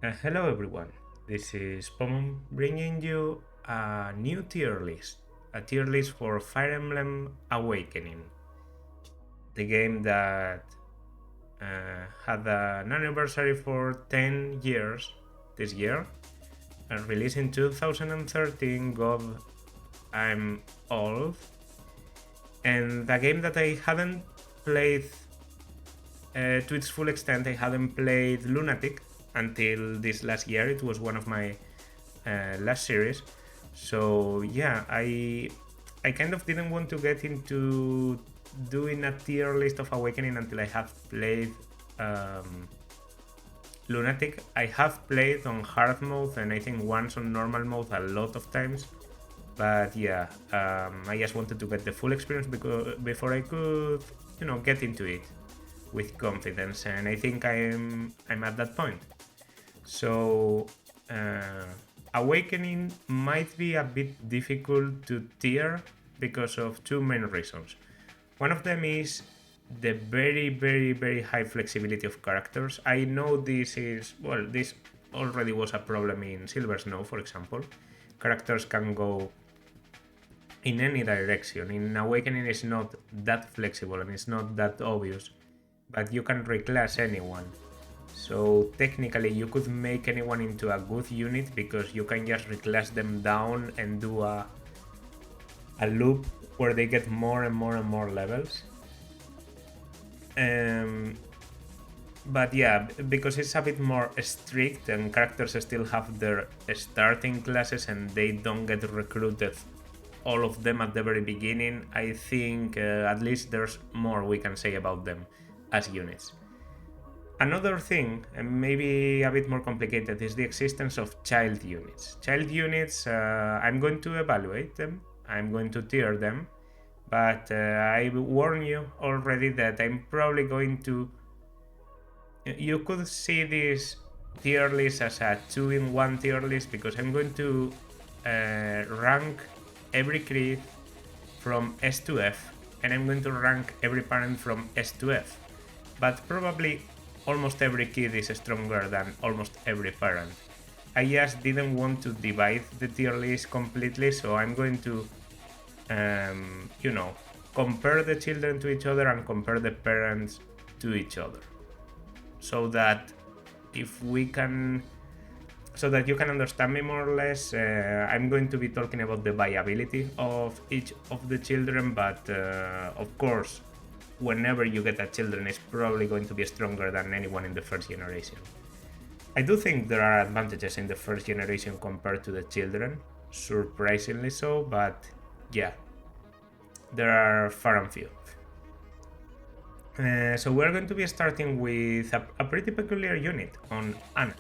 Hello everyone, this is Pom bringing you a new tier list. A tier list for Fire Emblem Awakening, the game that had an anniversary for 10 years this year, and released in 2013. God, I'm old. And the game that I hadn't played to its full extent. I hadn't played Lunatic until this last year. It was one of my last series. So yeah, I kind of didn't want to get into doing a tier list of Awakening until I have played Lunatic. I have played on hard mode and I think once on normal mode a lot of times. But yeah, I just wanted to get the full experience before I could, get into it with confidence, and I think I'm at that point. So Awakening might be a bit difficult to tier because of two main reasons. One of them is the very high flexibility of characters. I know this already was a problem in Silver Snow, for example. Characters can go in any direction. In Awakening, it's not that flexible and it's not that obvious, but you can reclass anyone. So technically you could make anyone into a good unit because you can just reclass them down and do a loop where they get more and more levels. But yeah, because it's a bit more strict and characters still have their starting classes and they don't get recruited all of them at the very beginning, I think at least there's more we can say about them as units. Another thing, and maybe a bit more complicated, is the existence of child units. Child units, I'm going to evaluate them, I'm going to tier them, but I warn you already that I'm probably going to. You could see this tier list as a 2-in-1 tier list because I'm going to rank every creed from S to F, and I'm going to rank every parent from S to F. But probably almost every kid is stronger than almost every parent. I just didn't want to divide the tier list completely, so I'm going to, compare the children to each other and compare the parents to each other, so that if we can so that you can understand me more or less. I'm going to be talking about the viability of each of the children, but of course, whenever you get a children, it's probably going to be stronger than anyone in the first generation. I do think there are advantages in the first generation compared to the children, surprisingly so, but yeah, there are far and few. So we're going to be starting with a pretty peculiar unit on Anna.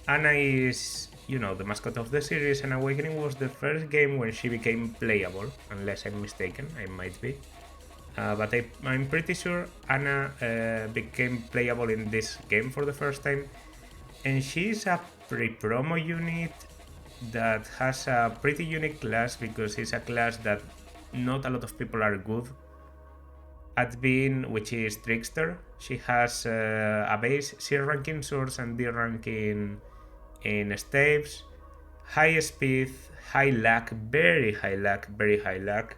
Anna is, the mascot of the series, and Awakening was the first game when she became playable, unless I'm mistaken, I might be. But I'm pretty sure Anna became playable in this game for the first time, and she's a pre-promo unit that has a pretty unique class because it's a class that not a lot of people are good at being, which is Trickster. She has a base C ranking swords and D ranking in staves, high speed, high luck, very high luck,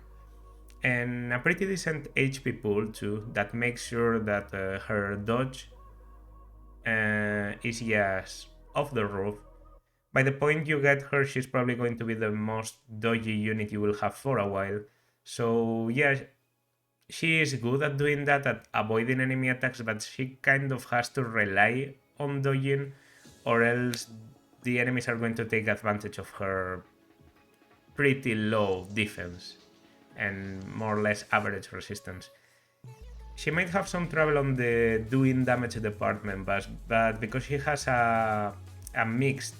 and a pretty decent HP pool too that makes sure that her dodge is just off the roof. By the point you get her, she's probably going to be the most dodgy unit you will have for a while. So yeah, she is good at doing that, at avoiding enemy attacks, but she kind of has to rely on dodging, or else the enemies are going to take advantage of her pretty low defense and more or less average resistance. She might have some trouble on the doing damage department, but because she has a mixed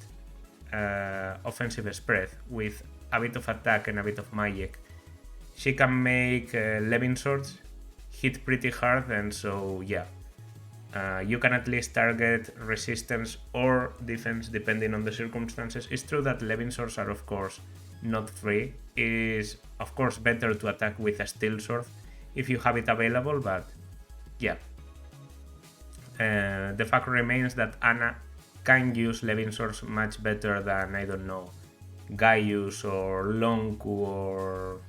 offensive spread with a bit of attack and a bit of magic, she can make Levin swords hit pretty hard, and so yeah, you can at least target resistance or defense depending on the circumstances. It's true that Levin swords are of course not free. It is of course better to attack with a steel sword if you have it available, but yeah. The fact remains that Anna can use Levin swords much better than, I don't know, Gaius or Lon'qu or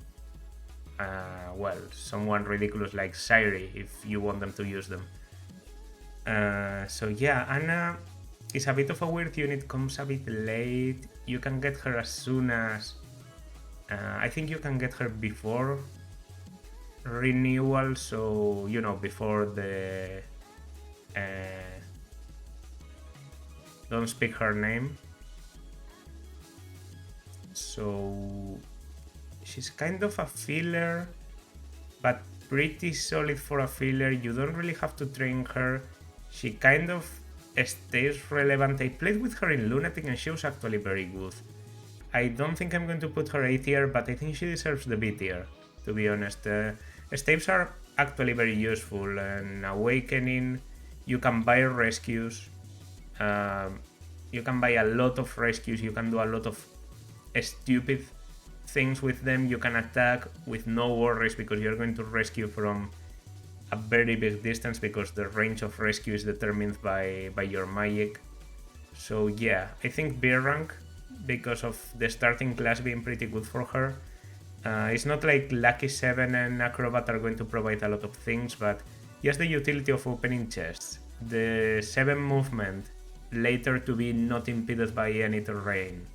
well, someone ridiculous like Sairi if you want them to use them. So yeah, Anna is a bit of a weird unit, comes a bit late. You can get her as soon as... I think you can get her before renewal, so, you know, before the... don't speak her name. So she's kind of a filler, but pretty solid for a filler. You don't really have to train her. She kind of stays relevant. I played with her in Lunatic and she was actually very good. I don't think I'm going to put her A tier, but I think she deserves the B tier, to be honest. Staves are actually very useful, and Awakening, you can buy rescues. You can buy a lot of rescues, you can do a lot of stupid things with them. You can attack with no worries because you're going to rescue from a very big distance because the range of rescue is determined by your magic. So yeah, I think B rank because of the starting class being pretty good for her. It's not like Lucky 7 and Acrobat are going to provide a lot of things, but just the utility of opening chests, the 7 movement, later to be not impeded by any terrain,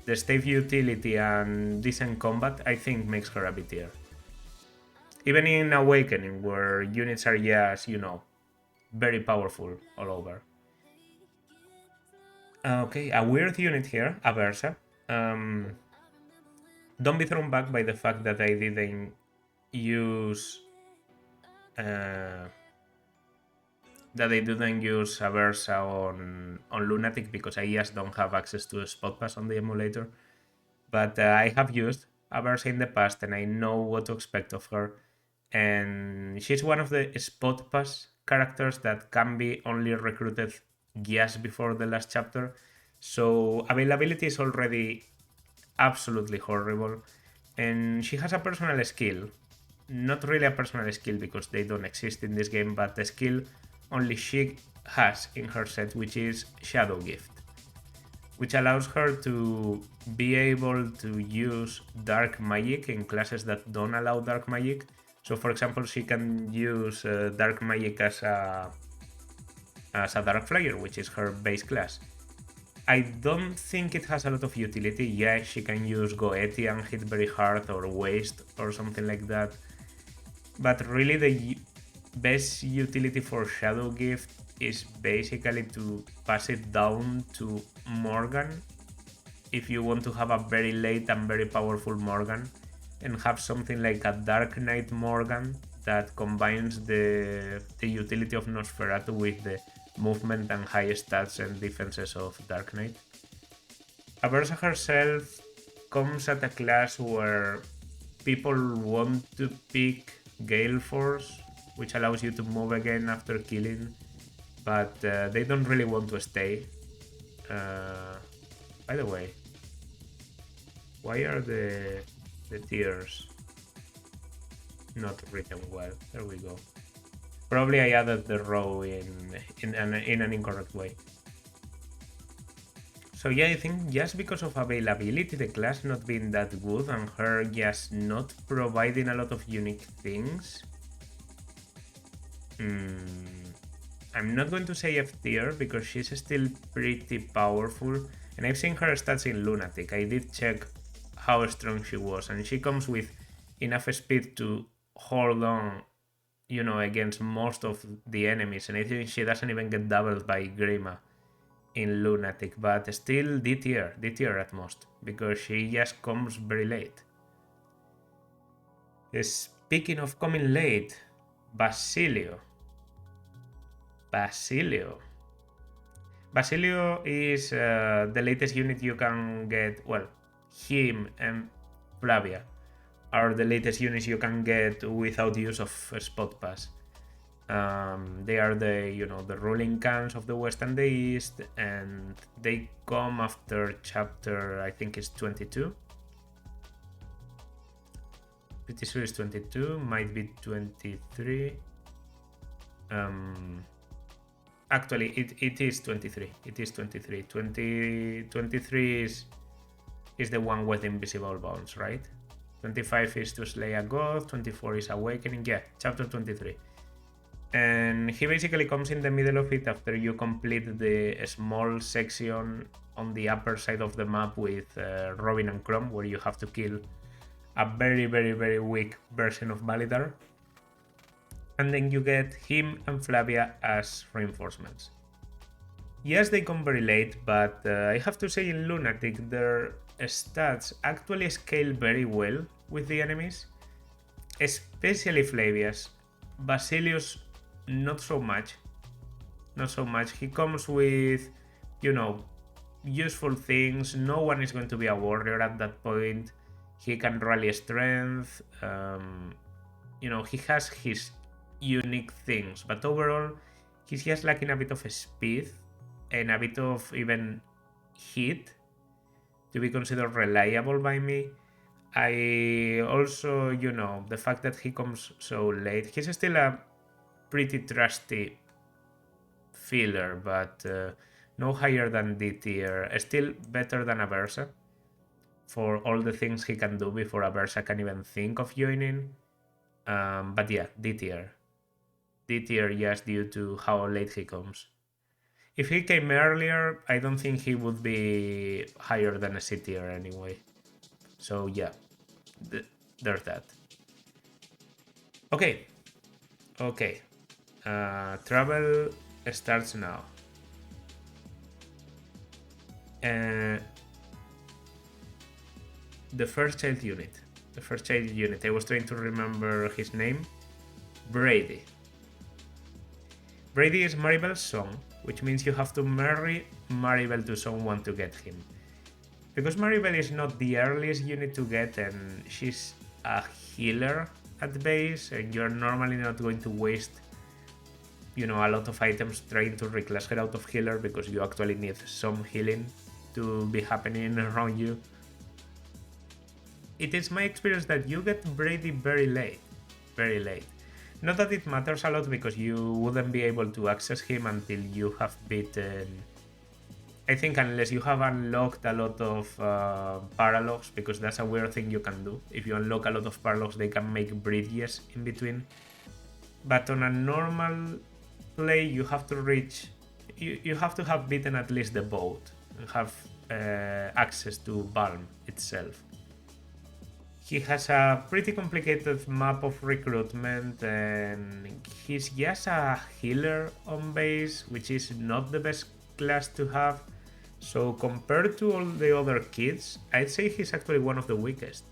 the stave utility and decent combat, I think makes her a B tier. Even in Awakening, where units are just, you know, very powerful all over. Okay, a weird unit here, Aversa. Don't be thrown back by the fact that I didn't use... Aversa on Lunatic because I just don't have access to a spot pass on the emulator. But I have used Aversa in the past and I know what to expect of her. And she's one of the spot pass characters that can be only recruited just before the last chapter. So availability is already absolutely horrible. And she has a personal skill. Not really a personal skill because they don't exist in this game, but the skill only she has in her set, which is Shadow Gift, which allows her to be able to use dark magic in classes that don't allow dark magic. So for example, she can use dark magic as a dark flyer, which is her base class. I don't think it has a lot of utility. Yeah, she can use Goethe and hit very hard, or Waste or something like that. But really the best utility for Shadow Gift is basically to pass it down to Morgan if you want to have a very late and very powerful Morgan, and have something like a Dark Knight Morgan that combines the utility of Nosferatu with the movement and high stats and defenses of Dark Knight. Aversa herself comes at a class where people want to pick Gale Force, which allows you to move again after killing, but they don't really want to stay. By the way, why are the tiers not written well? There we go. Probably I added the row in an incorrect way. So yeah, I think just because of availability, the class not being that good and her just not providing a lot of unique things, I'm not going to say F tier because she's still pretty powerful, and I've seen her stats in Lunatic. I did check how strong she was, and she comes with enough speed to hold on, you know, against most of the enemies, and I think she doesn't even get doubled by Grima in Lunatic, but still D tier at most, because she just comes very late. Speaking of coming late, Basilio is the latest unit you can get. Well, him and Flavia are the latest units you can get without use of spot pass. They are the ruling clans of the West and the East, and they come after chapter, I think it's 22. Pretty sure it's 22, might be 23. Actually, it is 23. It is 23. 23 is the one with invisible bones, right? 25 is to slay a god, 24 is awakening. Yeah, chapter 23. And he basically comes in the middle of it after you complete the small section on the upper side of the map with Robin and Chrom, where you have to kill a very, very, very weak version of Validar. And then you get him and Flavia as reinforcements. Yes, they come very late, but I have to say in Lunatic, their stats actually scale very well with the enemies, especially Flavia's. Basilio's, not so much. Not so much. He comes with, you know, useful things. No one is going to be a warrior at that point. He can rally strength. You know, he has his unique things, but overall, he's just lacking a bit of speed and a bit of even hit to be considered reliable by me. I also, you know, the fact that he comes so late, he's still a pretty trusty filler, but no higher than D tier. Still better than Aversa for all the things he can do before Aversa can even think of joining. But yeah, D tier. D tier just due to how late he comes. If he came earlier, I don't think he would be higher than a C tier anyway. So yeah, there's that. Okay. Travel starts now. The first child unit. I was trying to remember his name. Brady. Brady is Maribel's son, which means you have to marry Maribel to someone to get him. Because Maribel is not the earliest unit to get, and she's a healer at base, and you're normally not going to waste, you know, a lot of items trying to reclass her out of healer, because you actually need some healing to be happening around you. It is my experience that you get Brady very late. Not that it matters a lot, because you wouldn't be able to access him until you have beaten... I think unless you have unlocked a lot of paralogs, because that's a weird thing you can do. If you unlock a lot of paralogs, they can make bridges in between. But on a normal play, you have to reach... You have to have beaten at least the boat and have access to Balm itself. He has a pretty complicated map of recruitment, and he's just a healer on base, which is not the best class to have. So compared to all the other kids, I'd say he's actually one of the weakest.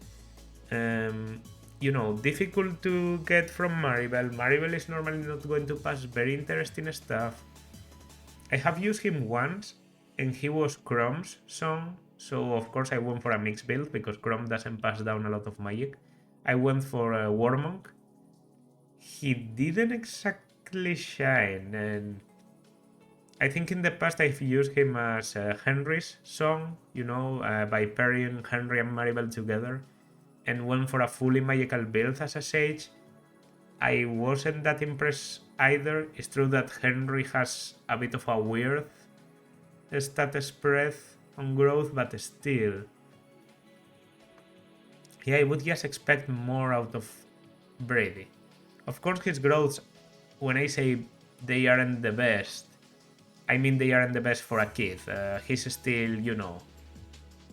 You know, difficult to get from Maribel. Maribel is normally not going to pass very interesting stuff. I have used him once, and he was Chrom's son. So of course I went for a mixed build, because Chrom doesn't pass down a lot of magic. I went for a Warmonk. He didn't exactly shine, and I think in the past I've used him as Henry's son, you know, by pairing Henry and Maribel together, and went for a fully magical build as a sage. I wasn't that impressed either. It's true that Henry has a bit of a weird stat spread on growth, but still, yeah, I would just expect more out of Brady. Of course, his growths, when I say they aren't the best, I mean they aren't the best for a kid. He's still, you know,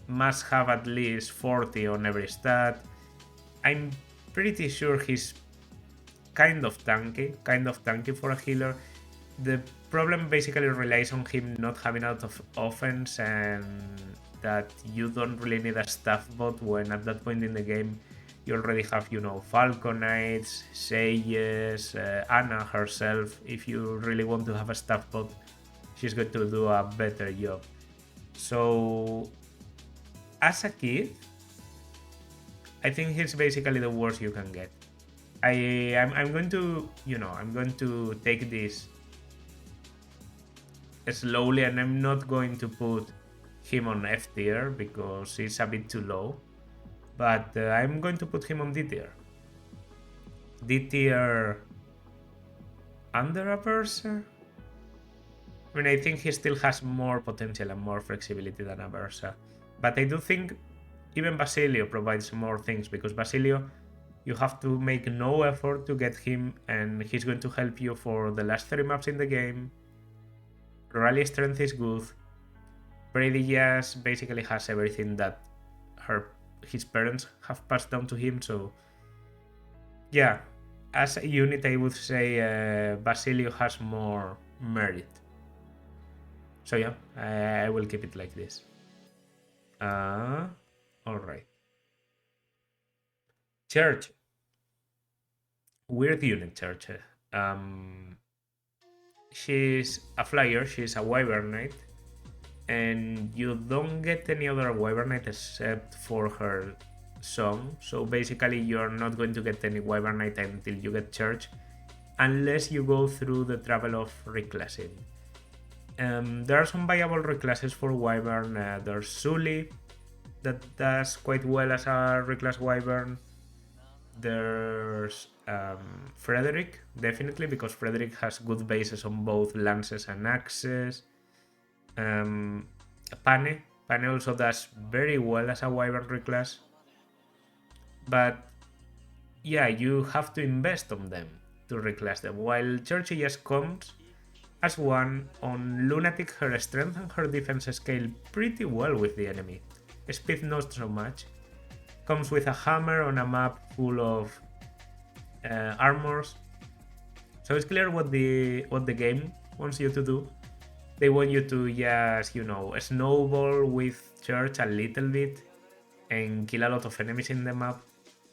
must have at least 40 on every stat. I'm pretty sure he's kind of tanky for a healer. The problem basically relies on him not having out of offense, and that you don't really need a staff bot when at that point in the game you already have, you know, Falconites, Sages, Anna herself. If you really want to have a staff bot, she's going to do a better job. So as a kid, I think he's basically the worst you can get. I'm going to, you know, I'm going to take this slowly, and I'm not going to put him on F tier because it's a bit too low, but I'm going to put him on D tier. D tier under Aversa? I mean, I think he still has more potential and more flexibility than Aversa. But I do think even Basilio provides more things, because Basilio, you have to make no effort to get him, and he's going to help you for the last 3 maps in the game. Rally strength is good. Brady just basically has everything that his parents have passed down to him, so yeah, as a unit I would say Basilio has more merit. So yeah, I will keep it like this. Alright. Cherche. Weird unit, Cherche. She's a flyer, she's a wyvern knight, and you don't get any other wyvern knight except for her song. So basically you're not going to get any wyvern knight until you get Cherche, unless you go through the trouble of reclassing. There are some viable reclasses for wyvern. There's Sully, that does quite well as a reclass wyvern. There's Frederick, definitely, because Frederick has good bases on both lances and axes. Panne also does very well as a wyvern reclass, but yeah, you have to invest on them to reclass them, while Cherche just comes as one. On Lunatic, her strength and her defense scale pretty well with the enemy. Speed not so much. Comes with a hammer on a map full of armors. So it's clear what the game wants you to do. They want you to just, snowball with Cherche a little bit and kill a lot of enemies in the map.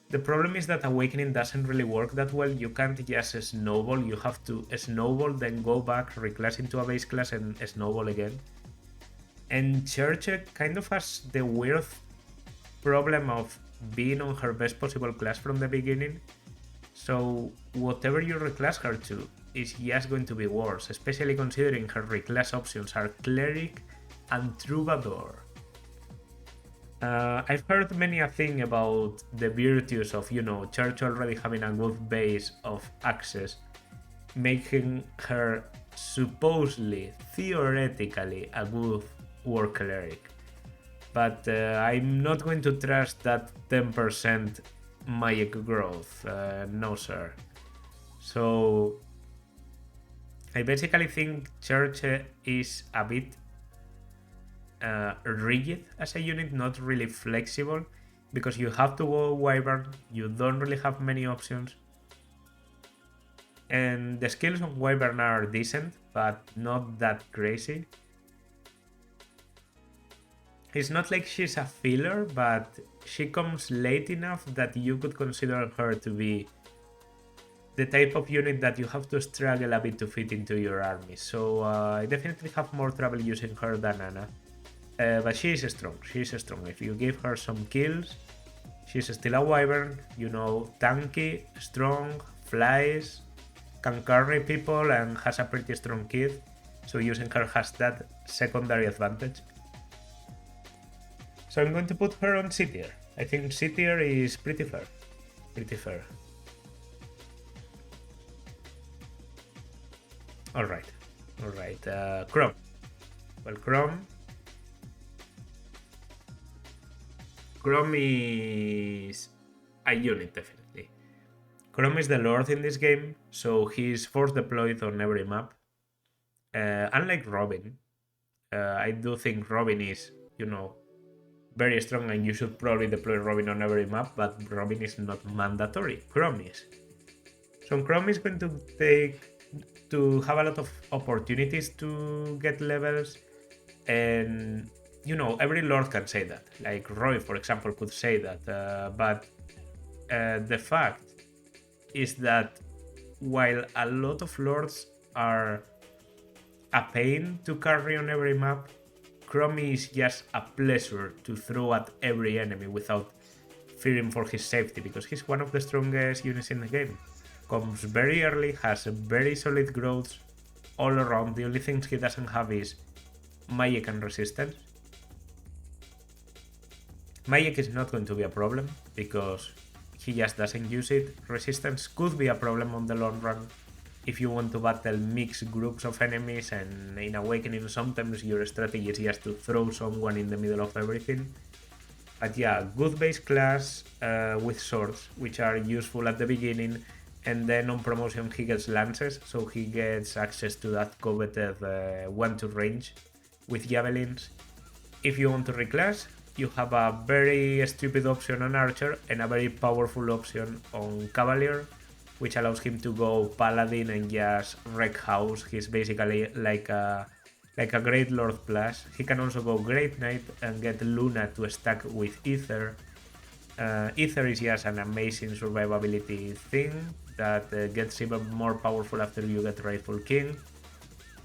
The problem is that Awakening doesn't really work that well. You can't just snowball, you have to snowball, then go back, reclass into a base class and snowball again. And Cherche kind of has the weird problem of being on her best possible class from the beginning. So whatever you reclass her to is just going to be worse, especially considering her reclass options are Cleric and Troubadour. I've heard many a thing about the virtues of, Cherche already having a good base of access, making her supposedly, theoretically, a good war cleric. But I'm not going to trust that 10% magic growth, no sir. So I basically think Cherche is a bit rigid as a unit, not really flexible, because you have to go wyvern, you don't really have many options, and the skills on wyvern are decent but not that crazy. It's not like she's a filler, but she comes late enough that you could consider her to be the type of unit that you have to struggle a bit to fit into your army. So I definitely have more trouble using her than Anna. But she's strong, If you give her some kills, she's still a wyvern, tanky, strong, flies, can carry people and has a pretty strong kid. So using her has that secondary advantage. So I'm going to put her on C tier. I think C tier is pretty fair. Alright. Chrom. Well, Chrom is a unit, definitely. Chrom is the Lord in this game, so he's force deployed on every map. Unlike Robin, I do think Robin is, very strong and you should probably deploy Robin on every map, but Robin is not mandatory. Chrom is. So Chrom is going to have a lot of opportunities to get levels, and every lord can say that. Like Roy, for example, could say that, but the fact is that while a lot of lords are a pain to carry on every map, Chrom is just a pleasure to throw at every enemy without fearing for his safety, because he's one of the strongest units in the game. Comes very early, has very solid growths all around. The only things he doesn't have is magic and resistance. Magic is not going to be a problem because he just doesn't use it. Resistance could be a problem on the long run, if you want to battle mixed groups of enemies, and in Awakening sometimes your strategy is just to throw someone in the middle of everything. But yeah, good base class with swords, which are useful at the beginning, and then on promotion he gets lances, so he gets access to that coveted 1-2 range with javelins. If you want to reclass, you have a very stupid option on Archer and a very powerful option on Cavalier, which allows him to go Paladin and just wreck house. He's basically like a Great Lord plus. He can also go Great Knight and get Luna to stack with Ether. Ether is just an amazing survivability thing that gets even more powerful after you get Rightful King.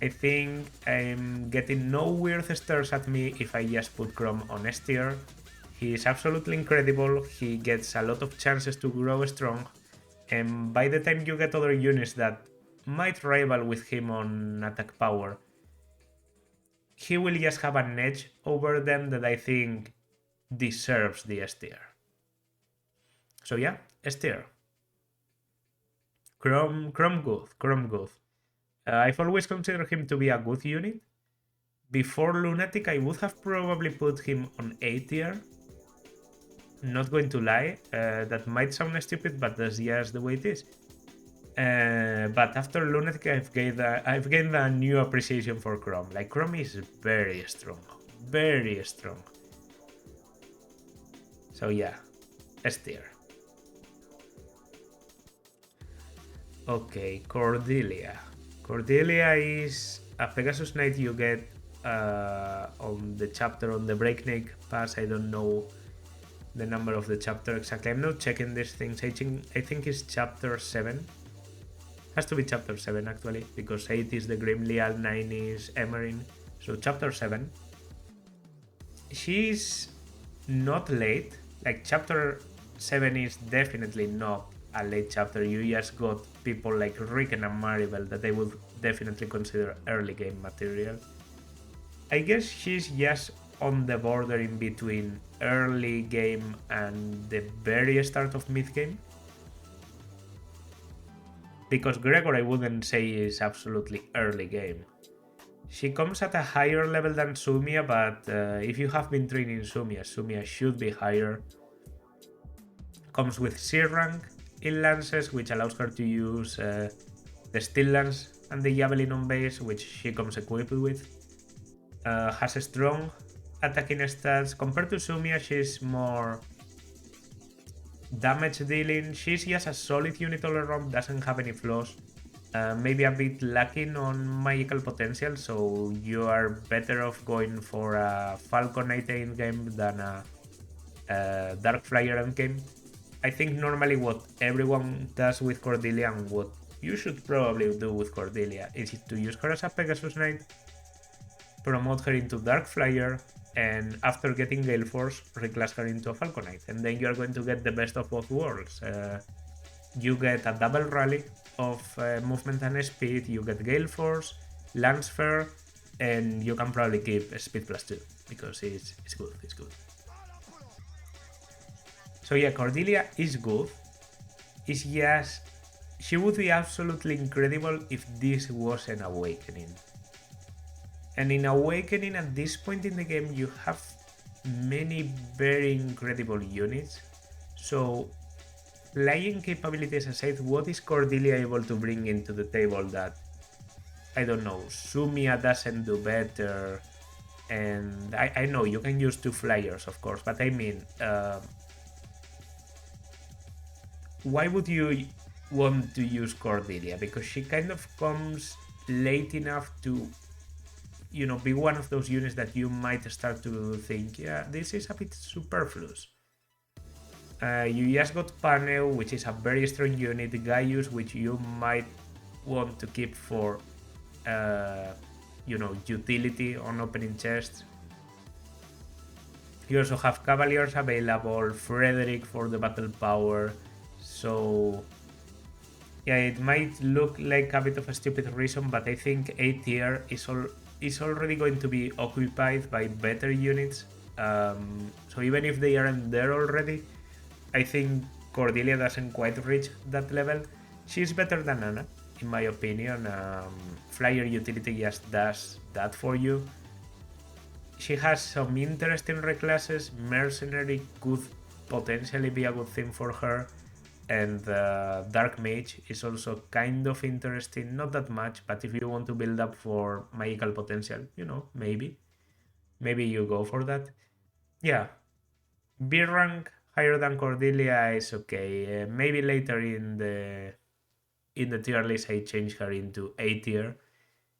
I think I'm getting no weird stares at me if I just put Chrom on S tier. He is absolutely incredible, he gets a lot of chances to grow strong, and by the time you get other units that might rival with him on attack power, he will just have an edge over them that I think deserves the S tier. So yeah, S tier. Chrom good. I've always considered him to be a good unit. Before Lunatic, I would have probably put him on A tier. Not going to lie, that might sound stupid, but that's just the way it is. But after Lunatic, I've gained a new appreciation for Chrom. Like, Chrom is very strong. Very strong. So yeah, S tier. Okay, Cordelia. Cordelia is a Pegasus Knight you get on the chapter on the Breakneck Pass. I don't know the number of the chapter exactly. I'm not checking these things. I think it's chapter 7. Has to be chapter 7 actually, because 8 is the Grimleal, 9 is Emmeryn. So chapter 7. She's not late. Like, chapter 7 is definitely not a late chapter. You just got people like Ricken and Maribelle that they would definitely consider early game material. I guess she's just on the border in between early game and the very start of mid game. Because Gregor I wouldn't say is absolutely early game. She comes at a higher level than Sumia, but if you have been training Sumia should be higher. Comes with C rank in lances, which allows her to use the steel lance and the javelin on base, which she comes equipped with. Has a strong attacking stats. Compared to Sumia, she's more damage dealing. She's just a solid unit all around, doesn't have any flaws. Maybe a bit lacking on magical potential, so you are better off going for a Falcon Knight endgame than a Dark Flyer endgame. I think normally what everyone does with Cordelia and what you should probably do with Cordelia is to use her as a Pegasus Knight, promote her into Dark Flyer, and after getting Gale Force, reclass her into a Falcon Knight, and then you are going to get the best of both worlds. You get a double rally of movement and speed, you get Gale Force, Lance Fair, and you can probably keep speed +2 because it's good, it's good. So yeah, Cordelia is good. It's just, she would be absolutely incredible if this was an Awakening. And in Awakening, at this point in the game, you have many very incredible units. So, playing capabilities aside, what is Cordelia able to bring into the table that, I don't know, Sumia doesn't do better? And I know you can use 2 flyers, of course, but I mean, why would you want to use Cordelia? Because she kind of comes late enough to, you know, be one of those units that you might start to think, yeah, this is a bit superfluous. You just got Panne, which is a very strong unit, Gaius, which you might want to keep for, you know, utility on opening chests. You also have Cavaliers available, Frederick for the battle power. So yeah, it might look like a bit of a stupid reason, but I think A tier is already going to be occupied by better units. So even if they aren't there already, I think Cordelia doesn't quite reach that level. She's better than Anna. in my opinion. Flyer utility just does that for you. She has some interesting reclasses. Mercenary could potentially be a good thing for her, and Dark Mage is also kind of interesting, not that much, but if you want to build up for magical potential, maybe you go for that. Yeah, B rank higher than Cordelia is okay. Maybe later in the tier list I change her into A tier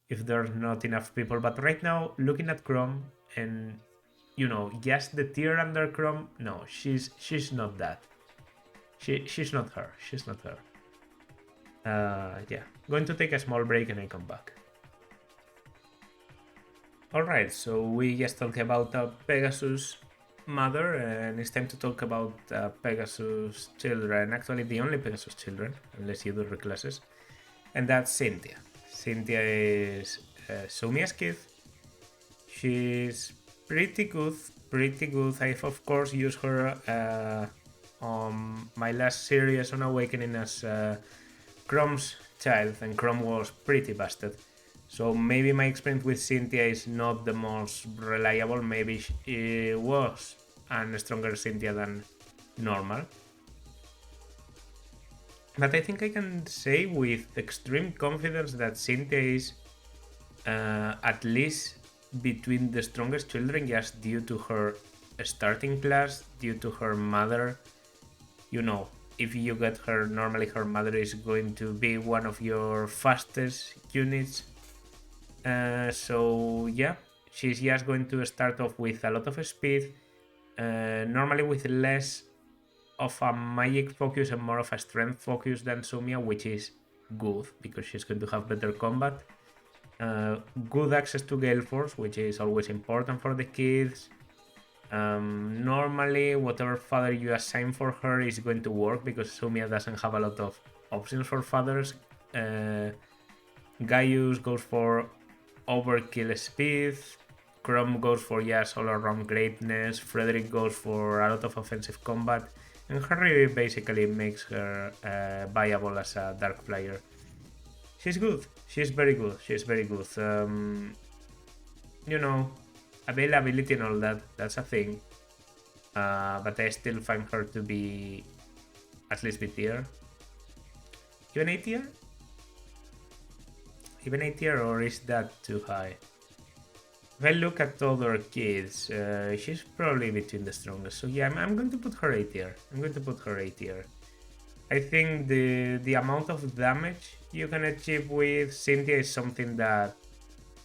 if there's not enough people, but right now looking at Chrom and just the tier under Chrom, no, she's not that. She's not her. She's not her. Yeah, going to take a small break and I come back. Alright, so we just talked about Pegasus mother, and it's time to talk about Pegasus children. Actually, the only Pegasus children, unless you do reclasses, and that's Cynthia. Cynthia is Sumia's kid. She's pretty good. I've of course used her on my last series on Awakening as Chrom's child, and Chrom was pretty busted. So maybe my experience with Cynthia is not the most reliable. Maybe she was a stronger Cynthia than normal. But I think I can say with extreme confidence that Cynthia is at least between the strongest children, just due to her starting class, due to her mother. If you get her, normally her mother is going to be one of your fastest units. So yeah, she's just going to start off with a lot of speed, normally with less of a magic focus and more of a strength focus than Sumia, which is good because she's going to have better combat. Good access to Gale Force, which is always important for the kids. Normally, whatever father you assign for her is going to work because Sumia doesn't have a lot of options for fathers. Gaius goes for overkill speed. Chrom goes for just all around greatness. Frederick goes for a lot of offensive combat. And Harry basically makes her viable as a dark flyer. She's good. She's very good. Availability and all that, that's a thing. But I still find her to be at least B tier. Even A tier? Even A tier, or is that too high? If I look at other kids, she's probably between the strongest. So yeah, I'm going to put her A tier. I think the amount of damage you can achieve with Cynthia is something that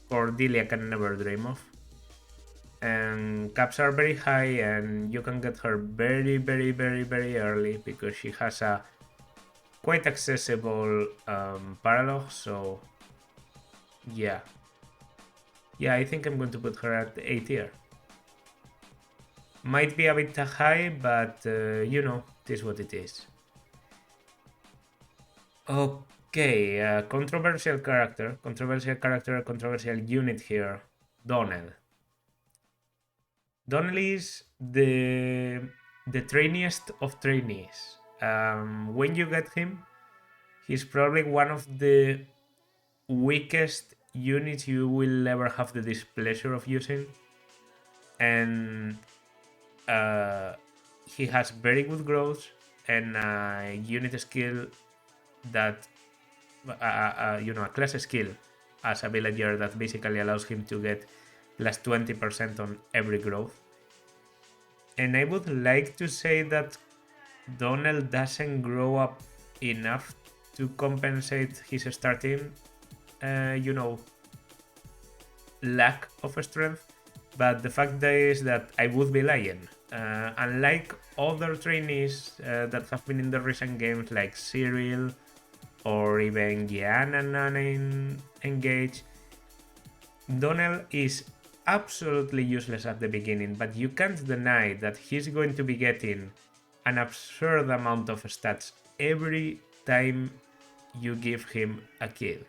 Cordelia can never dream of. And caps are very high, and you can get her very, very, very, very early because she has a quite accessible paralog. So yeah, I think I'm going to put her at A tier. Might be a bit high, but it is what it is. Okay, controversial character, controversial unit here. Donnel. Donnel is the trainiest of trainees. When you get him, he's probably one of the weakest units you will ever have the displeasure of using, and he has very good growth and a unit skill that a class skill as a villager that basically allows him to get plus 20% on every growth. And I would like to say that Donnel doesn't grow up enough to compensate his starting lack of strength, but the fact is that I would be lying. Unlike other trainees that have been in the recent games like Cyril or even Gian and Nana in Engage, Donnel is absolutely useless at the beginning, but you can't deny that he's going to be getting an absurd amount of stats every time you give him a kill.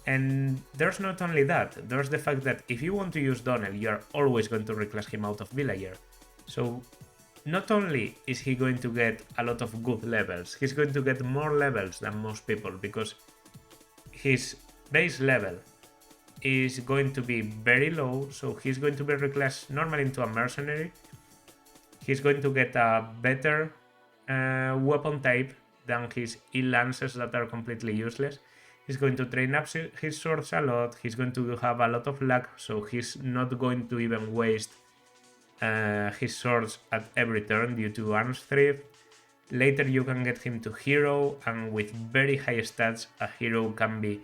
And there's not only that, there's the fact that if you want to use Donnel, you're always going to reclass him out of villager. So not only is he going to get a lot of good levels, he's going to get more levels than most people, because his base level is going to be very low, so he's going to be reclassed normally into a mercenary. He's going to get a better weapon type than his E-Lancers that are completely useless. He's going to train up his swords a lot. He's going to have a lot of luck, so he's not going to even waste his swords at every turn due to arms thrift. Later you can get him to hero, and with very high stats, a hero can be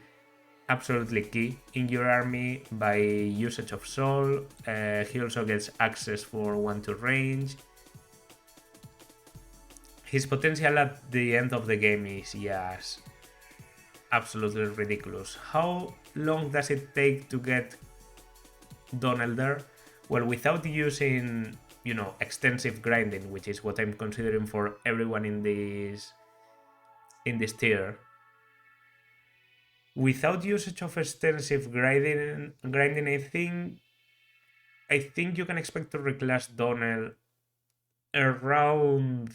absolutely key in your army by usage of soul. He also gets access for 1-2 range. His potential at the end of the game is yes, absolutely ridiculous. How long does it take to get Donnel there? Well, without using, extensive grinding, which is what I'm considering for everyone in this tier. Without usage of extensive grinding, I think you can expect to reclass Donnel around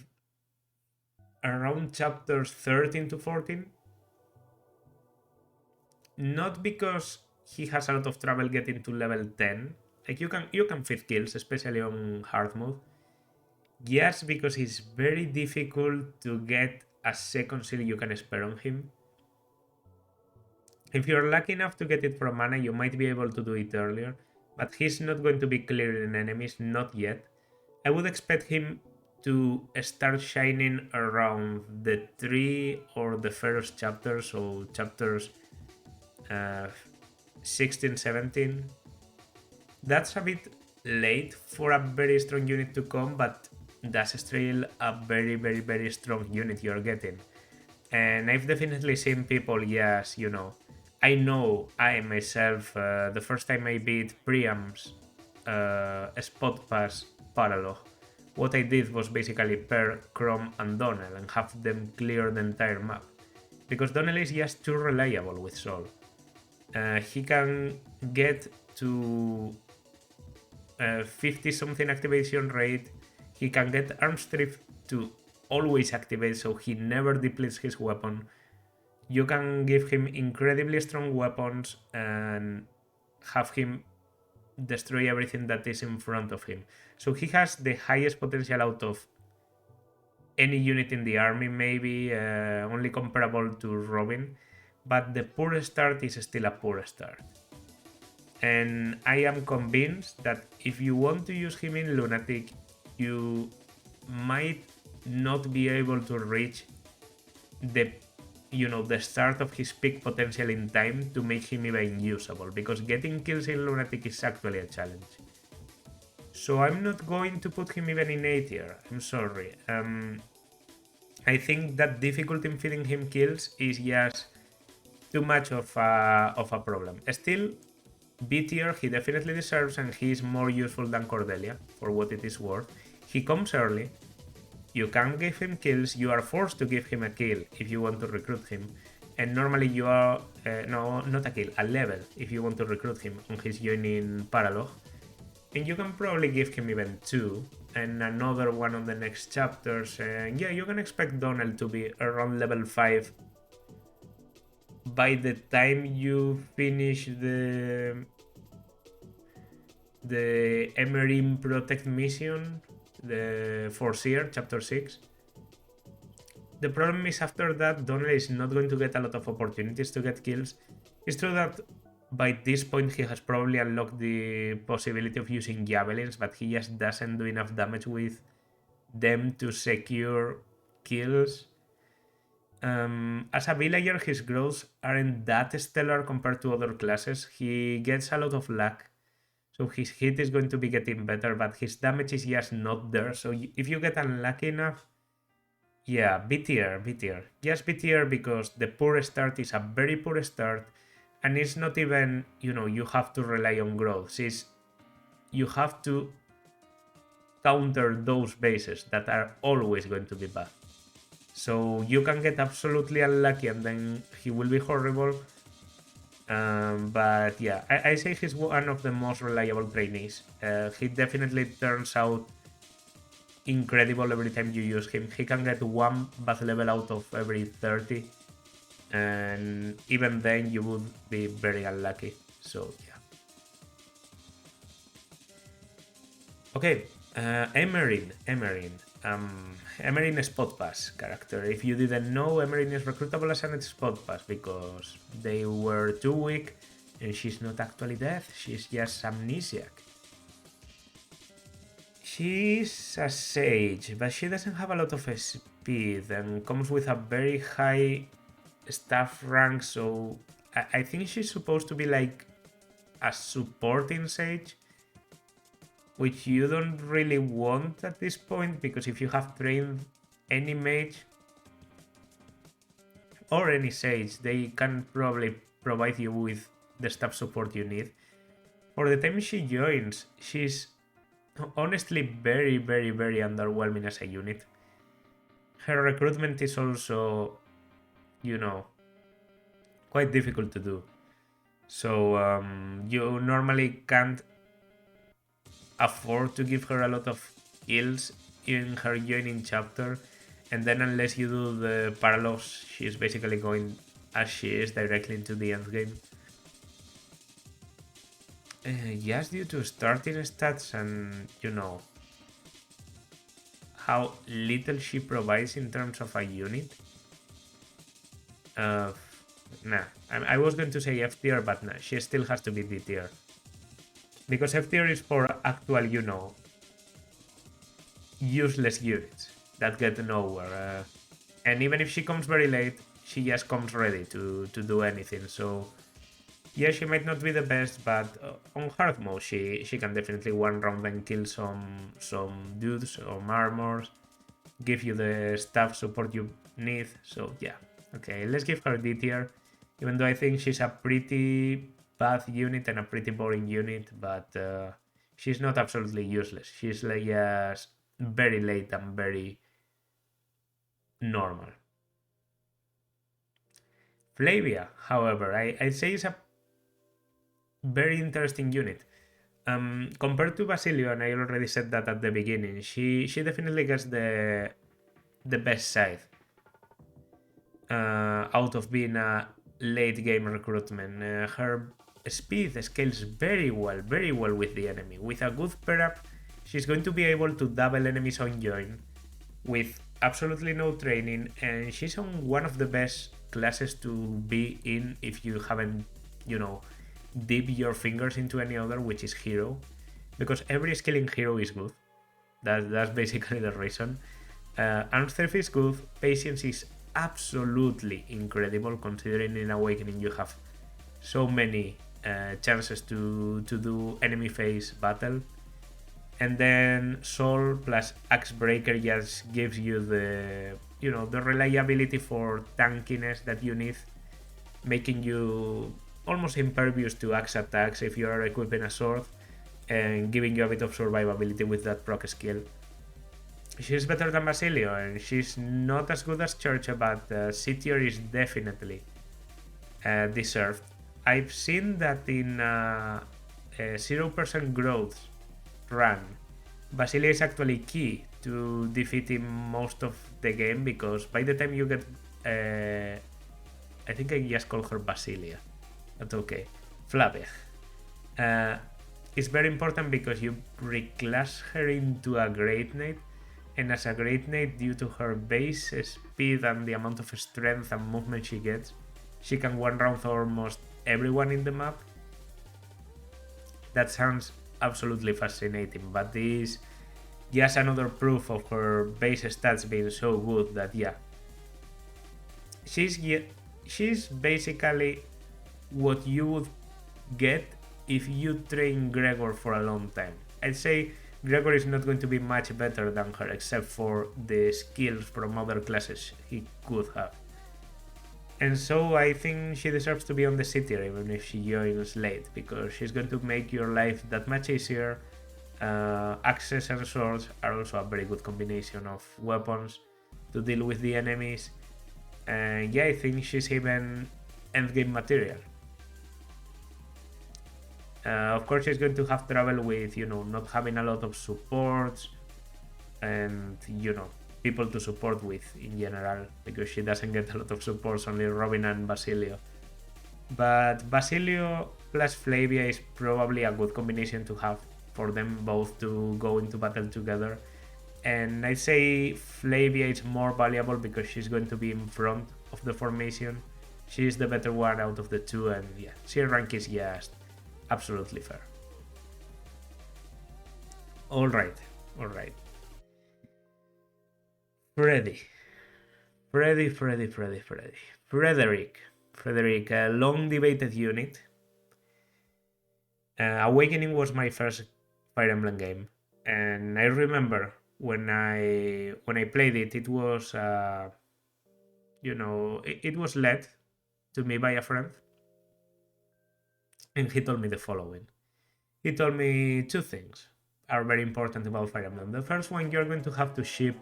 chapters 13 to 14. Not because he has a lot of trouble getting to level 10. Like you can fit kills, especially on hard mode. Yes, because it's very difficult to get a second seal you can spare on him. If you're lucky enough to get it from mana, you might be able to do it earlier, but he's not going to be clearing enemies, not yet. I would expect him to start shining around the 3 or the first chapter, so chapters 16, 17. That's a bit late for a very strong unit to come, but that's still a very, very, very strong unit you're getting. And I've definitely seen people, yes, I know I myself, the first time I beat Priam's spot pass parallel, what I did was basically pair Chrom and Donnel and have them clear the entire map. Because Donnel is just too reliable with Soul. He can get to 50 something activation rate. He can get arm strip to always activate, so he never depletes his weapon. You can give him incredibly strong weapons and have him destroy everything that is in front of him. So he has the highest potential out of any unit in the army, maybe only comparable to Robin, but the poor start is still a poor start. And I am convinced that if you want to use him in Lunatic, you might not be able to reach the start of his peak potential in time to make him even usable, because getting kills in Lunatic is actually a challenge. So I'm not going to put him even in A tier, I'm sorry. I think that difficulty in feeding him kills is just too much of a problem. Still, B tier he definitely deserves, and he is more useful than Cordelia, for what it is worth. He comes early, you can give him kills, you are forced to give him a kill if you want to recruit him, and normally you are, no, not a kill, a level if you want to recruit him on his joining paralog, and you can probably give him even 2, and another one on the next chapters, and yeah, you can expect Donnel to be around level 5 by the time you finish the Emmeryn Protect mission, the Foreseer, chapter 6. The problem is after that, Donnel is not going to get a lot of opportunities to get kills. It's true that by this point he has probably unlocked the possibility of using javelins, but he just doesn't do enough damage with them to secure kills. As a villager, his growths aren't that stellar compared to other classes. He gets a lot of luck, so his hit is going to be getting better, but his damage is just not there. So if you get unlucky enough, yeah, B tier. Just B tier, because the poor start is a very poor start, and it's not even, you have to rely on growth. You have to counter those bases that are always going to be bad. So you can get absolutely unlucky and then he will be horrible. But yeah, I say he's one of the most reliable trainees. He definitely turns out incredible every time you use him. He can get 1 bath level out of every 30. and even then you would be very unlucky. So yeah. Okay, Emmeryn. Emmeryn is spot pass character. If you didn't know, Emmeryn is recruitable as an spot pass because they were too weak, and she's not actually dead. She's just amnesiac. She's a sage, but she doesn't have a lot of speed and comes with a very high staff rank, so I think she's supposed to be like a supporting sage, which you don't really want at this point, because if you have trained any mage or any sage, they can probably provide you with the staff support you need. For the time she joins, she's honestly very, very, very underwhelming as a unit. Her recruitment is also, quite difficult to do. So you normally can't afford to give her a lot of kills in her joining chapter, and then unless you do the parallels, she's basically going as she is directly into the endgame. Just due to starting stats and how little she provides in terms of a unit. Nah, I was going to say F tier, but nah, she still has to be D tier. Because F tier is for actual, useless units that get nowhere. And even if she comes very late, she just comes ready to do anything. So yeah, she might not be the best, but on hard mode she can definitely one round and kill some dudes or armors, give you the staff support you need. So yeah, okay, let's give her D tier, even though I think she's a pretty bad unit and a pretty boring unit, but she's not absolutely useless. She's like just very late and very normal. Flavia, however, I'd say is a very interesting unit. Compared to Basilio, and I already said that at the beginning, she definitely gets the best side out of being a late game recruitment. Her speed scales very well with the enemy. With a good pair up, she's going to be able to double enemies on join with absolutely no training, and she's on one of the best classes to be in if you haven't, dip your fingers into any other, which is hero, because every skill in hero is good. That's basically the reason. Arm strength is good. Patience is absolutely incredible, considering in Awakening you have so many chances to do enemy phase battle. And then Soul plus Axe Breaker just gives you the the reliability for tankiness that you need, making you almost impervious to axe attacks if you are equipping a sword, and giving you a bit of survivability with that proc skill. She's better than Basilio, and she's not as good as Cherche, but C tier is definitely deserved. I've seen that in 0% growth run, Basilio is actually key to defeating most of the game, because by the time you get I think I just call her Basilia, but okay, Flavia. It's very important because you reclass her into a Great Knight, and as a Great Knight, due to her base speed and the amount of strength and movement she gets, she can one round almost everyone in the map. That sounds absolutely fascinating, but this is just another proof of her base stats being so good that yeah, she's basically what you would get if you train Gregor for a long time. I'd say Gregor is not going to be much better than her, except for the skills from other classes he could have. And so I think she deserves to be on the C tier, even if she joins late, because she's going to make your life that much easier. Axes and swords are also a very good combination of weapons to deal with the enemies. And yeah, I think she's even endgame material. Of course, she's going to have trouble with, not having a lot of supports and, people to support with in general, because she doesn't get a lot of supports, only Robin and Basilio. But Basilio plus Flavia is probably a good combination to have for them both to go into battle together. And I'd say Flavia is more valuable because she's going to be in front of the formation. She's the better one out of the two, and yeah, C rank is just absolutely fair. Alright. Frederick, a long debated unit. Awakening was my first Fire Emblem game, and I remember when I played it, it was it was led to me by a friend, and he told me the following. He told me two things are very important about Fire Emblem. The first one, you're going to have to ship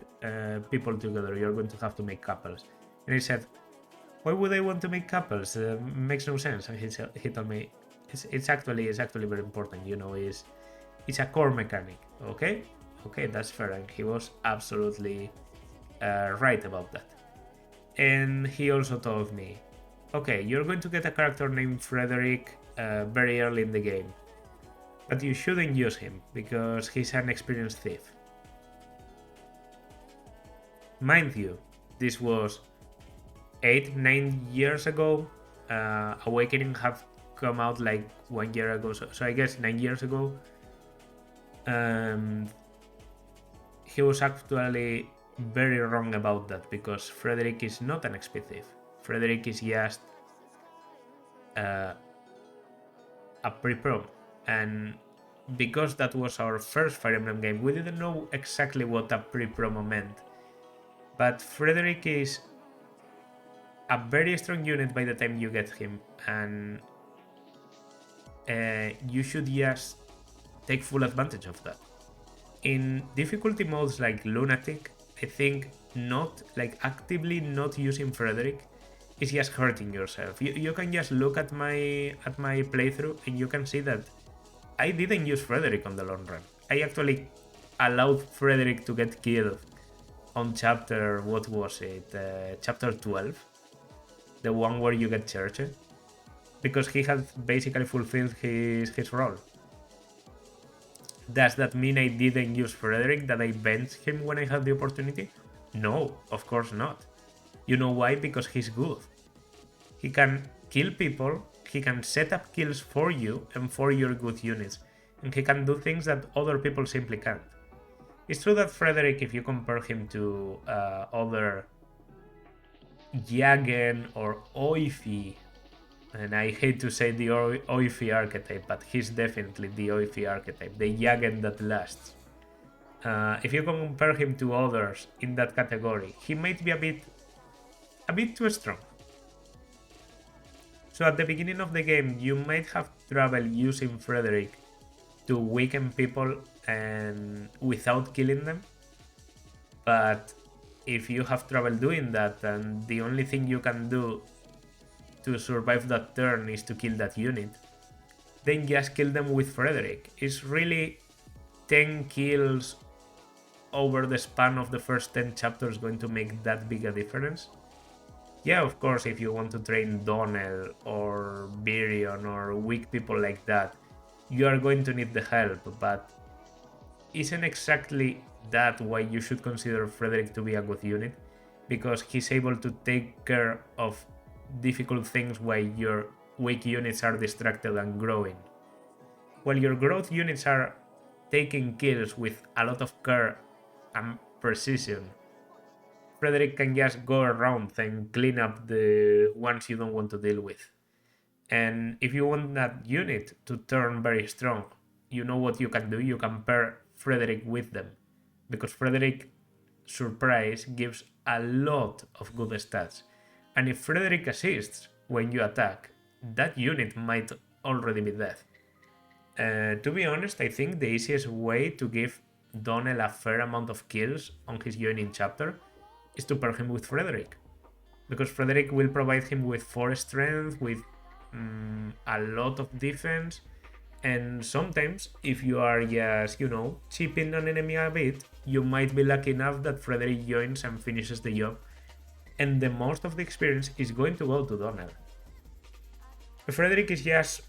people together. You're going to have to make couples. And he said, why would I want to make couples? Makes no sense. And he told me, it's actually very important. It's a core mechanic. Okay, that's fair. And he was absolutely right about that. And he also told me, okay, you're going to get a character named Frederick very early in the game, but you shouldn't use him because he's an experienced thief. Mind you, this was 8-9 years ago. Awakening have come out like 1 year ago, so I guess 9 years ago. He was actually very wrong about that because Frederick is not an XP thief. Frederick is just a pre-prom, and because that was our first Fire Emblem game, we didn't know exactly what a pre-promo meant. But Frederick is a very strong unit by the time you get him, and you should just take full advantage of that. In difficulty modes like Lunatic, I think actively not using Frederick is just hurting yourself. You can just look at my playthrough and you can see that I didn't use Frederick on the long run. I actually allowed Frederick to get killed on chapter, what was it, chapter 12, the one where you get Cherche, because he had basically fulfilled his role. Does that mean I didn't use Frederick, that I benched him when I had the opportunity? No, of course not. You know why? Because he's good. He can kill people, he can set up kills for you and for your good units, and he can do things that other people simply can't. It's true that Frederick, if you compare him to other Jagen or Oifi, and I hate to say the Oifi archetype, but he's definitely the Oifi archetype, the Jagen that lasts. If you compare him to others in that category, he might be a bit too strong. So at the beginning of the game, you might have trouble using Frederick to weaken people and without killing them. But if you have trouble doing that and the only thing you can do to survive that turn is to kill that unit, then just kill them with Frederick. It's really 10 kills over the span of the first 10 chapters going to make that big a difference? Yeah, of course, if you want to train Donnel or Virion or weak people like that, you are going to need the help, but isn't exactly that why you should consider Frederick to be a good unit? Because he's able to take care of difficult things while your weak units are distracted and growing. While your growth units are taking kills with a lot of care and precision, Frederick can just go around and clean up the ones you don't want to deal with. And if you want that unit to turn very strong, you know what you can do? You can pair Frederick with them. Because Frederick, surprise, gives a lot of good stats. And if Frederick assists when you attack, that unit might already be dead. To be honest, I think the easiest way to give Donnel a fair amount of kills on his joining chapter is to pair him with Frederick. Because Frederick will provide him with 4 strength, with a lot of defense, And sometimes, if you are just, chipping an enemy a bit, you might be lucky enough that Frederick joins and finishes the job, and the most of the experience is going to go to Donnel. Frederick is just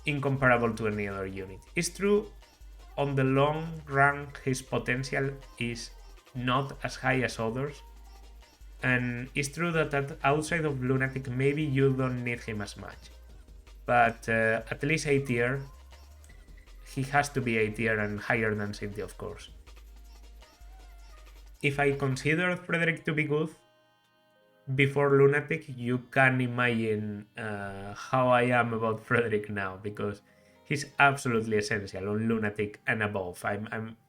incomparable to any other unit. It's true, on the long run, his potential is not as high as others, and it's true that outside of Lunatic, maybe you don't need him as much. But at least A tier, he has to be A tier and higher than Cynthia, of course. If I consider Frederick to be good before Lunatic, you can imagine how I am about Frederick now, because he's absolutely essential on Lunatic and above. I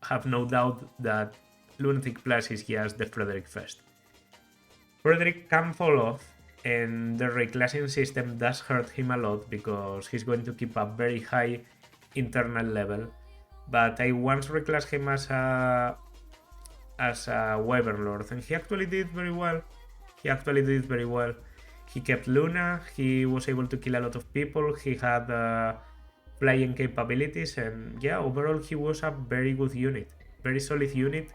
have no doubt that Lunatic Plus is just the Frederick Fest. Frederick can fall off, and the reclassing system does hurt him a lot because he's going to keep a very high internal level. But I once reclassed him as a Wyvern Lord, and he actually did very well. He kept Luna, he was able to kill a lot of people, he had flying capabilities, and yeah, overall he was a very good unit. Very solid unit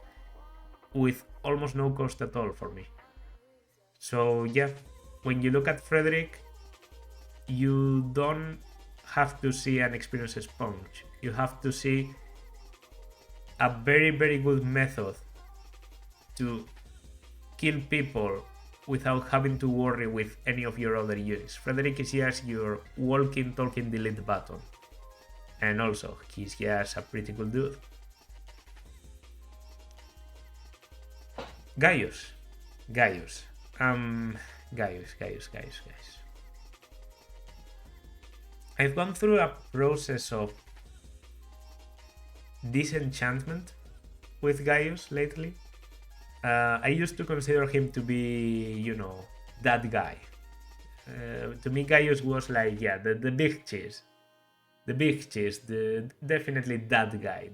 with almost no cost at all for me. So yeah, when you look at Frederick, you don't have to see an experienced sponge. You have to see a very, very good method to kill people without having to worry with any of your other units. Frederick is just your walking, talking delete button. And also, he's just a pretty cool dude. Gaius. I've gone through a process of disenchantment with Gaius lately. I used to consider him to be, that guy. To me, Gaius was like, yeah, the big cheese. Definitely that guy.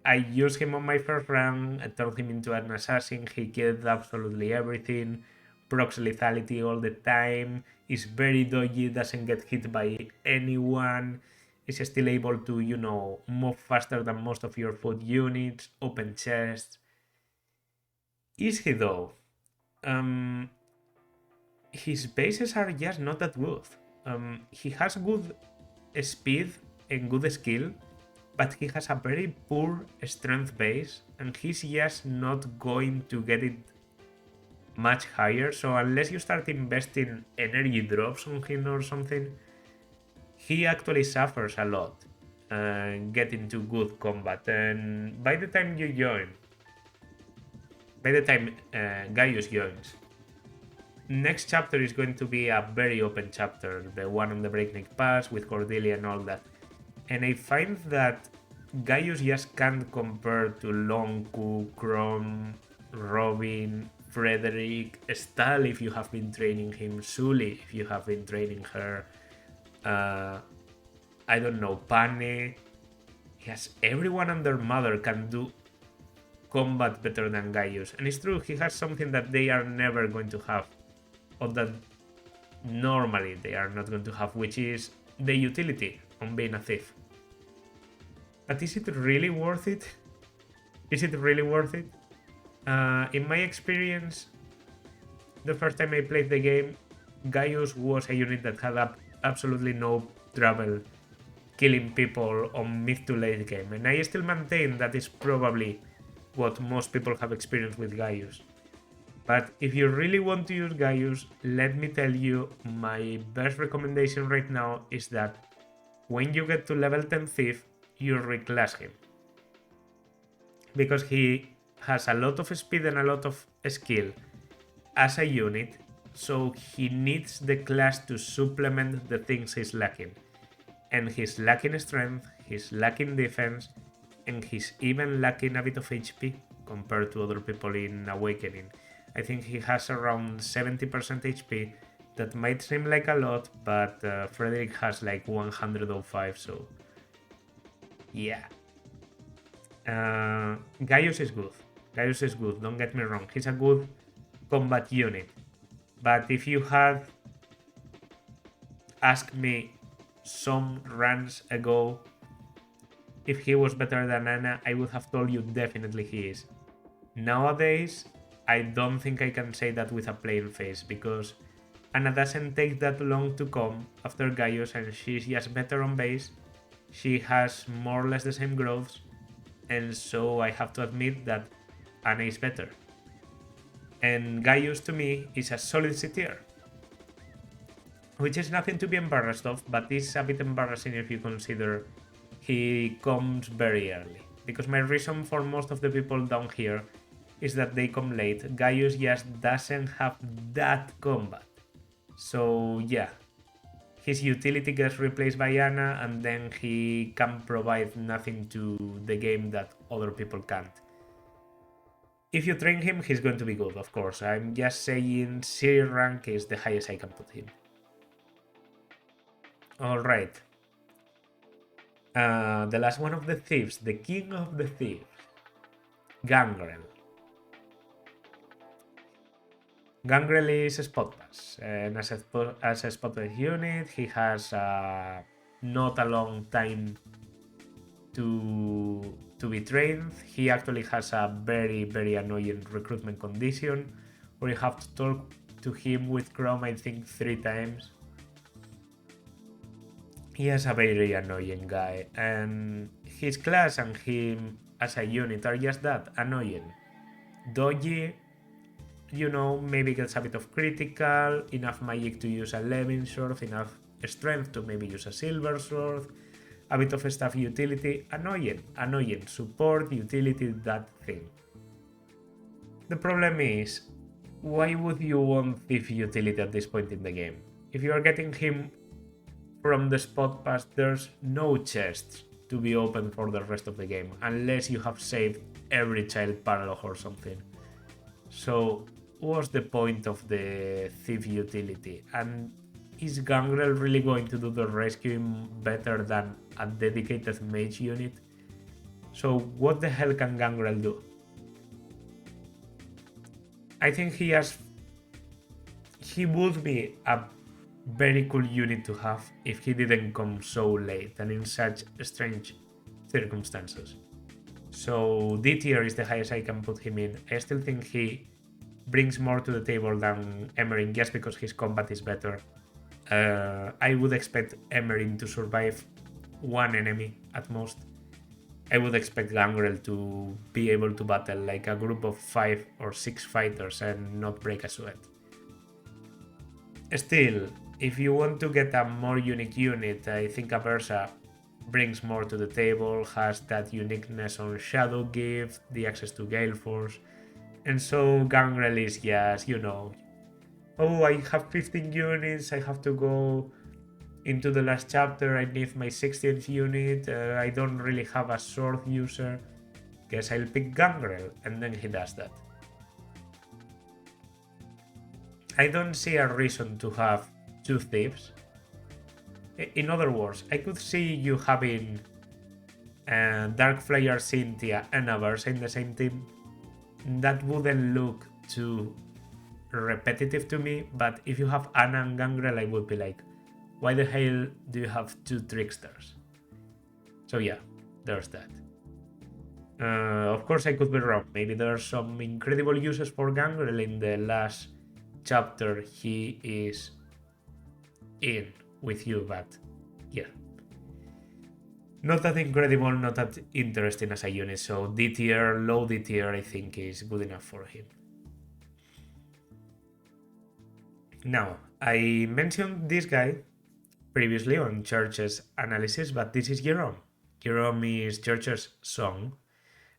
I used him on my first run, I turned him into an assassin, he killed absolutely everything, procs lethality all the time, is very dodgy, doesn't get hit by anyone, is still able to, move faster than most of your food units, open chests. Is he though? His bases are just not that good. He has good speed and good skill, but he has a very poor strength base, and he's just not going to get it much higher. So unless you start investing energy drops on him or something, he actually suffers a lot getting to good combat. And by the time Gaius joins, next chapter is going to be a very open chapter, the one on the Breakneck Pass with Cordelia and all that. And I find that Gaius just can't compare to Lon'qu, Chrom, Robin, Frederick, Stahl if you have been training him, Sully if you have been training her, I don't know, Panne. Yes, everyone and their mother can do combat better than Gaius. And it's true, he has something that they are never going to have, or that normally they are not going to have, which is the utility on being a thief. But is it really worth it? In my experience, the first time I played the game, Gaius was a unit that had absolutely no trouble killing people on mid to late game, and I still maintain that is probably what most people have experienced with Gaius. But if you really want to use Gaius, let me tell you, my best recommendation right now is that when you get to level 10 Thief, you reclass him. Because he has a lot of speed and a lot of skill as a unit, so he needs the class to supplement the things he's lacking. And he's lacking strength, he's lacking defense, and he's even lacking a bit of HP compared to other people in Awakening. I think he has around 70% HP. That might seem like a lot, but Frederick has like 105, so yeah. Gaius is good, don't get me wrong. He's a good combat unit. But if you had asked me some runs ago if he was better than Anna, I would have told you definitely he is. Nowadays, I don't think I can say that with a plain face, because Anna doesn't take that long to come after Gaius and she's just better on base. She has more or less the same growths, and so I have to admit that Anna is better. And Gaius to me is a solid C tier, which is nothing to be embarrassed of, but is a bit embarrassing if you consider he comes very early. Because my reason for most of the people down here is that they come late. Gaius just doesn't have that combat. So yeah, his utility gets replaced by Anna, and then he can provide nothing to the game that other people can't. If you train him, he's going to be good, of course. I'm just saying C rank is the highest I can put him. Alright. The last one of the thieves, the king of the thieves, Gangrel. Gangrel is a spot pass, and as a spot pass unit, he has not a long time to be trained. He actually has a very, very annoying recruitment condition where you have to talk to him with Chrom, I think, 3 times. He is a very annoying guy, and his class and him as a unit are just that, annoying. Dodgy, you know, maybe gets a bit of critical, enough magic to use a levin sword, enough strength to maybe use a silver sword, a bit of staff utility, annoying, support, utility, that thing. The problem is, why would you want thief utility at this point in the game? If you are getting him from the spot pass, there's no chests to be open for the rest of the game, unless you have saved every child paralog or something. So, what's the point of the thief utility? And is Gangrel really going to do the rescuing better than a dedicated mage unit? So, what the hell can Gangrel do? I think he would be a very cool unit to have if he didn't come so late and in such strange circumstances. So D tier is the highest I can put him in. I still think he brings more to the table than Emmeryn just because his combat is better. I would expect Emmeryn to survive one enemy at most. I would expect Gangrel to be able to battle like a group of 5 or 6 fighters and not break a sweat. Still, if you want to get a more unique unit, I think Aversa brings more to the table, has that uniqueness on Shadow Gift, the access to Gale Force, and so Gangrel is just, you know, oh, I have 15 units, I have to go into the last chapter, I need my 16th unit, I don't really have a sword user, guess I'll pick Gangrel, and then he does that. I don't see a reason to have 2 thieves. In other words, I could see you having Darkflyer, Cynthia, and Aversa in the same team. That wouldn't look too repetitive to me, but if you have Anna and Gangrel, I would be like, why the hell do you have 2 tricksters? So yeah, there's that. Of course, I could be wrong. Maybe there are some incredible uses for Gangrel in the last chapter he is in with you, but yeah, not that incredible, not that interesting as a unit. So D tier, low D tier, I think is good enough for him. Now, I mentioned this guy previously on Cherche's analysis, but this is Gerome. Gerome is Cherche's son,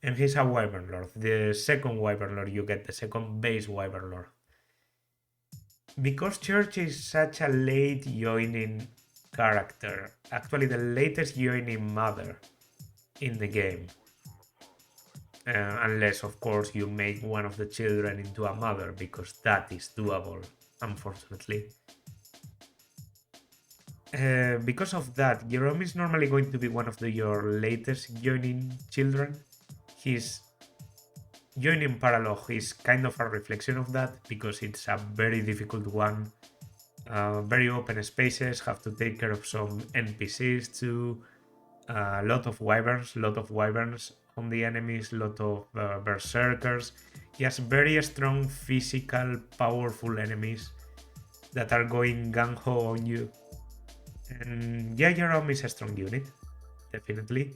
and he's a Wyvern Lord, the second Wyvern Lord you get, the second base Wyvern Lord. Because Cherche is such a late joining character, actually the latest joining mother in the game, unless of course you make one of the children into a mother, because that is doable, unfortunately. Because of that, Gerome is normally going to be one of your latest joining children. His joining paralog is kind of a reflection of that, because it's a very difficult one Very open spaces, have to take care of some NPCs too. A lot of wyverns on the enemies, lot of berserkers. He has very strong physical, powerful enemies that are going gung-ho on you. And yeah, Gerome is a strong unit, definitely.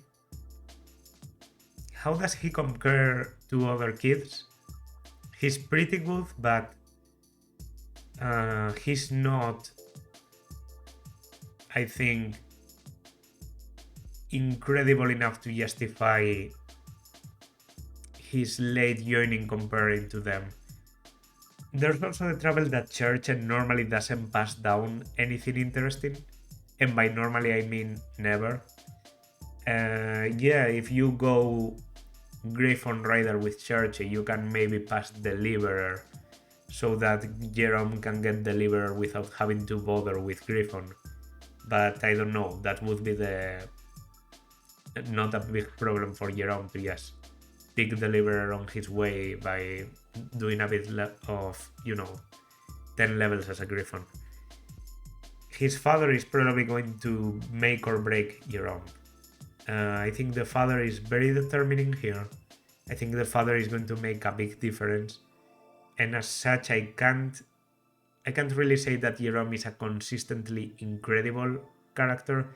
How does he compare to other kids? He's pretty good, but he's not, I think, incredible enough to justify his late joining comparing to them. There's also the trouble that Cherche normally doesn't pass down anything interesting, and by normally I mean never. Yeah, if you go Griffon Rider with Cherche, you can maybe pass Deliverer so that Gerome can get Deliverer without having to bother with Griffon. But I don't know, that would be not a big problem for Gerome to just pick Deliverer on his way by doing a bit of, 10 levels as a Griffon. His father is probably going to make or break Gerome. I think the father is very determining here. I think the father is going to make a big difference. And as such, I can't really say that Gerome is a consistently incredible character,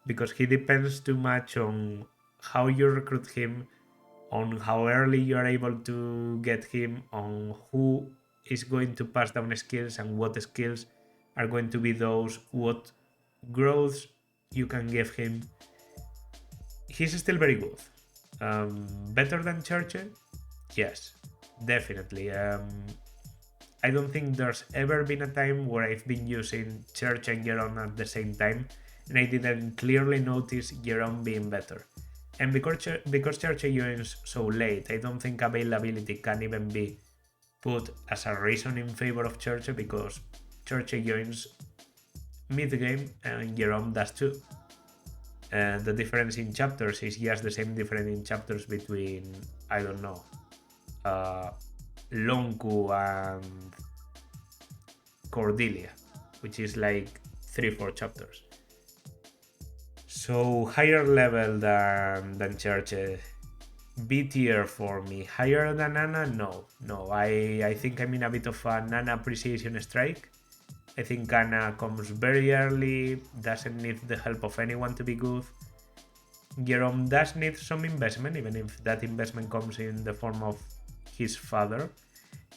because he depends too much on how you recruit him, on how early you are able to get him, on who is going to pass down skills and what skills are going to be those, what growths you can give him. He's still very good. Better than Cherche? Yes, definitely. I don't think there's ever been a time where I've been using Cherche and Gerome at the same time and I didn't clearly notice Gerome being better. And because Cherche joins so late, I don't think availability can even be put as a reason in favor of Cherche, because Cherche joins mid-game and Gerome does too. The difference in chapters is just the same difference in chapters between, I don't know, Lon'qu and Cordelia, which is like 3-4 chapters. So higher level than Cherche. B tier for me. Higher than Anna? No. I think I'm in a bit of an Anna appreciation strike. I think Anna comes very early, doesn't need the help of anyone to be good. Gerome does need some investment, even if that investment comes in the form of his father.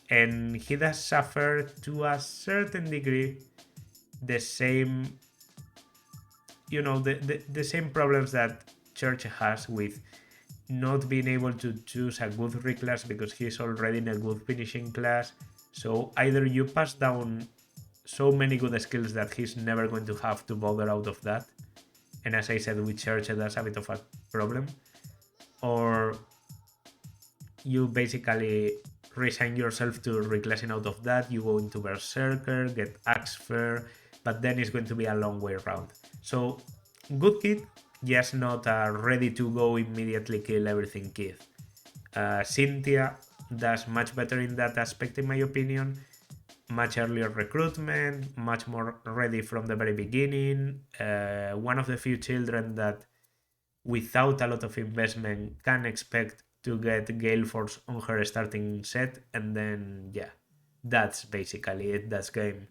And he does suffer to a certain degree the same, the same problems that Cherche has with not being able to choose a good reclass because he's already in a good finishing class. So either you pass down so many good skills that he's never going to have to bother out of that, and as I said with Cherche, that's a bit of a problem, or you basically resign yourself to reclassing out of that, you go into Berserker, get Axe Fair, but then it's going to be a long way around. So good kid, just not a ready to go immediately kill everything kid. Cynthia does much better in that aspect in my opinion. Much earlier recruitment, much more ready from the very beginning. One of the few children that without a lot of investment can expect to get Gale Force on her starting set, and then yeah, that's basically it. That's game.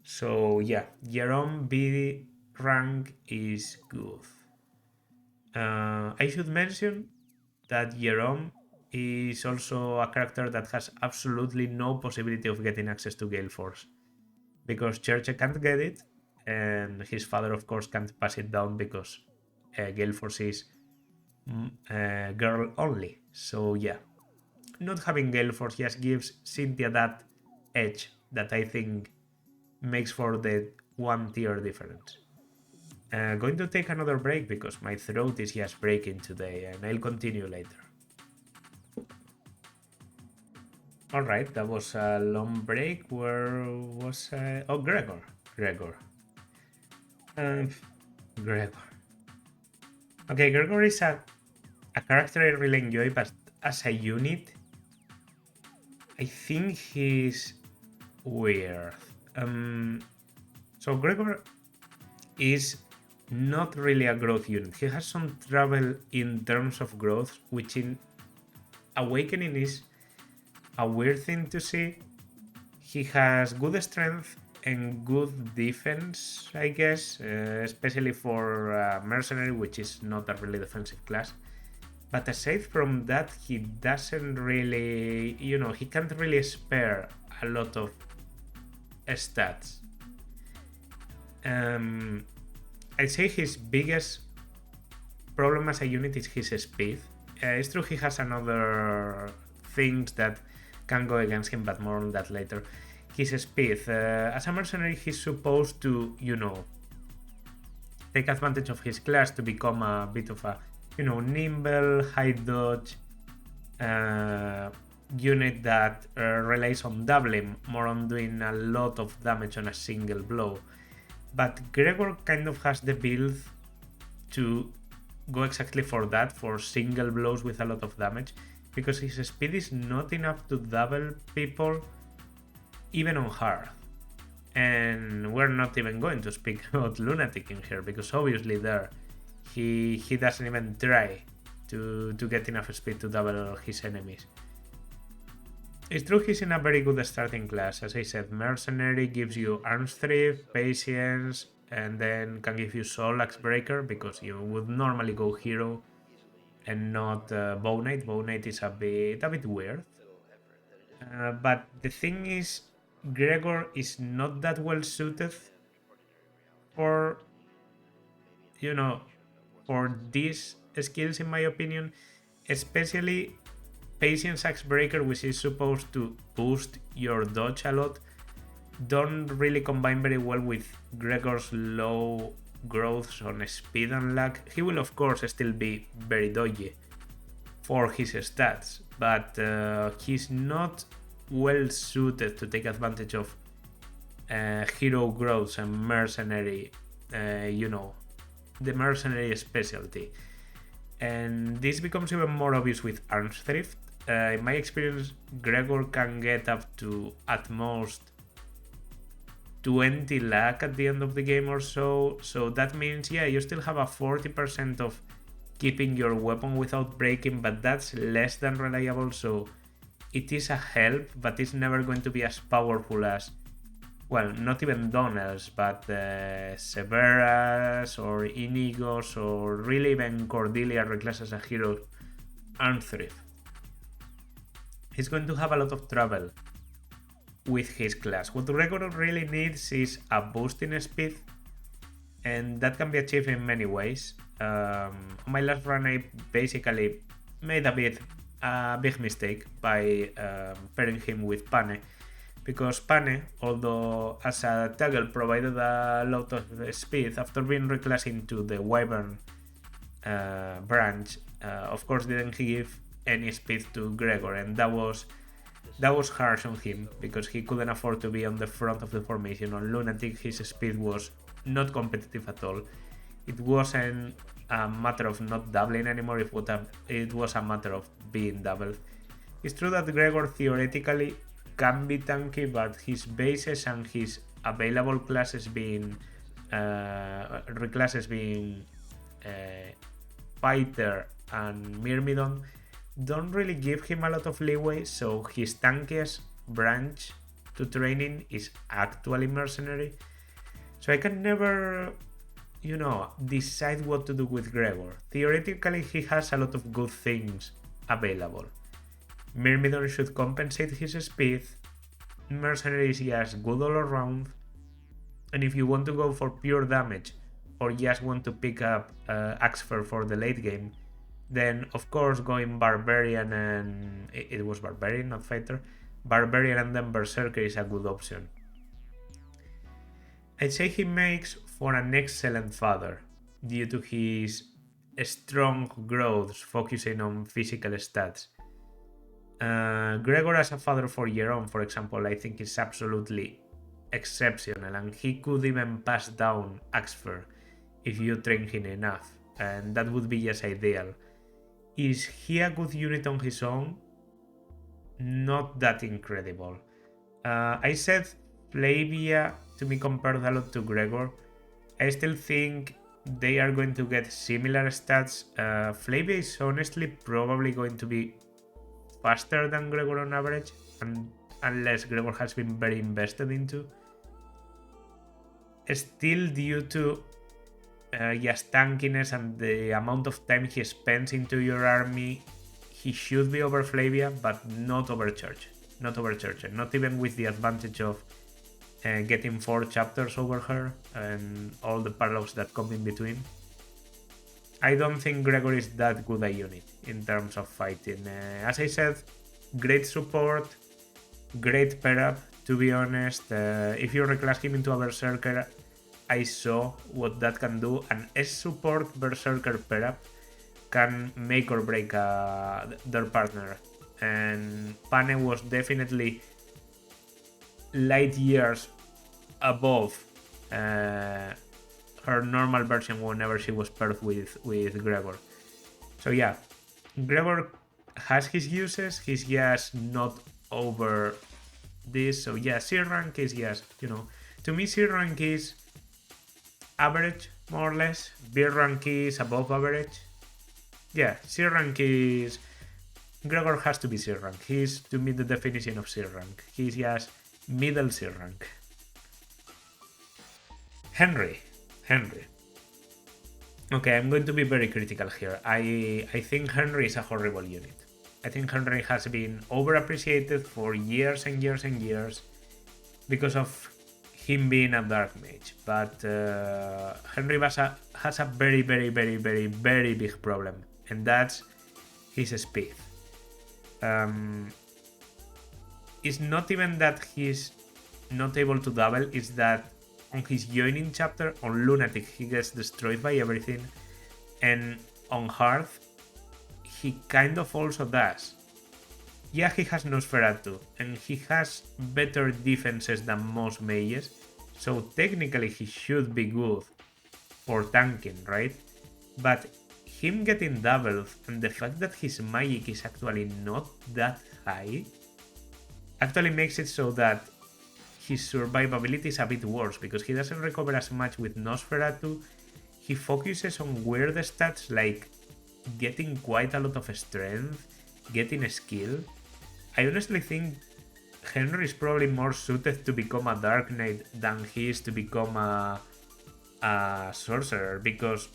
So yeah, Gerome B rank is good. I should mention that Gerome is also a character that has absolutely no possibility of getting access to Gale Force, because Cherche can't get it, and his father, of course, can't pass it down because Gale Force is girl only. So yeah, not having Gale Force just gives Cynthia that edge that I think makes for the 1 tier difference. Going to take another break because my throat is just breaking today, and I'll continue later. Alright, that was a long break. Where was I? Oh, Gregor. Gregor. Okay, Gregor is a character I really enjoy, but as a unit, I think he's weird. So Gregor is not really a growth unit. He has some trouble in terms of growth, which in Awakening is a weird thing to see. He has good strength and good defense, I guess, especially for mercenary, which is not a really defensive class. But aside from that, he doesn't really, he can't really spare a lot of stats. I'd say his biggest problem as a unit is his speed. It's true he has another things that can go against him, but more on that later. His speed. As a mercenary, he's supposed to, take advantage of his class to become a bit of a, nimble, high dodge unit that relies on doubling, more on doing a lot of damage on a single blow. But Gregor kind of has the build to go exactly for that, for single blows with a lot of damage, because his speed is not enough to double people even on hard. And we're not even going to speak about Lunatic in here, because obviously there he doesn't even try to get enough speed to double his enemies. It's true he's in a very good starting class. As I said, Mercenary gives you Arms Thrift, Patience, and then can give you Soul Axe Breaker, because you would normally go Hero and not Bow Knight. Bow Knight is a bit weird. But the thing is, Gregor is not that well suited for, for these skills, in my opinion, especially Patience Axe Breaker, which is supposed to boost your dodge a lot, don't really combine very well with Gregor's low growths on speed and luck. He will of course still be very dodgy for his stats, but he's not well suited to take advantage of hero growths and mercenary, the mercenary specialty. And this becomes even more obvious with Arms Thrift. In my experience, Gregor can get up to at most 20 luck at the end of the game or so. So that means, you still have a 40% of keeping your weapon without breaking, but that's less than reliable. So it is a help, but it's never going to be as powerful as, well, not even Donnel's, but Severas or Inigo's, or really even Cordelia reclass as a hero Arm Thrift. He's going to have a lot of trouble with his class. What Gregor really needs is a boost in speed, and that can be achieved in many ways. On my last run, I basically made a big mistake by pairing him with Panne, because Panne, although as a toggle provided a lot of speed, after being reclassed into the Wyvern branch, of course didn't give any speed to Gregor, and that was harsh on him, because he couldn't afford to be on the front of the formation. On Lunatic, his speed was not competitive at all. It wasn't a matter of not doubling anymore, it was a matter of being doubled. It's true that Gregor theoretically can be tanky, but his bases and his available classes being reclasses being Fighter and Myrmidon don't really give him a lot of leeway, so his tankiest branch to training is actually Mercenary. So I can never, decide what to do with Gregor. Theoretically, he has a lot of good things available. Myrmidon should compensate his speed, Mercenary is just good all around, and if you want to go for pure damage or just want to pick up Axfer for the late game, then of course going Barbarian, and it was Barbarian, not Fighter, Barbarian and then Berserker is a good option. I'd say he makes for an excellent father due to his strong growths focusing on physical stats. Gregor as a father for Gerome, for example, I think is absolutely exceptional, and he could even pass down Axfer if you train him enough, and that would be just ideal. Is he a good unit on his own? Not that incredible. I said Flavia, to me, compared a lot to Gregor. I still think they are going to get similar stats. Flavia is honestly probably going to be faster than Gregor on average, unless Gregor has been very invested into. Still, due to just tankiness and the amount of time he spends into your army, he should be over Flavia, but not over Cherche. Not over Cherche. Not even with the advantage of getting 4 chapters over her and all the parallels that come in between. I don't think Gregor is that good a unit in terms of fighting. As I said, great support, great pair up. To be honest, if you reclass him into a Berserker, I saw what that can do. An S-support Berserker pair up can make or break their partner. And Panne was definitely light years above her normal version whenever she was paired with Gregor. So yeah, Gregor has his uses, he's just not over this. So yeah, C rank is just, to me C rank is average, more or less. B rank is above average. Yeah, C rank is... Gregor has to be C rank. He's, to me, the definition of C rank. He's just middle C rank. Henry. Okay, I'm going to be very critical here. I think Henry is a horrible unit. I think Henry has been overappreciated for years and years and years because of him being a dark mage. But Henry has a very, very, very, very, very big problem, and that's his speed. It's not even that he's not able to double, it's that on his joining chapter on Lunatic he gets destroyed by everything, and on Hearth he kind of also does. Yeah, he has Nosferatu, and he has better defenses than most mages, so technically he should be good for tanking, right? But him getting doubled and the fact that his magic is actually not that high actually makes it so that his survivability is a bit worse, because he doesn't recover as much with Nosferatu. He focuses on weird stats like getting quite a lot of strength, getting skill. I honestly think Henry is probably more suited to become a Dark Knight than he is to become a sorcerer, because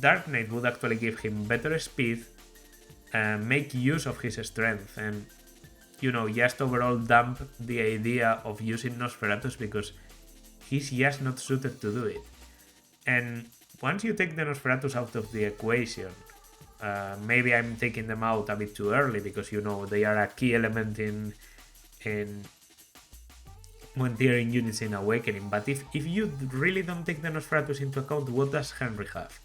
Dark Knight would actually give him better speed, make use of his strength, and just overall dump the idea of using Nosferatus because he's just not suited to do it. And once you take the Nosferatus out of the equation, maybe I'm taking them out a bit too early because they are a key element in when tearing units in Awakening. But if you really don't take the Nosferatus into account, what does Henry have?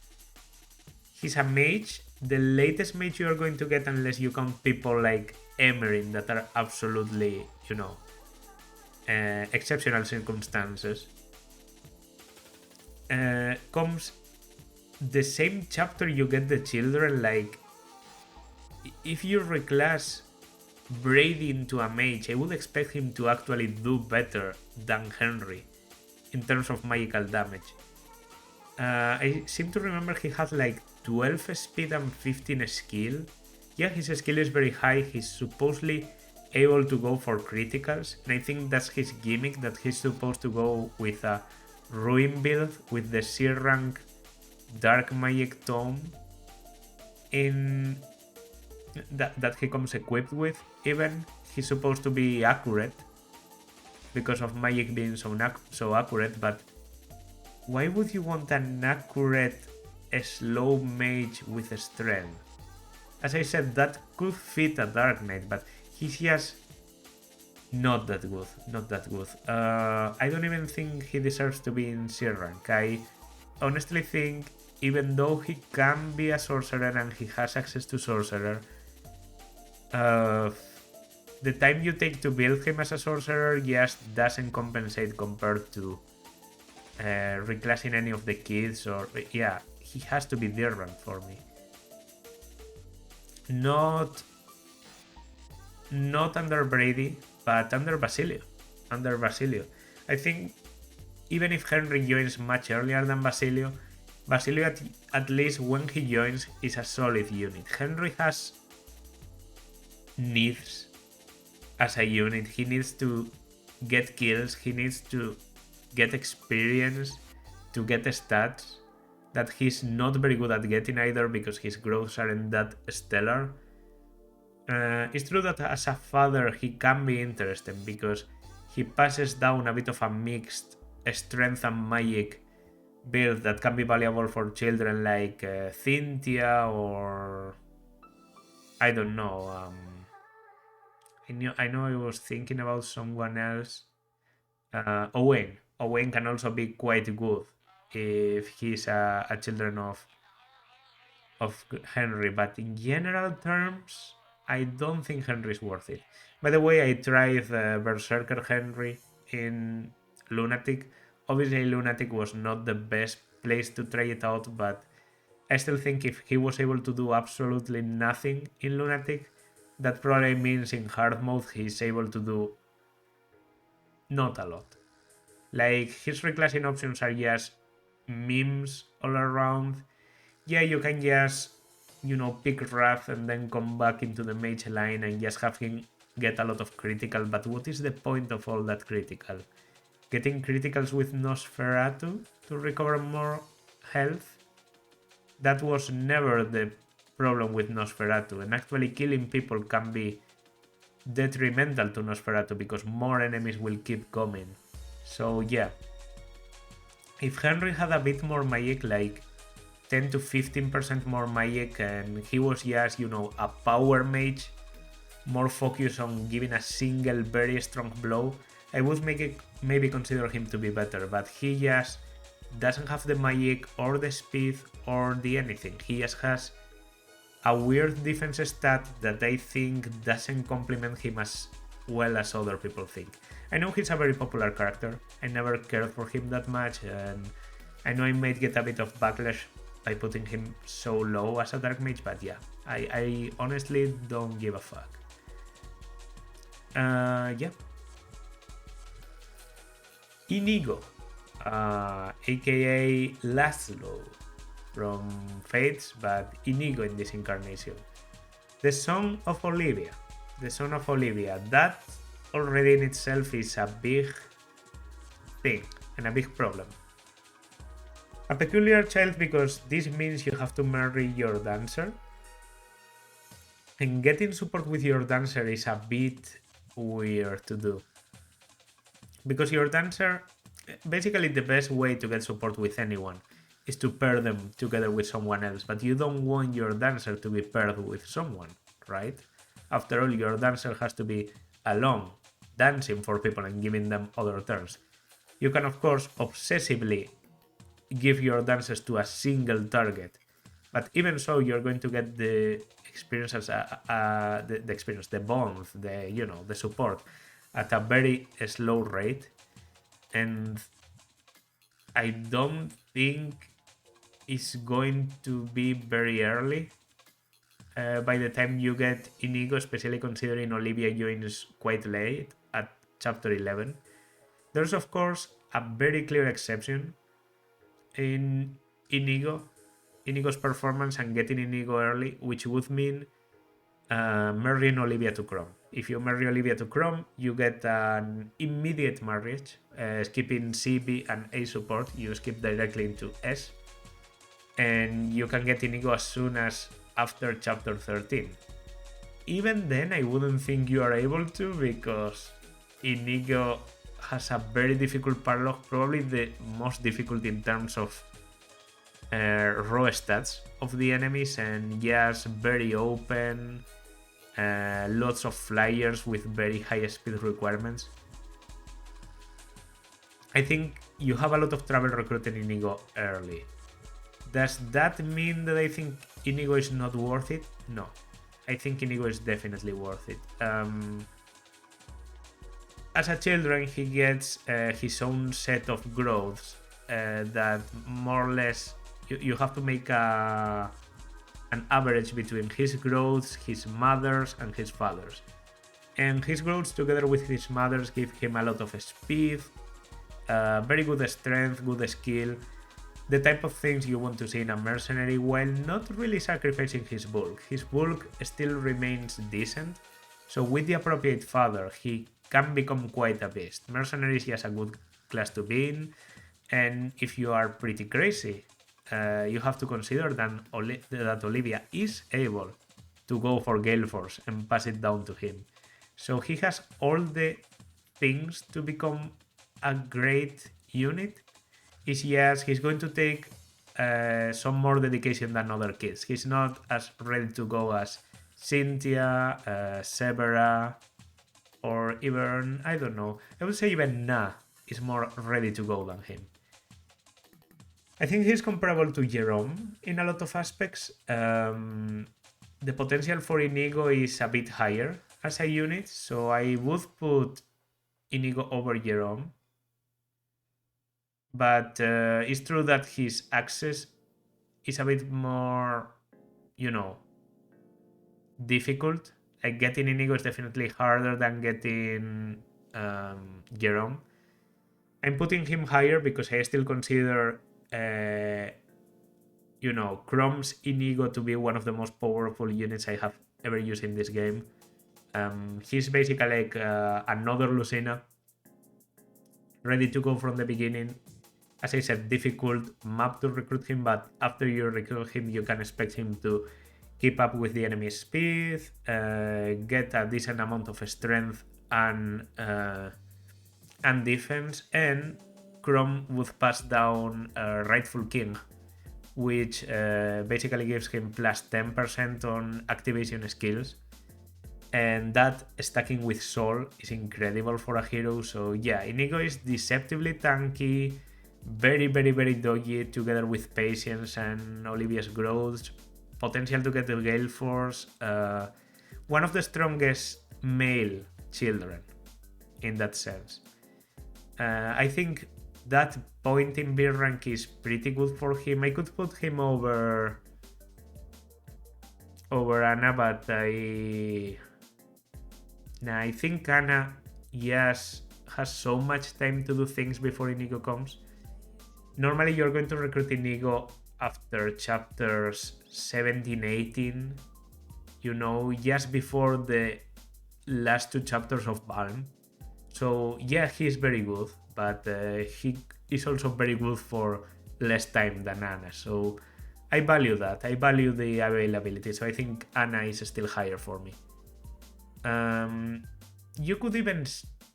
He's a mage, the latest mage you are going to get, unless you count people like Emmeryn that are absolutely, exceptional circumstances. Comes the same chapter you get the children. Like, if you reclass Brady into a mage, I would expect him to actually do better than Henry in terms of magical damage. I seem to remember he had like 12 speed and 15 skill. Yeah, his skill is very high. He's supposedly able to go for criticals, and I think that's his gimmick, that he's supposed to go with a Ruin build with the C rank Dark Magic Tome in that he comes equipped with. Even he's supposed to be accurate because of magic being so accurate, but why would you want an accurate slow mage with strength? As I said, that could fit a Dark Knight, but he's just not that good. I don't even think he deserves to be in C rank. I honestly think, even though he can be a sorcerer and he has access to sorcerer, the time you take to build him as a sorcerer just doesn't compensate compared to reclassing any of the kids. Or yeah, he has to be D rank for me. Not under Brady, but under Basilio. I I think even if Henry joins much earlier than Basilio, Basilio at least when he joins is a solid unit. Henry has needs as a unit. He needs to get kills, he needs to get experience, to get stats that he's not very good at getting either because his growths aren't that stellar. It's true that as a father he can be interesting because he passes down a bit of a mixed strength and magic build that can be valuable for children like Cynthia or I don't know. I know I was thinking about someone else. Owain. Owain can also be quite good if he's a children of Henry, but in general terms, I don't think Henry is worth it. By the way, I tried Berserker Henry in Lunatic. Obviously, Lunatic was not the best place to try it out, but I still think if he was able to do absolutely nothing in Lunatic, that probably means in hard mode he's able to do not a lot. Like, his reclassing options are just memes all around. Yeah, you can just, pick Wrath and then come back into the mage line and just have him get a lot of critical, but what is the point of all that critical? Getting criticals with Nosferatu to recover more health? That was never the problem with Nosferatu, and actually killing people can be detrimental to Nosferatu because more enemies will keep coming. So yeah, if Henry had a bit more magic, like 10 to 15% more magic, and he was just, a power mage, more focused on giving a single very strong blow, I would maybe consider him to be better, but he just doesn't have the magic or the speed or the anything. He just has a weird defense stat that I think doesn't complement him as well as other people think. I know he's a very popular character, I never cared for him that much, and I know I might get a bit of backlash by putting him so low as a dark mage, but yeah, I honestly don't give a fuck. Yeah. Inigo, aka Laszlo from Fates, but Inigo in this incarnation. The son of Olivia. That already in itself is a big thing and a big problem. A peculiar child because this means you have to marry your dancer. And getting support with your dancer is a bit weird to do. Because your dancer, basically the best way to get support with anyone is to pair them together with someone else, but you don't want your dancer to be paired with someone, right? After all, your dancer has to be alone, dancing for people and giving them other turns. You can, of course, obsessively give your dances to a single target, but even so, you're going to get the experience as the experience, the bond, the support at a very slow rate, and I don't think it's going to be very early. By the time you get Inigo, especially considering Olivia joins quite late at chapter 11. There's of course a very clear exception in Inigo's performance and getting Inigo early, which would mean marrying Olivia to Chrom. If you marry Olivia to Chrom, you get an immediate marriage, skipping C, B, and A support. You skip directly into S, and you can get Inigo as soon as after chapter 13. Even then, I wouldn't think you are able to, because Inigo has a very difficult parlog, probably the most difficult in terms of raw stats of the enemies, and just very open, lots of flyers with very high speed requirements. I think you have a lot of trouble recruiting Inigo early. Does that mean that I think Inigo is not worth it? No. I think Inigo is definitely worth it. As a children, he gets his own set of growths that more or less you have to make an average between his growths, his mother's, and his father's. And his growths together with his mother's give him a lot of speed, very good strength, good skill, the type of things you want to see in a mercenary while not really sacrificing his bulk. His bulk still remains decent, so with the appropriate fodder he can become quite a beast. Mercenary is just a good class to be in, and if you are pretty crazy, you have to consider that Olivia is able to go for Gale Force and pass it down to him. So he has all the things to become a great unit. It's just he's going to take some more dedication than other kids. He's not as ready to go as Cynthia, Severa, or even, I don't know, I would say even Na is more ready to go than him. I think he's comparable to Gerome in a lot of aspects. The potential for Inigo is a bit higher as a unit, so I would put Inigo over Gerome. But it's true that his access is a bit more, difficult. Like getting Inigo is definitely harder than getting Gerome. I'm putting him higher because I still consider Chrom's Inigo to be one of the most powerful units I have ever used in this game. He's basically like another Lucina, ready to go from the beginning. As I said, difficult map to recruit him, but after you recruit him, you can expect him to keep up with the enemy's speed, get a decent amount of strength and defense, and Chrom would pass down Rightful King, which basically gives him plus 10% on activation skills. And that stacking with Soul is incredible for a hero. So yeah, Inigo is deceptively tanky, very, very, very dodgy, together with patience and Olivia's growth, potential to get the Gale Force, one of the strongest male children in that sense. I think that point in B rank is pretty good for him. I could put him over Anna, but I think Anna, yes, has so much time to do things before Inigo comes. Normally you're going to recruit Inigo after chapters 17, 18, just before the last two chapters of Balm. So yeah, he's very good, but he is also very good for less time than Anna. So I value that. I value the availability. So I think Anna is still higher for me. You could even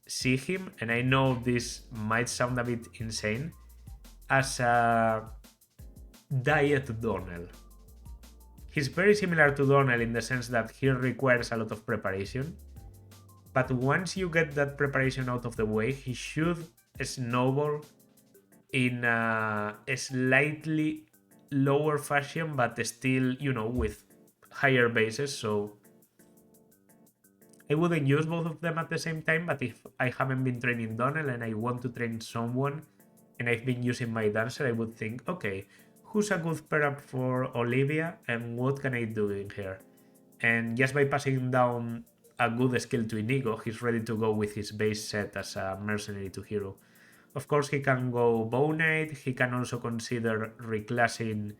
see him, and I know this might sound a bit insane, as a diet Donnel. He's very similar to Donnel in the sense that he requires a lot of preparation, but once you get that preparation out of the way, he should snowball in a slightly lower fashion, but still, with higher bases. So I wouldn't use both of them at the same time, but if I haven't been training Donnel and I want to train someone and I've been using my dancer, I would think, okay, who's a good pair up for Olivia and what can I do in here? And just by passing down a good skill to Inigo, he's ready to go with his base set as a mercenary to hero. Of course, he can go Bow Knight, he can also consider reclassing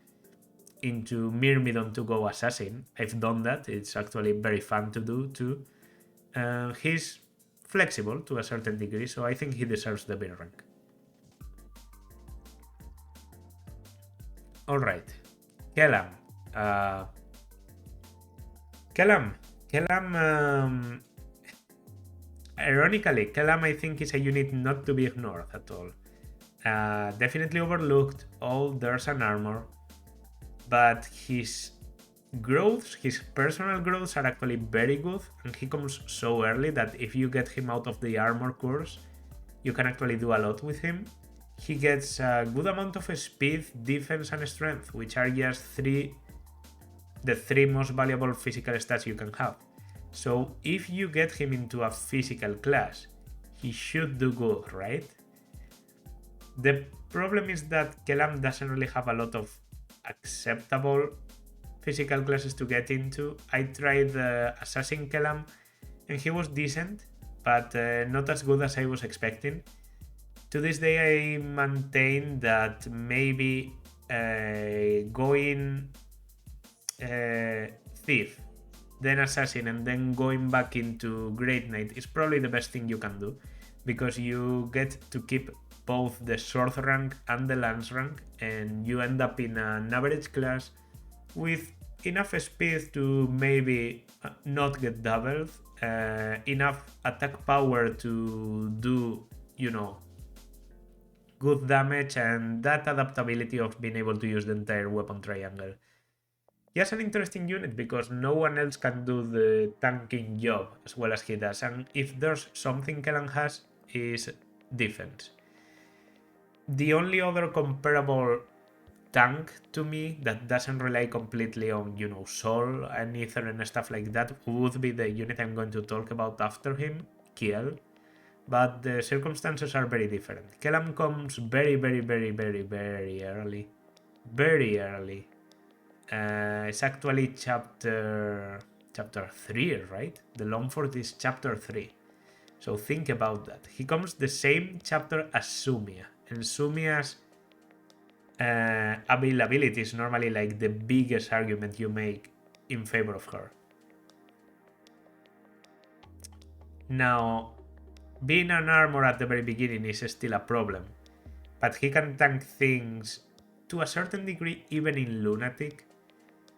into Myrmidon to go Assassin. I've done that, it's actually very fun to do too. He's flexible to a certain degree, so I think he deserves the B rank. Alright, Kellam. Kellam, ironically, Kellam I think is a unit not to be ignored at all. Definitely overlooked, there's an armor, but his growths, his personal growths are actually very good, and he comes so early that if you get him out of the armor course, you can actually do a lot with him. He gets a good amount of speed, defense, and strength, which are just the three most valuable physical stats you can have. So if you get him into a physical class, he should do good, right? The problem is that Kellam doesn't really have a lot of acceptable physical classes to get into. I tried the Assassin Kellam and he was decent, but not as good as I was expecting. To this day, I maintain that maybe going thief, then assassin, and then going back into Great Knight is probably the best thing you can do, because you get to keep both the sword rank and the lance rank, and you end up in an average class with enough speed to maybe not get doubled, enough attack power to do, good damage, and that adaptability of being able to use the entire weapon triangle. He has an interesting unit because no one else can do the tanking job as well as he does, and if there's something Kellam has, is defense. The only other comparable tank to me that doesn't rely completely on, soul and ether and stuff like that would be the unit I'm going to talk about after him, Kjelle. But the circumstances are very different. Kellam comes very, very, very, very, very early. Very early. It's actually chapter 3, right? The Longford is chapter 3. So think about that. He comes the same chapter as Sumia. And Sumia's availability is normally like the biggest argument you make in favor of her. Now, being an armor at the very beginning is still a problem, but he can tank things to a certain degree even in Lunatic.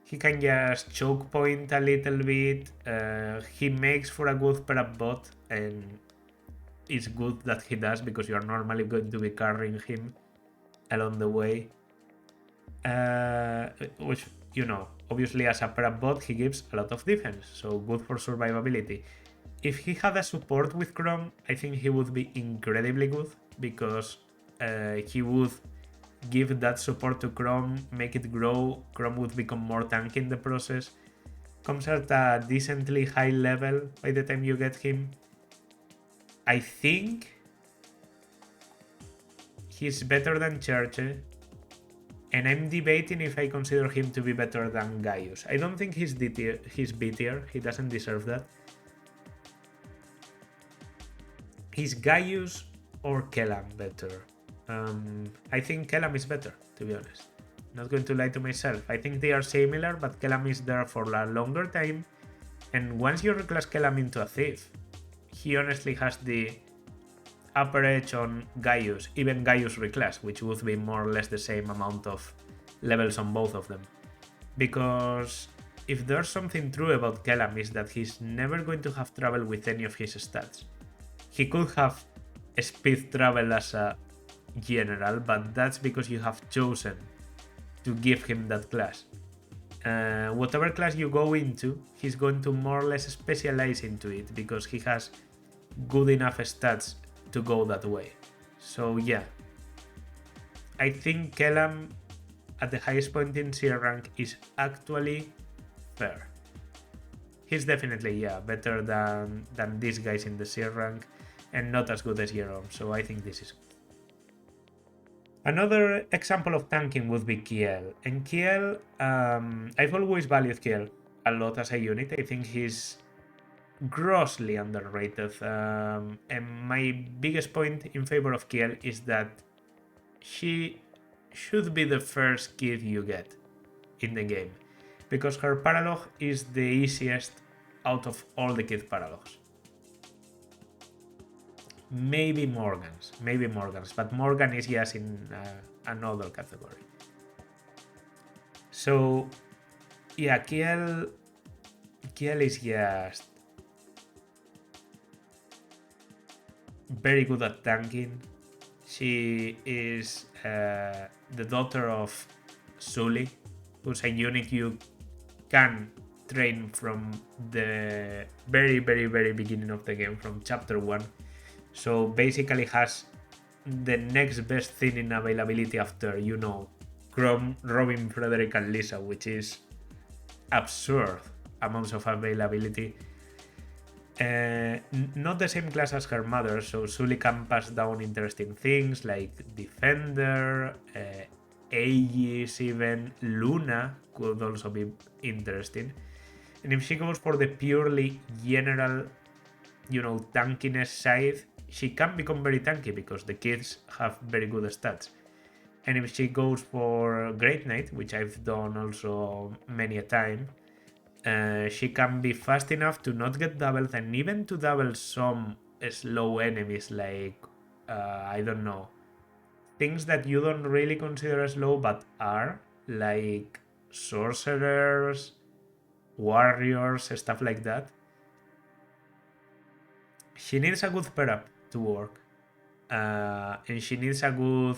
He can just choke point a little bit, he makes for a good prep bot, and it's good that he does because you're normally going to be carrying him along the way. Which, obviously as a prep bot he gives a lot of defense, so good for survivability. If he had a support with Chrom, I think he would be incredibly good, because he would give that support to Chrom, make it grow, Chrom would become more tanky in the process. Comes at a decently high level by the time you get him. I think he's better than Cherche, and I'm debating if I consider him to be better than Gaius. I don't think he's B tier, he doesn't deserve that. Is Gaius or Kellam better? I think Kellam is better, to be honest. Not going to lie to myself. I think they are similar, but Kellam is there for a longer time. And once you reclass Kellam into a thief, he honestly has the upper edge on Gaius, even Gaius reclass, which would be more or less the same amount of levels on both of them. Because if there's something true about Kellam, is that he's never going to have trouble with any of his stats. He could have speed travel as a general, but that's because you have chosen to give him that class. Whatever class you go into, he's going to more or less specialize into it because he has good enough stats to go that way. So yeah, I think Kellam at the highest point in Seer rank is actually fair. He's definitely, better than these guys in the Seer rank, and not as good as Gerome, so I think this is good. Another example of tanking would be Kjelle, and Kjelle, I've always valued Kjelle a lot as a unit. I think he's grossly underrated, and my biggest point in favor of Kjelle is that she should be the first kid you get in the game, because her paralog is the easiest out of all the kid paralogs. Maybe Morgan's, but Morgan is just in another category. So yeah, Kjelle is just very good at tanking. She is the daughter of Sully, who's a unit you can train from the very, very, very beginning of the game, from chapter 1. So basically has the next best thing in availability after, Chrom, Robin, Frederick, and Lissa, which is absurd amounts of availability. Not the same class as her mother, so Sully can pass down interesting things like Defender, Aegis, even Luna could also be interesting. And if she goes for the purely general, tankiness side, she can become very tanky because the kids have very good stats. And if she goes for Great Knight, which I've done also many a time, she can be fast enough to not get doubled and even to double some slow enemies like, I don't know, things that you don't really consider slow but are, like sorcerers, warriors, stuff like that. She needs a good pair up to work. And she needs a good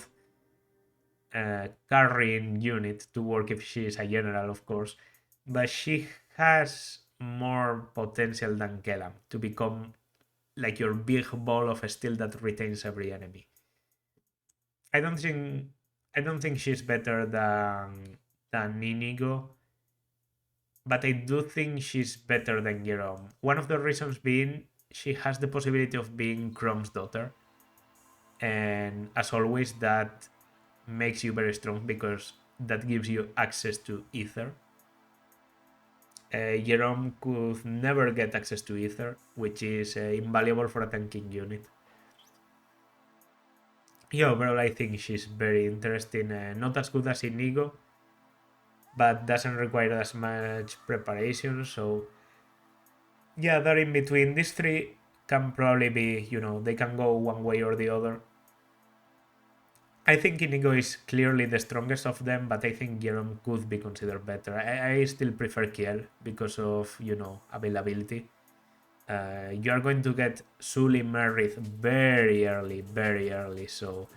carrying unit to work if she is a general, of course. But she has more potential than Kellam to become like your big ball of steel that retains every enemy. I don't think she's better than Inigo, but I do think she's better than Gerome. One of the reasons being she has the possibility of being Chrom's daughter, and as always that makes you very strong because that gives you access to ether. Gerome could never get access to ether, which is invaluable for a tanking unit. Yeah, overall I think she's very interesting. Not as good as Inigo, but doesn't require as much preparation. So yeah, they're in between. These three can probably be, they can go one way or the other. I think Inigo is clearly the strongest of them, but I think Gerome could be considered better. I still prefer Kjelle because of, availability. You are going to get Sully married very early, so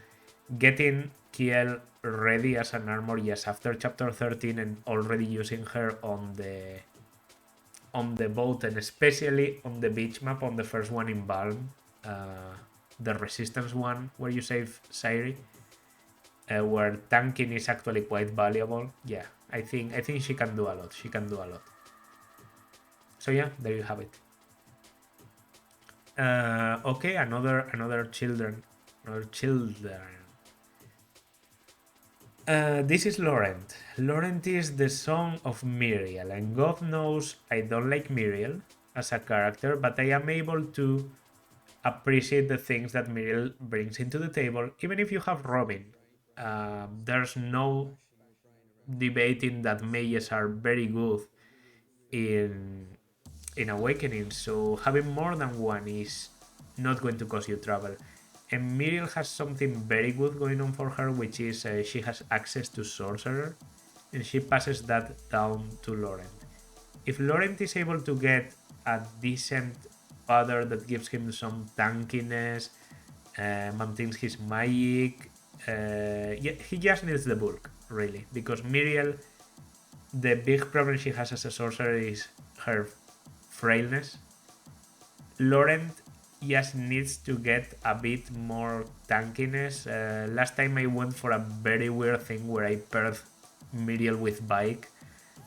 getting Kjelle ready as an armor, yes, after chapter 13 and already using her on the boat and especially on the beach map, on the first one in Balm, the resistance one where you save Sairi, where tanking is actually quite valuable. Yeah, I think she can do a lot. So yeah, there you have it. Okay, another children. This is Laurent. Laurent is the son of Miriel, and God knows I don't like Miriel as a character, but I am able to appreciate the things that Miriel brings into the table, even if you have Robin. There's no debating that mages are very good in Awakening, so having more than one is not going to cause you trouble. And Miriel has something very good going on for her, which is she has access to Sorcerer, and she passes that down to Laurent. If Laurent is able to get a decent father that gives him some tankiness, maintains his magic, yeah, he just needs the bulk, really, because Miriel, the big problem she has as a sorcerer is her frailness. Laurent just needs to get a bit more tankiness. Last time I went for a very weird thing where I paired Miriel with Bike,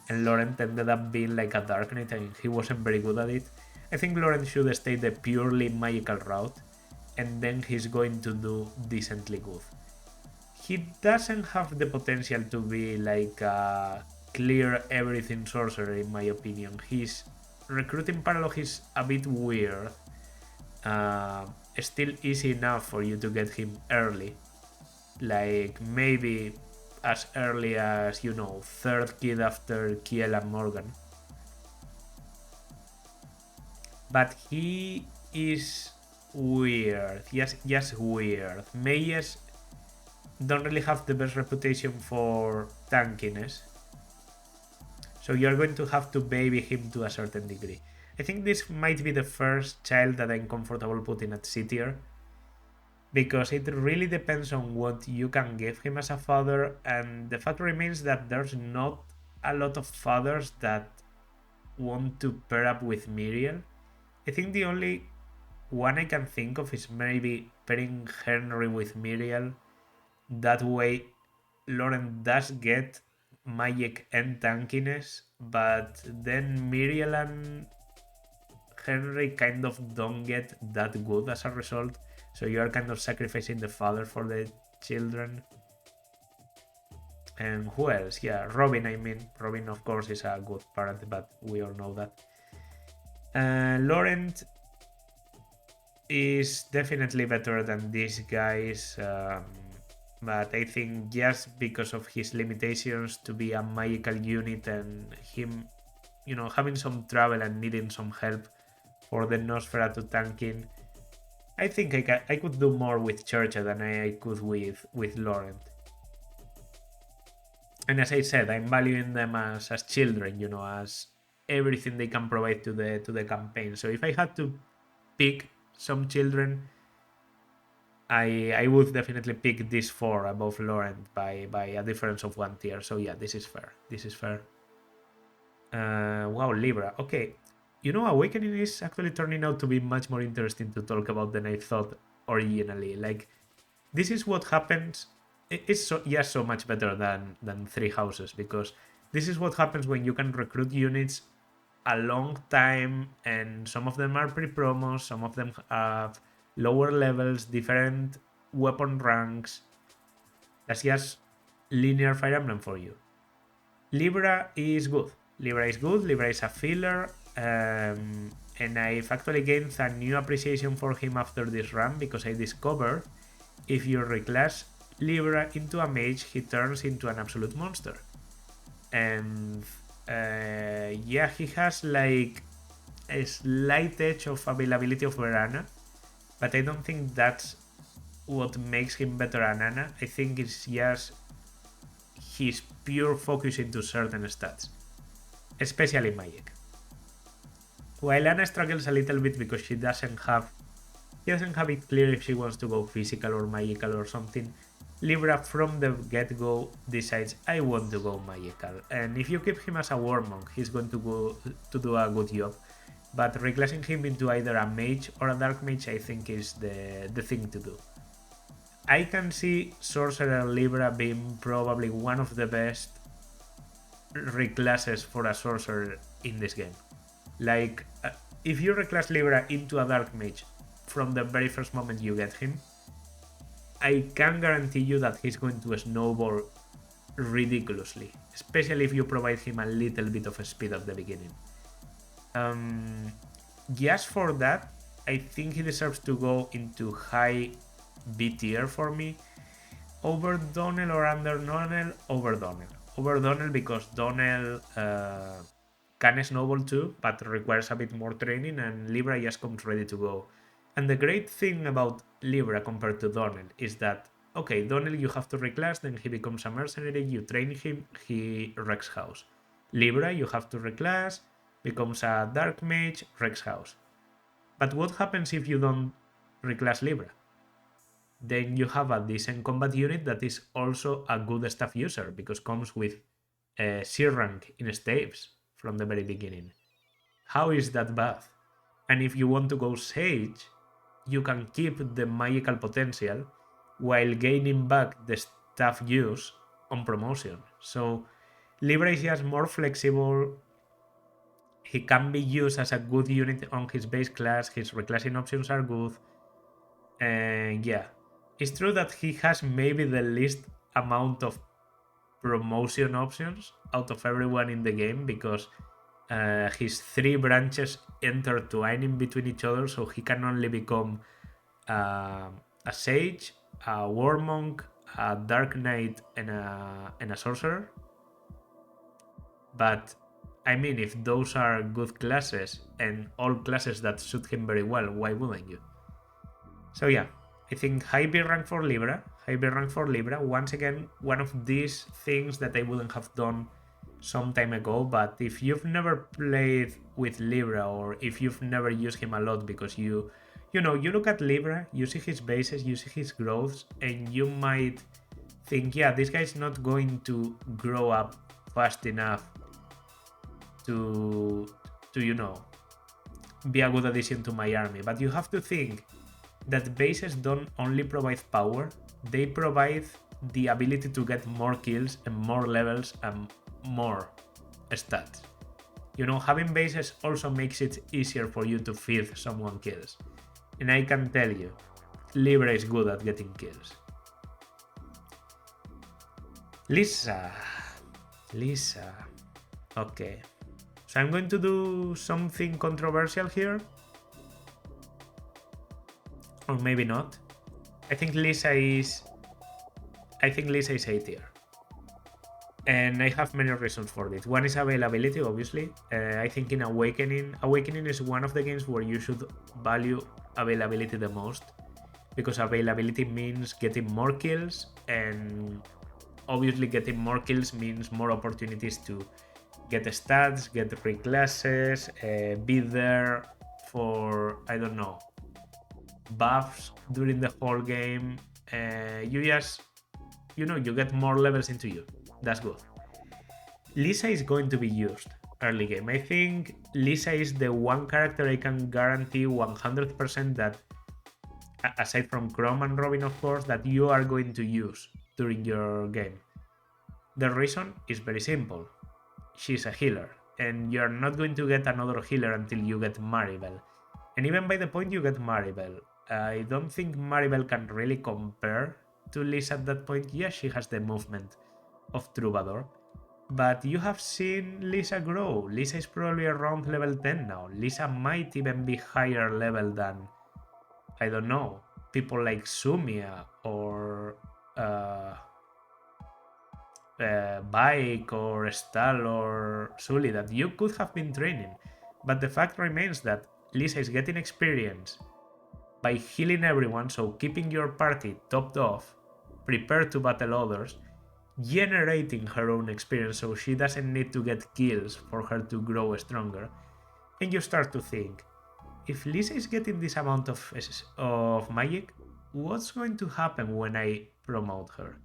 and Laurent ended up being like a Dark Knight and he wasn't very good at it. I think Laurent should stay the purely magical route, and then he's going to do decently good. He doesn't have the potential to be like a clear everything sorcerer, in my opinion. His recruiting paralog is a bit weird. Still easy enough for you to get him early, like maybe as early as, third kid after Kjelle and Morgan. But he is weird. Just weird. Mages don't really have the best reputation for tankiness, so you're going to have to baby him to a certain degree. I think this might be the first child that I'm comfortable putting at C tier, because it really depends on what you can give him as a father, and the fact remains that there's not a lot of fathers that want to pair up with Miriel. I think the only one I can think of is maybe pairing Henry with Miriel. That way, Laurent does get magic and tankiness, but then Miriel and Henry kind of don't get that good as a result. So you are kind of sacrificing the father for the children. And who else? Yeah, Robin, I mean. Robin, of course, is a good parent, but we all know that. Laurent is definitely better than these guys, but I think just because of his limitations to be a magical unit and him, having some trouble and needing some help for the Nosferatu tanking, I think I could do more with Cherche than I could with Laurent. And as I said, I'm valuing them as children, as everything they can provide to the campaign. So if I had to pick some children, I would definitely pick these four above Laurent by a difference of 1 tier. So yeah, this is fair. This is fair. Wow, Libra. Okay. Awakening is actually turning out to be much more interesting to talk about than I thought originally. Like, this is what happens. It's so much better than Three Houses, because this is what happens when you can recruit units a long time, and some of them are pre-promos, some of them have lower levels, different weapon ranks. That's just linear Fire Emblem for you. Libra is good. Libra is good. Libra is a filler. And I've actually gained a new appreciation for him after this run, because I discovered if you reclass Libra into a mage, he turns into an absolute monster. And yeah, he has like a slight edge of availability of Verana, but I don't think that's what makes him better than Anna. I think it's just his pure focus into certain stats, especially magic. While Anna struggles a little bit because she doesn't have it clear if she wants to go physical or magical or something. Libra from the get-go decides I want to go magical, and if you keep him as a war monk, he's going to do a good job. But reclassing him into either a mage or a dark mage, I think, is the thing to do. I can see Sorcerer Libra being probably one of the best reclasses for a sorcerer in this game. Like, if you reclass Libra into a dark mage from the very first moment you get him, I can guarantee you that he's going to snowball ridiculously, especially if you provide him a little bit of speed at the beginning. Just for that, I think he deserves to go into high B tier for me. Over Donnel or under Donnel? Over Donnel. Over Donnel, because Donnel can snowball too, but requires a bit more training, and Libra just comes ready to go. And the great thing about Libra compared to Donnel is that, okay, Donnel you have to reclass, then he becomes a mercenary, you train him, he wrecks house. Libra you have to reclass, becomes a dark mage, wrecks house. But what happens if you don't reclass Libra? Then you have a decent combat unit that is also a good staff user, because comes with C rank in staves from the very beginning. How is that bad? And if you want to go Sage, you can keep the magical potential while gaining back the staff use on promotion. So Libra is just more flexible. He can be used as a good unit on his base class. His reclassing options are good. And yeah, it's true that he has maybe the least amount of promotion options out of everyone in the game, because his 3 branches intertwine in between each other, so he can only become a sage, a war monk, a dark knight, and a sorcerer. But I mean, if those are good classes and all classes that suit him very well, why wouldn't you? So yeah, I think high B rank for Libra. High B rank for Libra. Once again, one of these things that I wouldn't have done some time ago, but if you've never played with Libra, or if you've never used him a lot because you look at Libra, you see his bases, you see his growths, and you might think, yeah, this guy's not going to grow up fast enough to be a good addition to my army. But you have to think that bases don't only provide power, they provide the ability to get more kills and more levels and more stats. Having bases also makes it easier for you to feed someone kills. And I can tell you, Libra is good at getting kills. Lissa. Okay. So I'm going to do something controversial here. or maybe not. I think Lissa is A tier. And I have many reasons for this. One is availability, obviously. I think in Awakening is one of the games where you should value availability the most, because availability means getting more kills, and obviously getting more kills means more opportunities to get stats, get reclasses, be there for, I don't know, buffs during the whole game. You just, you get more levels into you. That's good. Lissa is going to be used early game. I think Lissa is the one character I can guarantee 100% that, aside from Chrom and Robin, of course, that you are going to use during your game. The reason is very simple. She's a healer, and you're not going to get another healer until you get Maribelle. And even by the point you get Maribelle, I don't think Maribelle can really compare to Lissa at that point. Yes, she has the movement of Troubadour, but you have seen Lissa grow. Lissa is probably around level 10 now. Lissa might even be higher level than, I don't know, people like Sumia or Bike or Stal or Sully that you could have been training. But the fact remains that Lissa is getting experience by healing everyone, so keeping your party topped off, prepared to battle others, generating her own experience so she doesn't need to get kills for her to grow stronger. And you start to think, if Lissa is getting this amount of magic, what's going to happen when I promote her?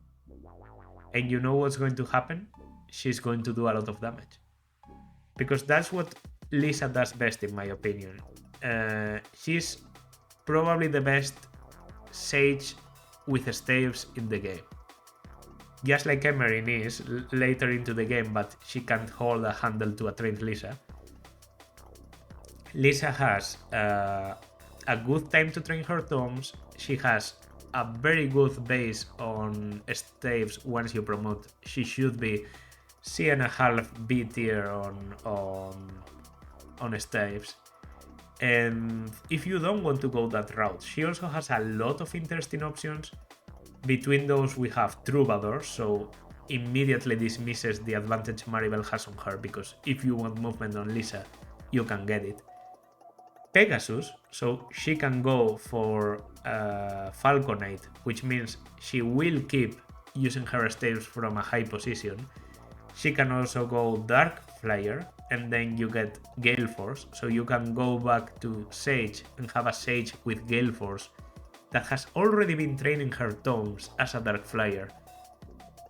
And you know what's going to happen? She's going to do a lot of damage. Because that's what Lissa does best, in my opinion. She's probably the best sage with staves in the game. Just like Emmeryn is later into the game, but she can't hold a handle to a trained Lissa. Lissa has a good time to train her tomes. She has a very good base on staves. Once you promote, she should be C&5 B tier on staves. And if you don't want to go that route, she also has a lot of interesting options. Between those, we have Troubadour, so immediately dismisses the advantage Maribelle has on her, because if you want movement on Lissa, you can get it. Pegasus, so she can go for Falconite, which means she will keep using her staves from a high position. She can also go Dark Flyer, and then you get Gale Force, so you can go back to Sage and have a Sage with Gale Force that has already been training her tomes as a Dark Flyer.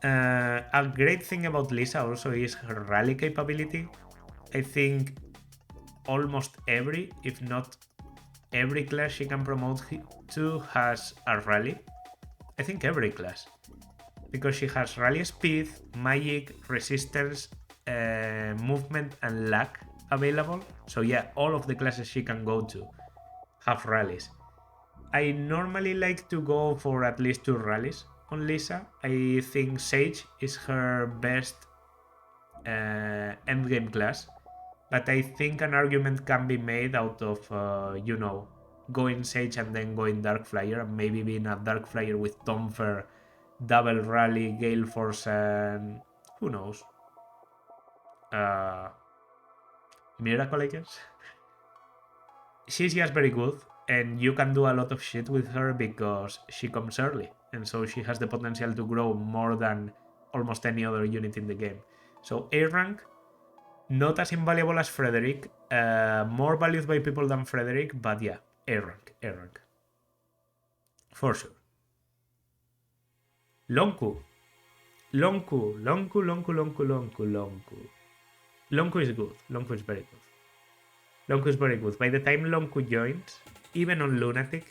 A great thing about Lissa also is her rally capability. I think almost every, if not every class she can promote to has a rally. I think every class. Because she has rally speed, magic, resistance, movement and luck available. So yeah, all of the classes she can go to have rallies. I normally like to go for at least 2 rallies on Lissa. I think Sage is her best endgame class. But I think an argument can be made out of, going Sage and then going Dark Flyer, and maybe being a Dark Flyer with Tomfer, Double Rally, Gale Force, and who knows? Miracle, I guess? She's just very good, and you can do a lot of shit with her because she comes early, and so she has the potential to grow more than almost any other unit in the game. So A rank, not as invaluable as Frederick, more valued by people than Frederick, but yeah, A rank. For sure. Lon'qu is good. Lon'qu is very good. Lon'qu is very good. By the time Lon'qu joins, even on Lunatic,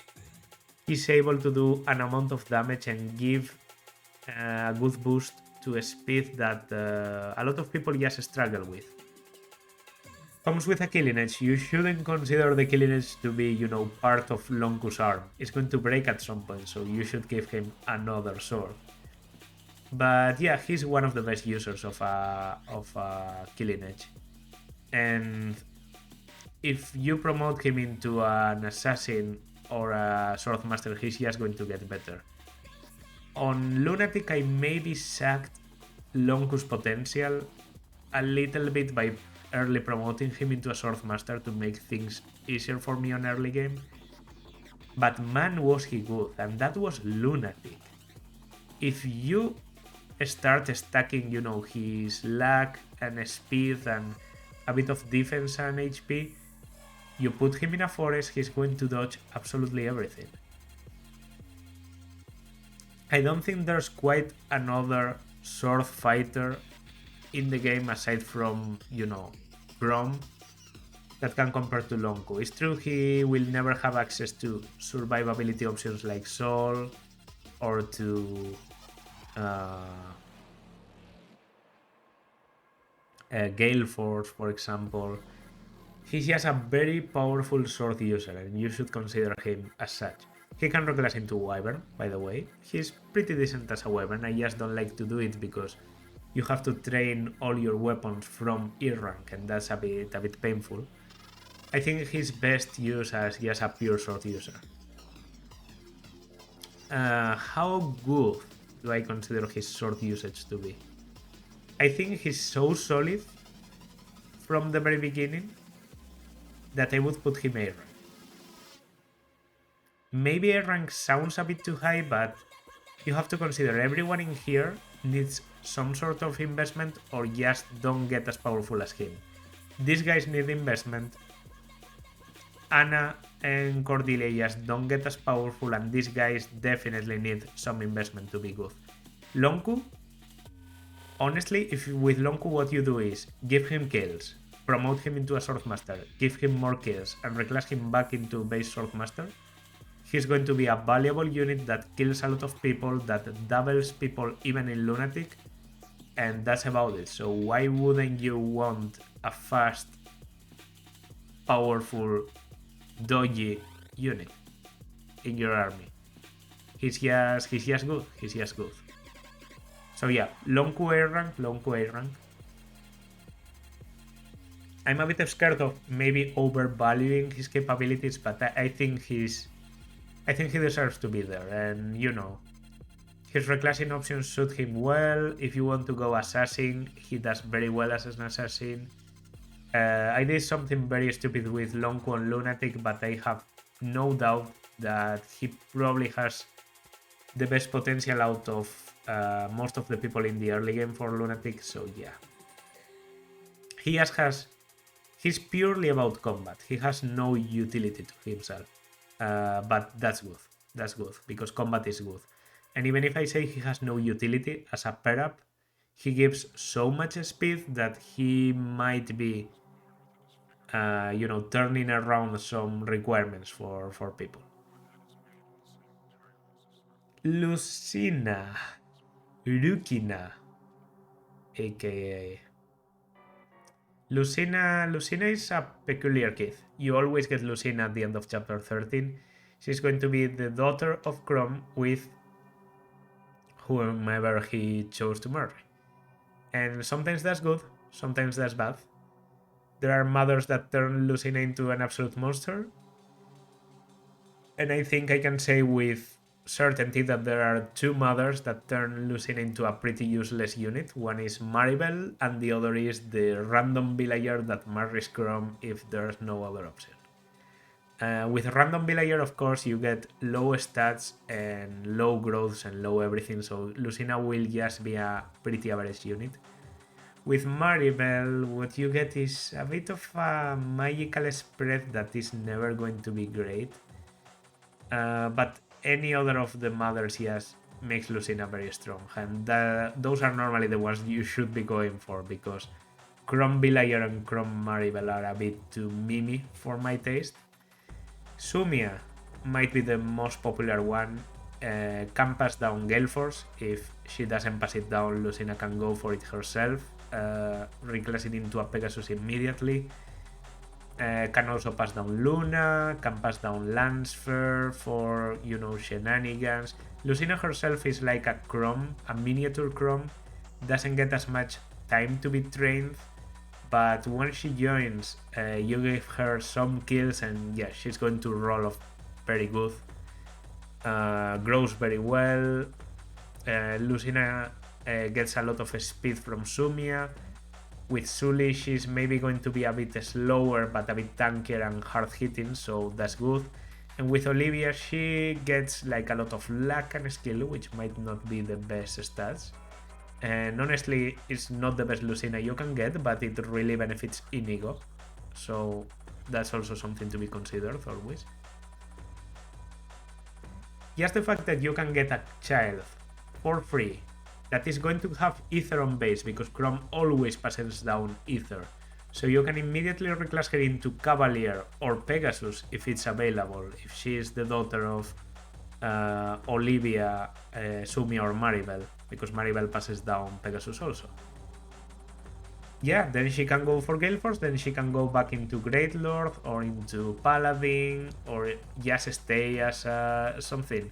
he's able to do an amount of damage and give a good boost to a speed that a lot of people just struggle with. Comes with a killing edge. You shouldn't consider the killing edge to be, part of Lon'qu's arm. It's going to break at some point, so you should give him another sword. But yeah, he's one of the best users of a killing edge. And if you promote him into an assassin or a Swordmaster, he's just going to get better. On Lunatic, I maybe sacked Lon'qu's potential a little bit by early promoting him into a Swordmaster to make things easier for me on early game. But man, was he good, and that was Lunatic. If you start stacking, his luck and speed and a bit of defense and HP, you put him in a forest, he's going to dodge absolutely everything. I don't think there's quite another sword fighter in the game aside from, Chrom that can compare to Lon'qu. It's true he will never have access to survivability options like Soul or to Gale Force, for example. He's just a very powerful sword user, and you should consider him as such. He can reclass into Wyvern, by the way. He's pretty decent as a Wyvern. I just don't like to do it because you have to train all your weapons from E rank, and that's a bit painful. I think he's best used as just a pure sword user. How good do I consider his sword usage to be? I think he's so solid from the very beginning that I would put him A rank. Maybe A rank sounds a bit too high, but you have to consider everyone in here needs some sort of investment or just don't get as powerful as him. These guys need investment. Anna and Cordelia just don't get as powerful, and these guys definitely need some investment to be good. Lon'qu, honestly, if with Lon'qu what you do is give him kills, promote him into a Swordmaster, give him more kills, and reclass him back into base Swordmaster, he's going to be a valuable unit that kills a lot of people, that doubles people even in Lunatic, and that's about it. So why wouldn't you want a fast, powerful, dodgy unit in your army? He's just good. He's just good. So yeah, Lon'qu A rank, Lon'qu A rank. I'm a bit scared of maybe overvaluing his capabilities, but I think he deserves to be there, and his reclassing options suit him well. If you want to go assassin, he does very well as an assassin. I did something very stupid with Lon'qu and Lunatic, but I have no doubt that he probably has the best potential out of most of the people in the early game for Lunatic, so yeah. He's purely about combat. He has no utility to himself. But that's good. That's good, because combat is good. And even if I say he has no utility as a pair-up, he gives so much speed that he might be turning around some requirements for people. Lucina, aka Lucina is a peculiar kid. You always get Lucina at the end of chapter 13. She's going to be the daughter of Chrom with whomever he chose to marry. And sometimes that's good, sometimes that's bad. There are mothers that turn Lucina into an absolute monster. And I think I can say with certainty that there are two mothers that turn Lucina into a pretty useless unit. One is Maribelle, and the other is the random villager that marries Chrom if there's no other option. With random villager, of course, you get low stats and low growths and low everything, so Lucina will just be a pretty average unit. With Maribelle, what you get is a bit of a magical spread that is never going to be great. But any other of the mothers just makes Lucina very strong, and those are normally the ones you should be going for, because Chrom Villager and Chrom Maribelle are a bit too mimi for my taste. Sumia might be the most popular one. Can pass down Gale Force. If she doesn't pass it down, Lucina can go for it herself, reclass it into a Pegasus immediately. Can also pass down Luna, can pass down Lancefer for, shenanigans. Lucina herself is like a Chrom, a miniature Chrom, doesn't get as much time to be trained, but once she joins, you give her some kills and yeah, she's going to roll off very good. Grows very well. Lucina gets a lot of speed from Sumia. With Sully, she's maybe going to be a bit slower, but a bit tankier and hard hitting, so that's good. And with Olivia, she gets like a lot of luck and skill, which might not be the best stats. And honestly, it's not the best Lucina you can get, but it really benefits Inigo. So that's also something to be considered always. Just the fact that you can get a child for free that is going to have Ether on base, because Chrom always passes down Ether. So you can immediately reclass her into Cavalier or Pegasus if it's available, if she is the daughter of Olivia, Sumi or Maribelle, because Maribelle passes down Pegasus also. Yeah, then she can go for Gale Force, then she can go back into Great Lord or into Paladin, or just stay as something.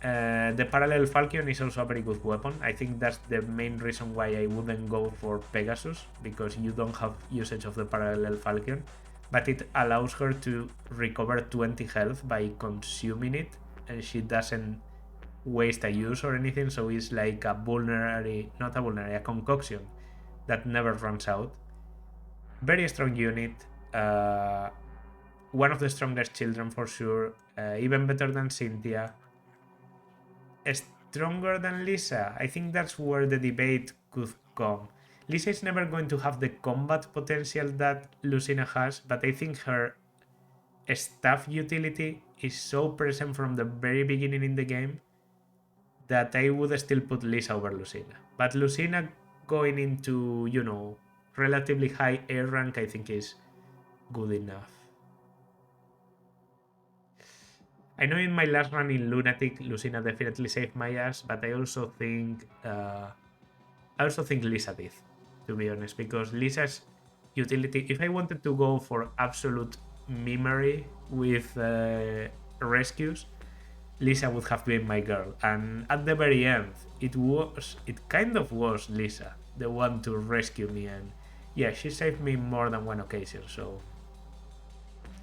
The Parallel Falcon is also a very good weapon. I think that's the main reason why I wouldn't go for Pegasus, because you don't have usage of the Parallel Falcon, but it allows her to recover 20 health by consuming it, and she doesn't waste a use or anything, so it's like a a concoction that never runs out. Very strong unit, one of the strongest children for sure, even better than Cynthia. Stronger than Lissa? I think that's where the debate could come. Lissa is never going to have the combat potential that Lucina has, but I think her staff utility is so present from the very beginning in the game that I would still put Lissa over Lucina. But Lucina going into, relatively high air rank, I think is good enough. I know in my last run in Lunatic, Lucina definitely saved my ass, but I also think Lissa did, to be honest, because Lissa's utility, if I wanted to go for absolute memory with rescues, Lissa would have been my girl. And at the very end, it kind of was Lissa, the one to rescue me, and yeah, she saved me more than one occasion, so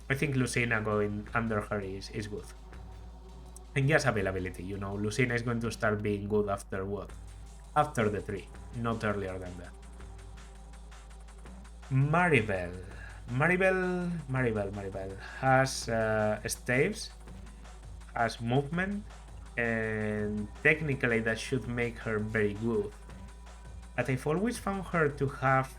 I think Lucina going under her is good. And just availability, Lucina is going to start being good after what? After the 3, not earlier than that. Maribelle has staves, has movement, and technically that should make her very good. But I've always found her to have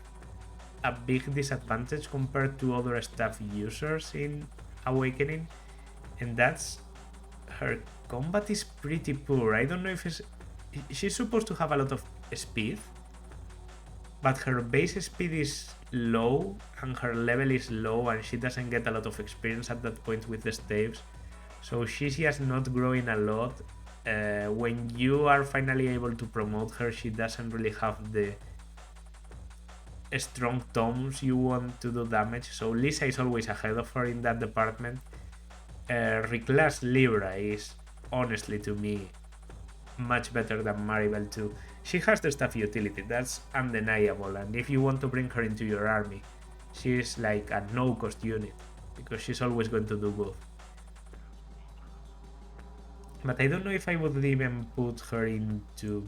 a big disadvantage compared to other staff users in Awakening, and that's her combat is pretty poor. I don't know if she's supposed to have a lot of speed, but her base speed is low and her level is low, and she doesn't get a lot of experience at that point with the staves, so she's just not growing a lot. When you are finally able to promote her, she doesn't really have the strong tomes you want to do damage, so Lissa is always ahead of her in that department. Reclass Libra is honestly to me much better than Maribelle too. She has the staff utility, that's undeniable, and if you want to bring her into your army, she's like a no-cost unit, because she's always going to do good. But I don't know if I would even put her into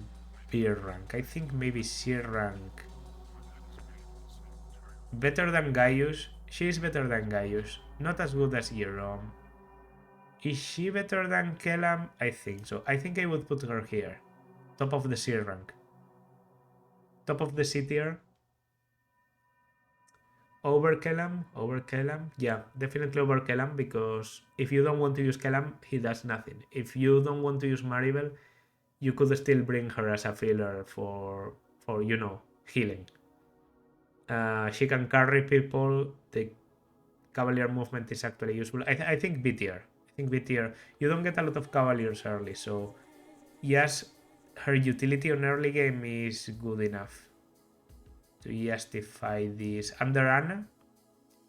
B rank. I think maybe C rank. Better than Gaius. She is better than Gaius. Not as good as Gerome. Is she better than Kellam? I think so. I think I would put her here. Top of the C rank. Top of the C tier. Over Kellam? Over Kellam? Yeah, definitely over Kellam, because if you don't want to use Kellam, he does nothing. If you don't want to use Maribelle, you could still bring her as a filler for healing. She can carry people. The Cavalier movement is actually useful. I think B tier. You don't get a lot of Cavaliers early, so yes, her utility on early game is good enough to justify this. Under Anna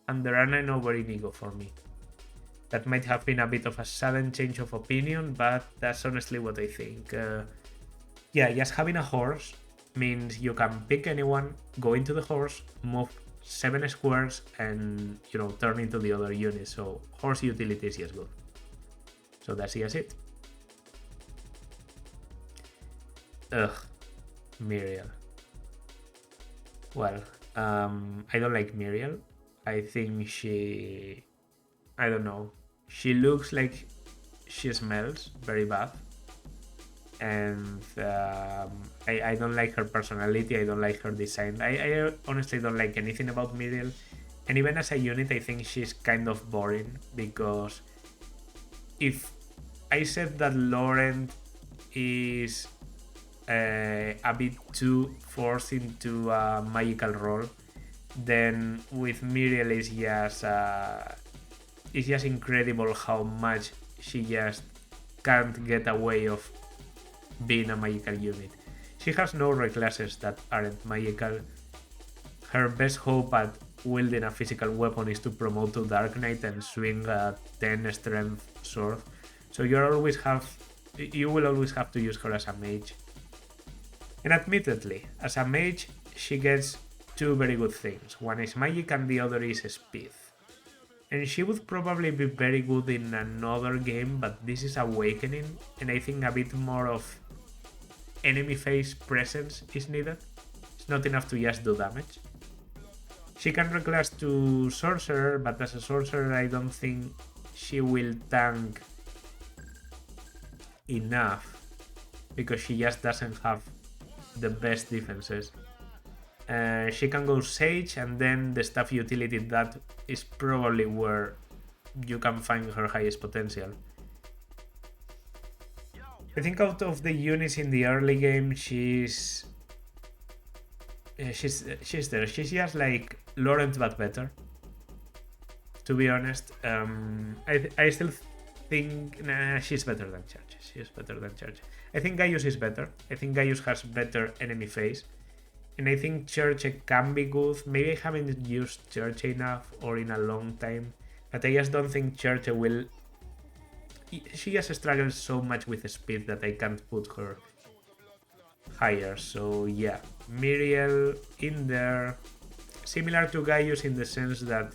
and over Inigo for me. That might have been a bit of a sudden change of opinion, but that's honestly what I think. Yeah, just having a horse means you can pick anyone, go into the horse, move 7 squares, and turn into the other unit. So horse utility is just good. So that's just it. Ugh, Miriel. Well, I don't like Miriel. I think I don't know. She looks like she smells very bad. And I don't like her personality. I don't like her design. I honestly don't like anything about Miriel. And even as a unit, I think she's kind of boring, because if I said that Laurent is a bit too forced into a magical role, then with Miriel it's just incredible how much she just can't get away of being a magical unit. She has no reclasses that aren't magical. Her best hope at wielding a physical weapon is to promote to Dark Knight and swing a 10 strength sword. So you will always have to use her as a mage. And admittedly, as a mage, she gets two very good things. One is magic and the other is speed. And she would probably be very good in another game, but this is Awakening, and I think a bit more of enemy phase presence is needed. It's not enough to just do damage. She can reclass to Sorcerer, but as a Sorcerer I don't think she will tank enough, because she just doesn't have the best defenses. She can go Sage, and then the staff utility, that is probably where you can find her highest potential. I think out of the units in the early game, she's there. She's just like Laurent but better. To be honest, I still think she's better than Cherche. She's better than Cherche. I think Gaius is better. I think Gaius has better enemy phase. And I think Cherche can be good. Maybe I haven't used Cherche enough or in a long time. But I just don't think Cherche will... She just struggles so much with speed that I can't put her higher. So yeah, Miriel in there. Similar to Gaius in the sense that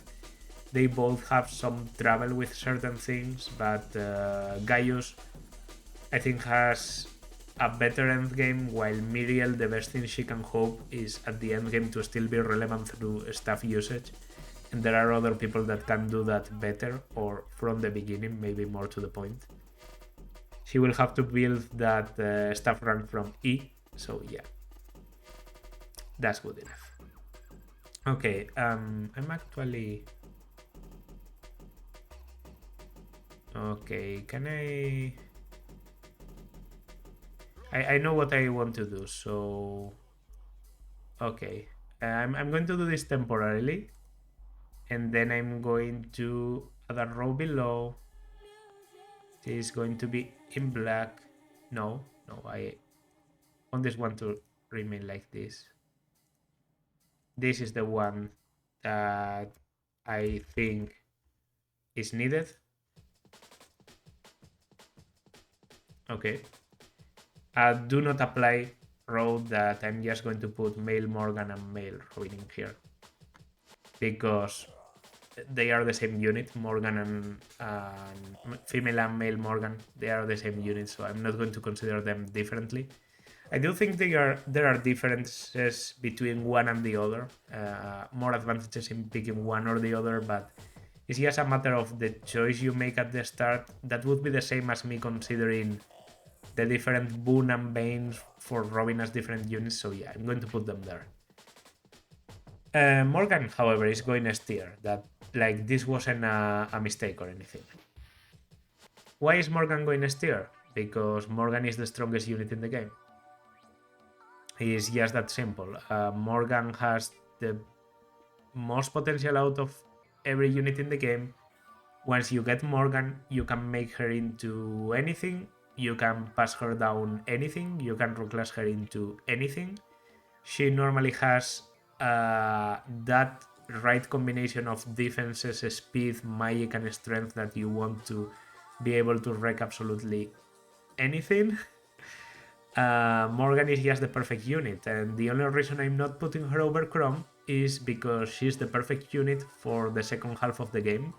they both have some trouble with certain things. But Gaius, I think, has a better endgame, while Miriel, the best thing she can hope is at the endgame to still be relevant through staff usage. And there are other people that can do that better, or from the beginning, maybe more to the point. She will have to build that staff rank from E, so yeah. That's good enough. Okay, I'm actually... Okay, can I know what I want to do, so... Okay, I'm going to do this temporarily. And then I'm going to add a row below. This is going to be in black. No, I want this one to remain like this. This is the one that I think is needed. Okay. Do not apply row that I'm just going to put male Morgan and male Robin in here, because they are the same unit. Morgan and female and male Morgan, they are the same unit, so I'm not going to consider them differently. I do think there are differences between one and the other, more advantages in picking one or the other, but it's just a matter of the choice you make at the start. That would be the same as me considering the different Boon and Banes for Robin as different units, so yeah, I'm going to put them there. Morgan, however, is going S tier. That, like, this wasn't a mistake or anything. Why is Morgan going S tier? Because Morgan is the strongest unit in the game. It's just that simple. Morgan has the most potential out of every unit in the game. Once you get Morgan, you can make her into anything. You can pass her down anything. You can reclass her into anything. She normally has that right combination of defenses, speed, magic, and strength that you want to be able to wreck absolutely anything. Morgan is just the perfect unit, and the only reason I'm not putting her over Chrom is because she's the perfect unit for the second half of the game,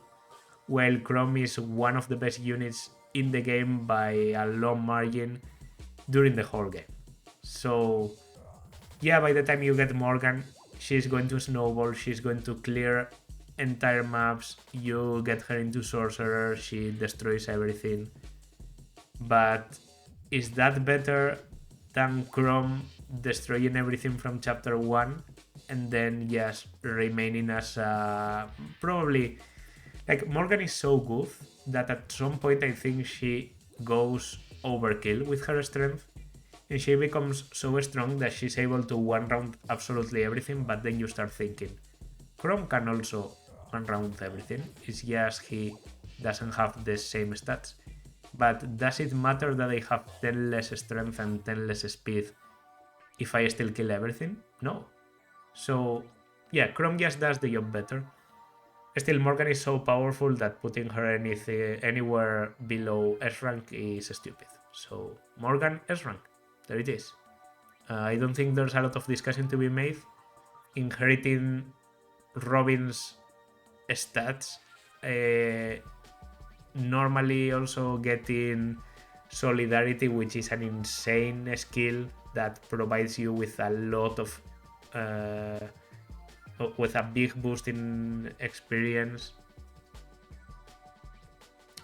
while Chrom is one of the best units in the game by a long margin during the whole game. So yeah, by the time you get Morgan, she's going to snowball, she's going to clear entire maps, you get her into Sorcerer, she destroys everything. But is that better than Chrom destroying everything from chapter 1 and then just remaining as probably... Like, Morgan is so good that at some point I think she goes overkill with her strength, and she becomes so strong that she's able to one round absolutely everything, but then you start thinking, Chrom can also one round everything, it's just he doesn't have the same stats. But does it matter that I have 10 less strength and 10 less speed if I still kill everything? No. So yeah, Chrom just does the job better. Still, Morgan is so powerful that putting her anywhere below S rank is stupid. So Morgan S rank, there it is. I don't think there's a lot of discussion to be made. Inheriting Robin's stats, normally also getting Solidarity, which is an insane skill that provides you with a lot of with a big boost in experience.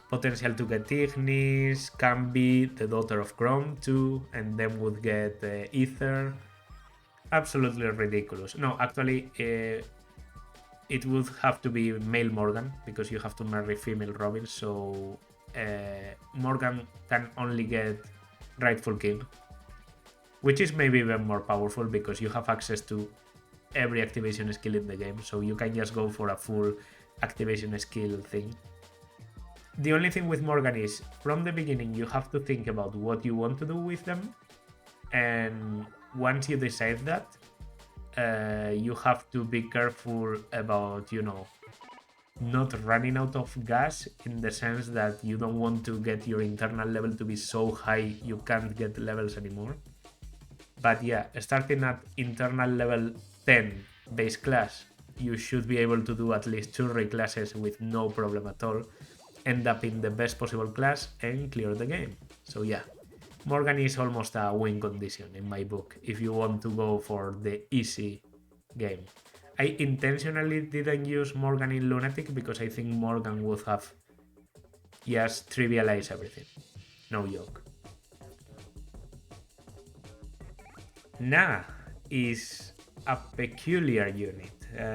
Potential to get Ignis, can be the daughter of Chrom too, and then would get Ether. Absolutely ridiculous. No, actually, it would have to be male Morgan, because you have to marry female Robin, so Morgan can only get Rightful King, which is maybe even more powerful because you have access to every activation skill in the game, so you can just go for a full activation skill thing. The only thing with Morgan is, from the beginning, you have to think about what you want to do with them, and once you decide that, you have to be careful about, you know, not running out of gas, in the sense that you don't want to get your internal level to be so high you can't get levels anymore. But yeah, starting at internal level 10 base class, you should be able to do at least 2 reclasses with no problem at all, end up in the best possible class and clear the game. So yeah, Morgan is almost a win condition in my book if you want to go for the easy game. I intentionally didn't use Morgan in Lunatic because I think Morgan would have just trivialized everything. No joke. Na is a peculiar unit.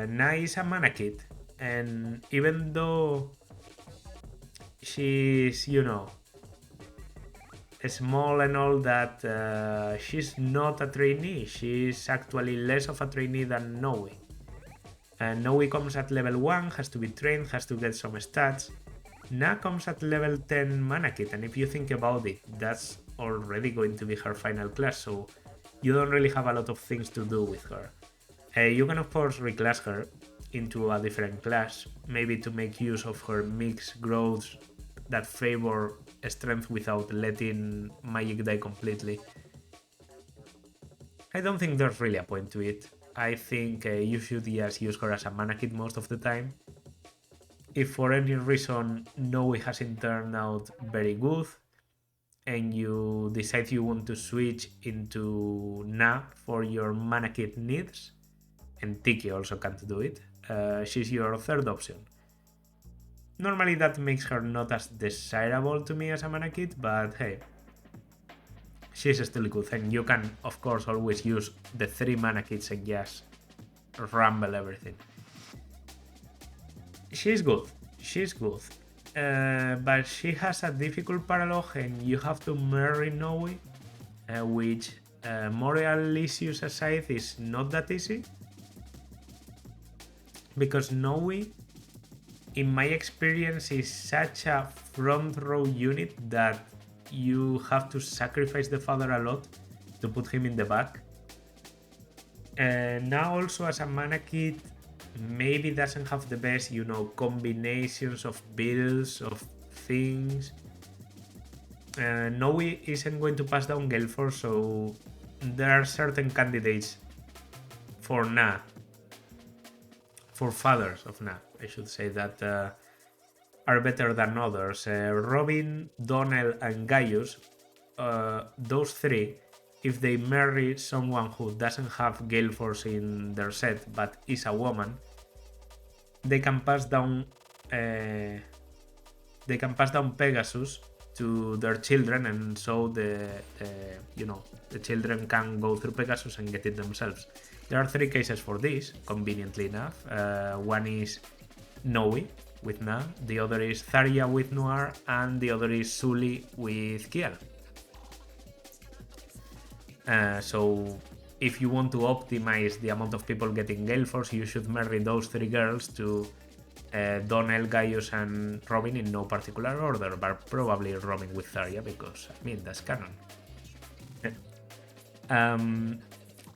Na is a mana kit, and even though she's, you know, small and all that, she's not a trainee. She's actually less of a trainee than Nowi. Nowi comes at level 1, has to be trained, has to get some stats. Na comes at level 10 mana kit, and if you think about it, that's already going to be her final class, so you don't really have a lot of things to do with her. You can of course reclass her into a different class, maybe to make use of her mixed growths that favor strength without letting magic die completely. I don't think there's really a point to it. I think you should just use her as a mana kit most of the time. If for any reason Nowi hasn't turned out very good, and you decide you want to switch into Na for your mana kit needs, and Tiki also can't do it, she's your third option. Normally that makes her not as desirable to me as a mana kit, but hey, she's still good, and you can of course always use the 3 mana kits and just rumble everything. She's good, but she has a difficult paralogue, and you have to marry Nowi, which, moral issues aside, is not that easy, because Nowi, in my experience, is such a front row unit that you have to sacrifice the father a lot to put him in the back. Now also as a mana kit, maybe doesn't have the best, you know, combinations of builds, of things. Nowi isn't going to pass down Gale Force, so there are certain candidates for Na, for fathers of Na, I should say, that are better than others. Robin, Donnel, and Gaius, those three, if they marry someone who doesn't have Gale Force in their set but is a woman, they can pass down Pegasus to their children, and so the children can go through Pegasus and get it themselves. There are three cases for this, conveniently enough. One is Nowi with Na, the other is Tharia with Noire, and the other is Sully with Kjelle. So if you want to optimize the amount of people getting Gale Force, you should marry those three girls to Donnel, Gaius, and Robin in no particular order, but probably Robin with Tharia, because, I mean, that's canon.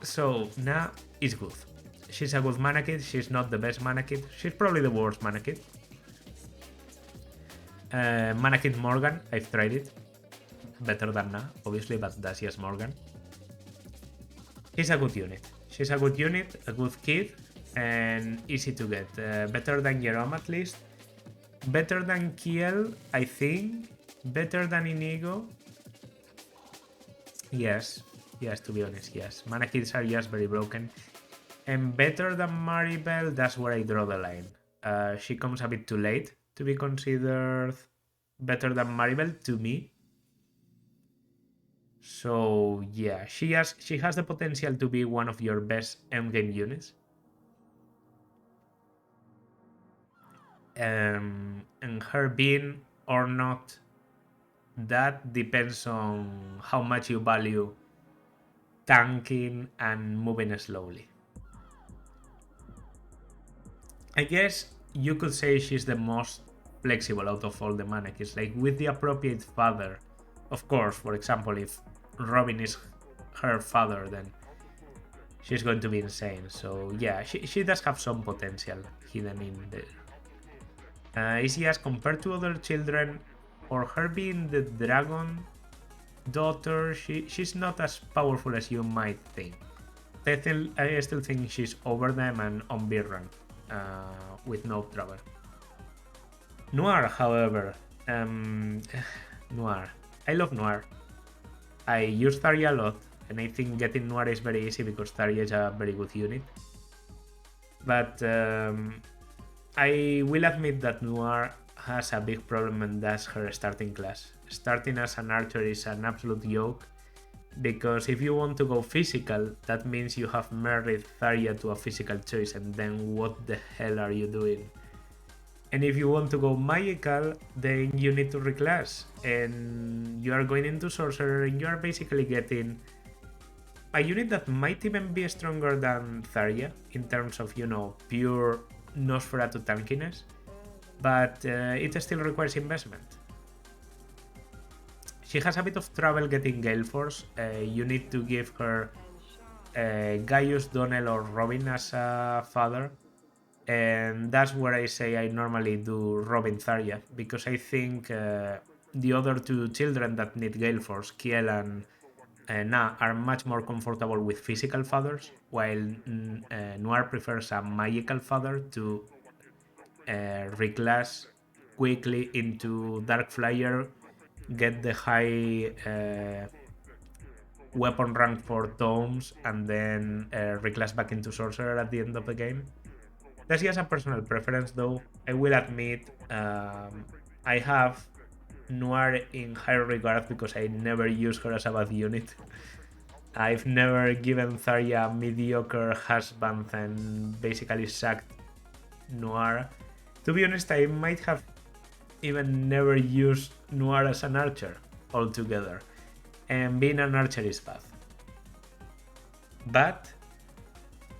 So, Na is good. She's a good mana kid, she's not the best mana kid, she's probably the worst mana kid. Mana kid Morgan, I've tried it. Better than Na, obviously, but that's just Morgan. She's a good unit. She's a good unit, a good kid, and easy to get. Better than Gerome at least. Better than Kjelle, I think. Better than Inigo. Yes, to be honest, yes. Mana kids are just very broken. And better than Maribelle, that's where I draw the line. She comes a bit too late to be considered better than Maribelle to me. So yeah, she has the potential to be one of your best endgame units. And her being or not, that depends on how much you value tanking and moving slowly. I guess you could say she's the most flexible out of all the mannequins, like with the appropriate father. Of course, for example, if Robin is her father, then she's going to be insane. So yeah, she does have some potential hidden in there. Is she as compared to other children, or her being the dragon daughter, she's not as powerful as you might think. I still think she's over them and on beer run with no trouble. Noire, however, Noire. I love Noire. I use Tharia a lot, and I think getting Noire is very easy because Tharia is a very good unit. But I will admit that Noire has a big problem, and that's her starting class. Starting as an archer is an absolute joke, because if you want to go physical, that means you have married Tharia to a physical choice, and then what the hell are you doing? And if you want to go magical, then you need to reclass, and you are going into sorcerer, and you are basically getting a unit that might even be stronger than Tharia in terms of, pure Nosferatu tankiness, but it still requires investment. She has a bit of trouble getting Gale Force. You need to give her Gaius, Donnel, or Robin as a father. And that's where I say I normally do Robin Tharia, because I think the other two children that need Gale Force, Kjelle and Na, are much more comfortable with physical fathers, while Noire prefers a magical father to reclass quickly into Dark Flyer, get the high weapon rank for tomes, and then reclass back into sorcerer at the end of the game. That's just a personal preference, though. I will admit I have Noire in higher regard because I never use her as a bad unit. I've never given Tharia a mediocre husband and basically sacked Noire. To be honest, I might have even never used Noire as an archer altogether, and being an archer is bad. But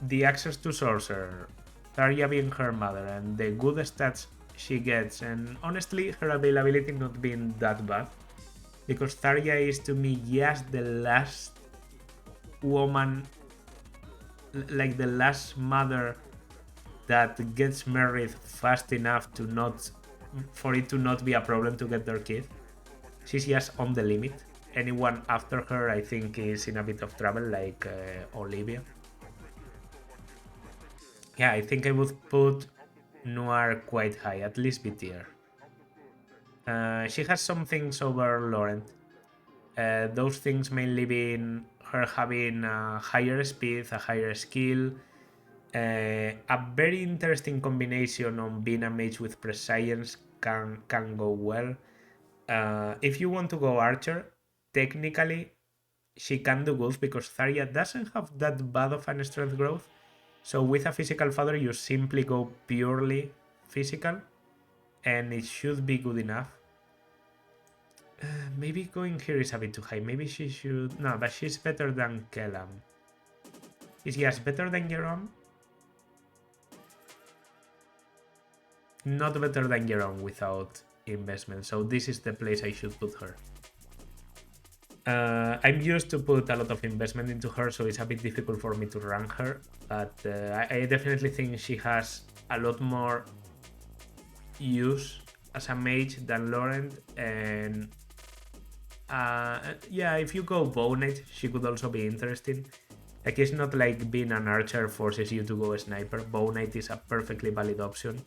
the access to sorcerer, Tharia being her mother, and the good stats she gets, and honestly her availability not being that bad, because Tharia is to me just the last woman, like the last mother that gets married fast enough for it to not be a problem to get their kid. She's just on the limit. Anyone after her, I think, is in a bit of trouble, like Olivia. Yeah, I think I would put Noire quite high, at least B tier. She has some things over Laurent. Those things mainly being her having a higher speed, a higher skill, a very interesting combination on being a mage with prescience can go well. If you want to go archer, technically she can do both because Zarya doesn't have that bad of an strength growth. So with a physical father, you simply go purely physical, and it should be good enough. Maybe going here is a bit too high. Maybe she should... No, but she's better than Kellam. Is yes better than Gerome? Not better than Gerome without investment. So this is the place I should put her. I'm used to put a lot of investment into her, so it's a bit difficult for me to rank her. But I definitely think she has a lot more use as a mage than Laurent. And yeah, if you go bow knight, she could also be interesting. Like, it's not like being an archer forces you to go a sniper. Bow knight is a perfectly valid option,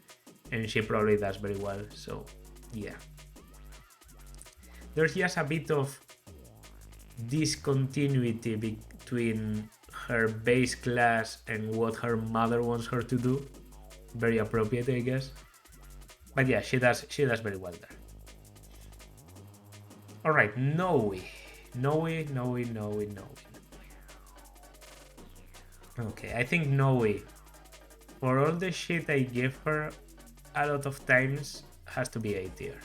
and she probably does very well. So yeah, there's just a bit of discontinuity between her base class and what her mother wants her to do. Very appropriate, I guess. But yeah, she does very well there. Alright, Nowi. Okay, I think Nowi, for all the shit I give her a lot of times, has to be A tier.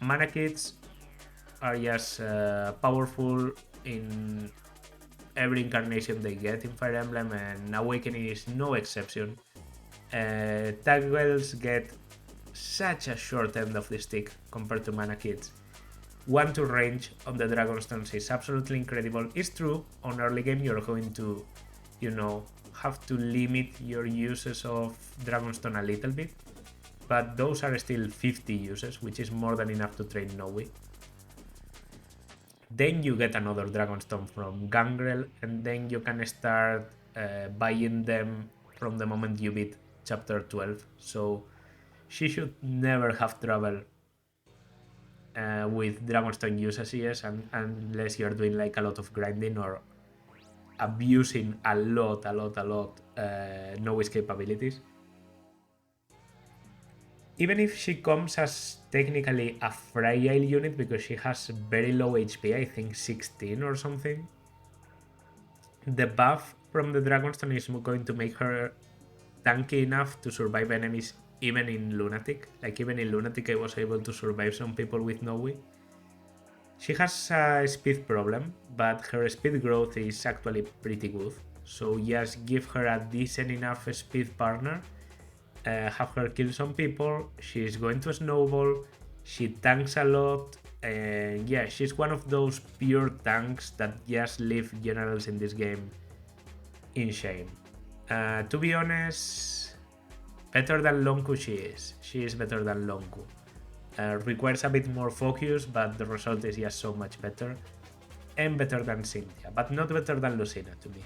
Mana kits are just powerful in every incarnation they get in Fire Emblem, and Awakening is no exception. Taggles get such a short end of the stick compared to mana kits. 1-2 range on the Dragonstones is absolutely incredible. It's true, on early game you're going to, you know, have to limit your uses of Dragonstone a little bit, but those are still 50 uses, which is more than enough to train Nowi. Then you get another Dragonstone from Gangrel, and then you can start buying them from the moment you beat chapter 12. So she should never have trouble with Dragonstone usages, unless you're doing like a lot of grinding or abusing a lot Nowi's capabilities. Even if she comes as technically a fragile unit because she has very low HP, I think 16 or something, the buff from the Dragonstone is going to make her tanky enough to survive enemies even in Lunatic. Like, even in Lunatic I was able to survive some people with Nowi. She has a speed problem, but her speed growth is actually pretty good. So just give her a decent enough speed partner, have her kill some people, she's going to snowball, she tanks a lot, and yeah, she's one of those pure tanks that just leave generals in this game in shame. To be honest, better than Lon'qu she is better than Lon'qu. Requires a bit more focus, but the result is just so much better. And better than Cynthia, but not better than Lucina to me.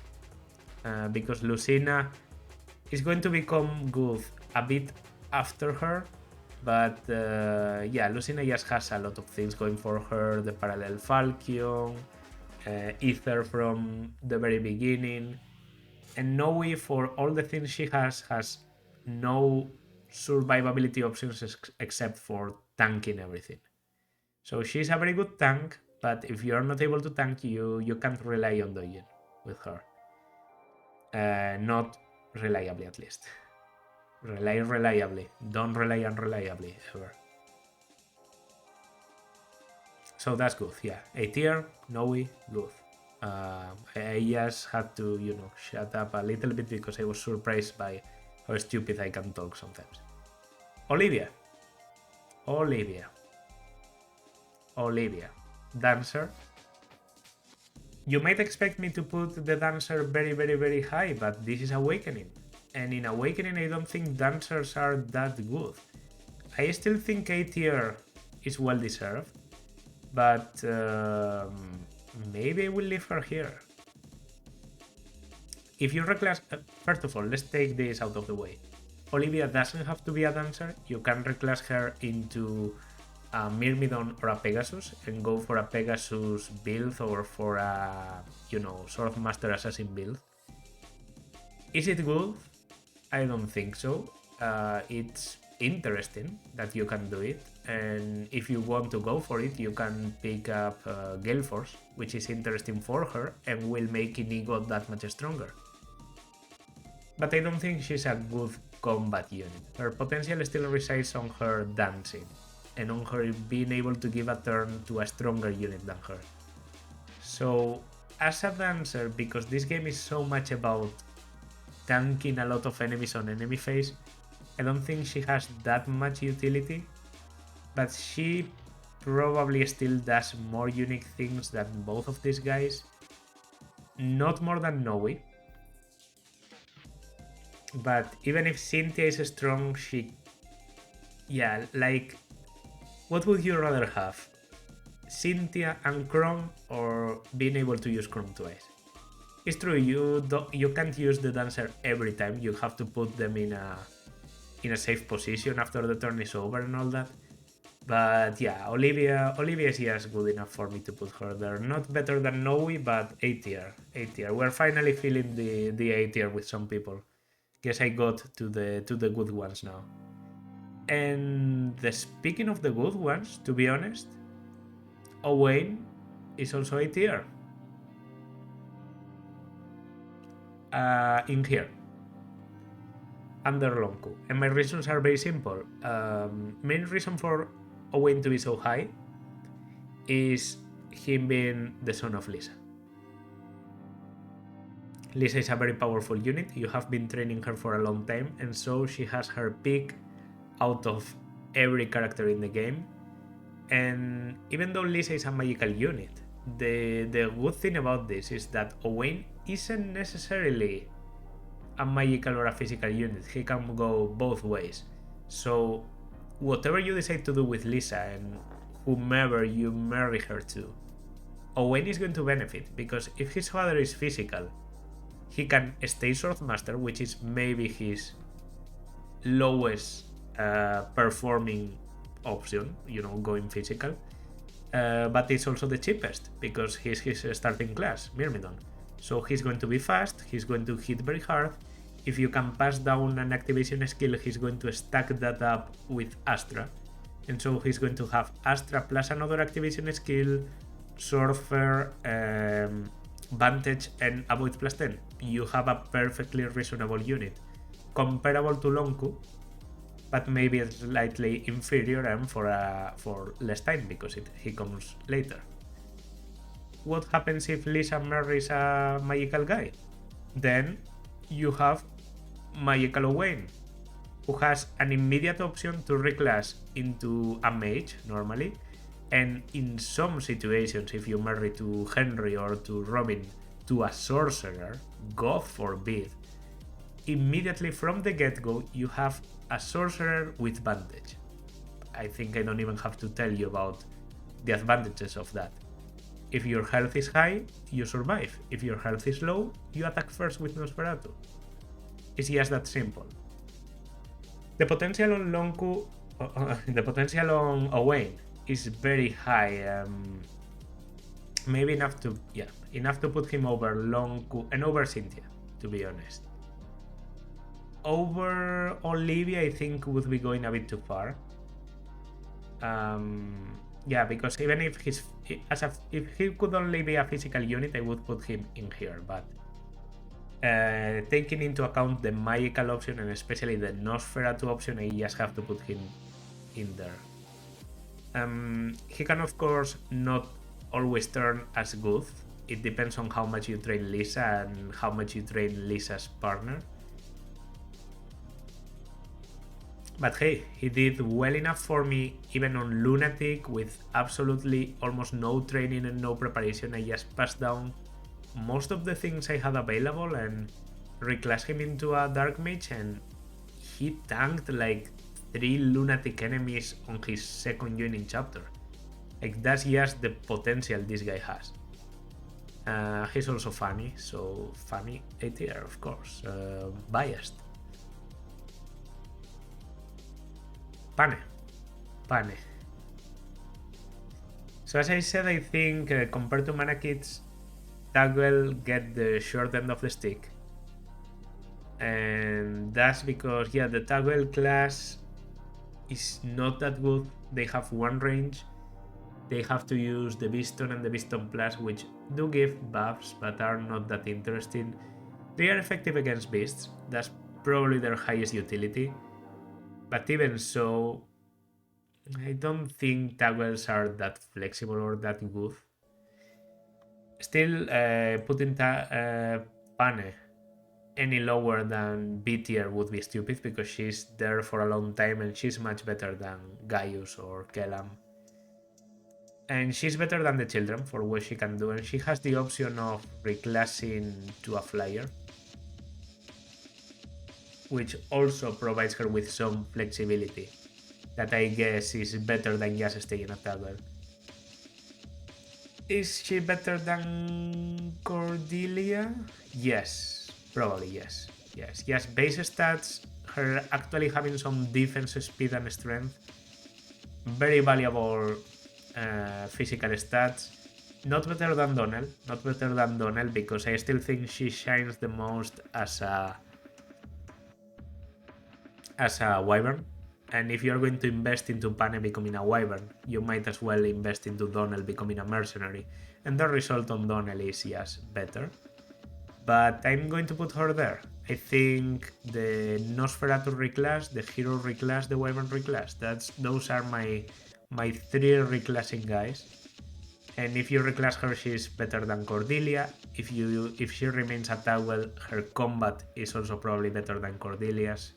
Because Lucina is going to become good a bit after her, but yeah, Lucina just has a lot of things going for her. The Parallel Falchion, Ether from the very beginning, and Nowi, for all the things she has no survivability options except for tanking everything. So she's a very good tank, but if you're not able to tank, you can't rely on dodging with her. Not reliably, at least. Rely reliably. Don't rely unreliably, ever. So that's good, yeah. A tier, Nowi, good. I just had to, you know, shut up a little bit because I was surprised by how stupid I can talk sometimes. Olivia. Dancer. You might expect me to put the Dancer very high, but this is Awakening. And in Awakening, I don't think Dancers are that good. I still think A tier is well deserved, but maybe I will leave her here. If you reclass... first of all, let's take this out of the way. Olivia doesn't have to be a dancer. You can reclass her into a Myrmidon or a Pegasus and go for a Pegasus build or for a, Swordmaster Assassin build. Is it good? I don't think so. It's interesting that you can do it, and if you want to go for it, you can pick up Gale Force, which is interesting for her and will make Inigo that much stronger. But I don't think she's a good combat unit. Her potential still resides on her dancing and on her being able to give a turn to a stronger unit than her. So as a dancer, because this game is so much about tanking a lot of enemies on enemy phase, I don't think she has that much utility, but she probably still does more unique things than both of these guys. Not more than Nowi. But even if Cynthia is strong, what would you rather have? Cynthia and Chrom, or being able to use Chrom twice? It's true, you can't use the dancer every time, you have to put them in a safe position after the turn is over and all that. But yeah, Olivia is just good enough for me to put her there. Not better than Nowi, but A tier. We're finally feeling the A tier with some people. Guess I got to the good ones now. And speaking of the good ones, to be honest, Owain is also A tier. In here. Under Lon'qu. And my reasons are very simple. Main reason for Owain to be so high is him being the son of Lissa. Lissa is a very powerful unit. You have been training her for a long time, and so she has her pick out of every character in the game. And even though Lissa is a magical unit, the good thing about this is that Owain isn't necessarily a magical or a physical unit. He can go both ways. So whatever you decide to do with Lissa and whomever you marry her to, Owain is going to benefit, because if his father is physical, he can stay Swordmaster, which is maybe his lowest performing option, going physical. But it's also the cheapest, because he's his starting class, Myrmidon. So he's going to be fast, he's going to hit very hard. If you can pass down an activation skill, he's going to stack that up with Astra. And so he's going to have Astra plus another activation skill, Surfer, Vantage, and Avoid plus 10. You have a perfectly reasonable unit. Comparable to Lon'qu, but maybe slightly inferior and for less time, because he comes later. What happens if Lissa marries a magical guy? Then you have magical Owain, who has an immediate option to reclass into a mage normally, and in some situations, if you marry to Henry or to Robin, to a sorcerer, God forbid, immediately from the get-go you have a sorcerer with Vantage. I think I don't even have to tell you about the advantages of that. If your health is high, you survive. If your health is low, you attack first with Nosferatu. It's just that simple. The potential on Lon'qu, the potential on Owain is very high. Maybe enough to put him over Lon'qu and over Cynthia, to be honest. Over Olivia, I think would be going a bit too far. Because even if if he could only be a physical unit, I would put him in here. But taking into account the magical option and especially the Nosferatu option, I just have to put him in there. He can of course not always turn as good. It depends on how much you train Lissa and how much you train Lissa's partner. But hey, he did well enough for me even on Lunatic with absolutely almost no training and no preparation. I just passed down most of the things I had available and reclassed him into a Dark Mage, and he tanked like 3 Lunatic enemies on his second unit chapter. Like, that's just the potential this guy has. He's also funny, so funny A tier, of course. Biased. Panne. Panne. So as I said, I think compared to mana kids, Tagwell get the short end of the stick. And that's because, yeah, the Tagwell class is not that good. They have one range. They have to use the Beeston and the Beeston Plus, which do give buffs, but are not that interesting. They are effective against beasts. That's probably their highest utility. But even so, I don't think Tagwells are that flexible or that good. Still, putting Panne any lower than B tier would be stupid because she's there for a long time and she's much better than Gaius or Kellam. And she's better than the children for what she can do, and she has the option of reclassing to a flyer, which also provides her with some flexibility that I guess is better than just staying at Tagwell. Is she better than Cordelia? Yes, probably yes. Yes, base stats, her actually having some defense, speed and strength. Very valuable physical stats. Not better than Donnel, because I still think she shines the most as a wyvern. And if you're going to invest into Panne becoming a wyvern, you might as well invest into Donnel becoming a mercenary. And the result on Donnel is, yes, better. But I'm going to put her there. I think the Nosferatu reclass, the Hero reclass, the Wyvern reclass, those are my three reclassing guys. And if you reclass her, she's better than Cordelia. If she remains a Tagwell, her combat is also probably better than Cordelia's.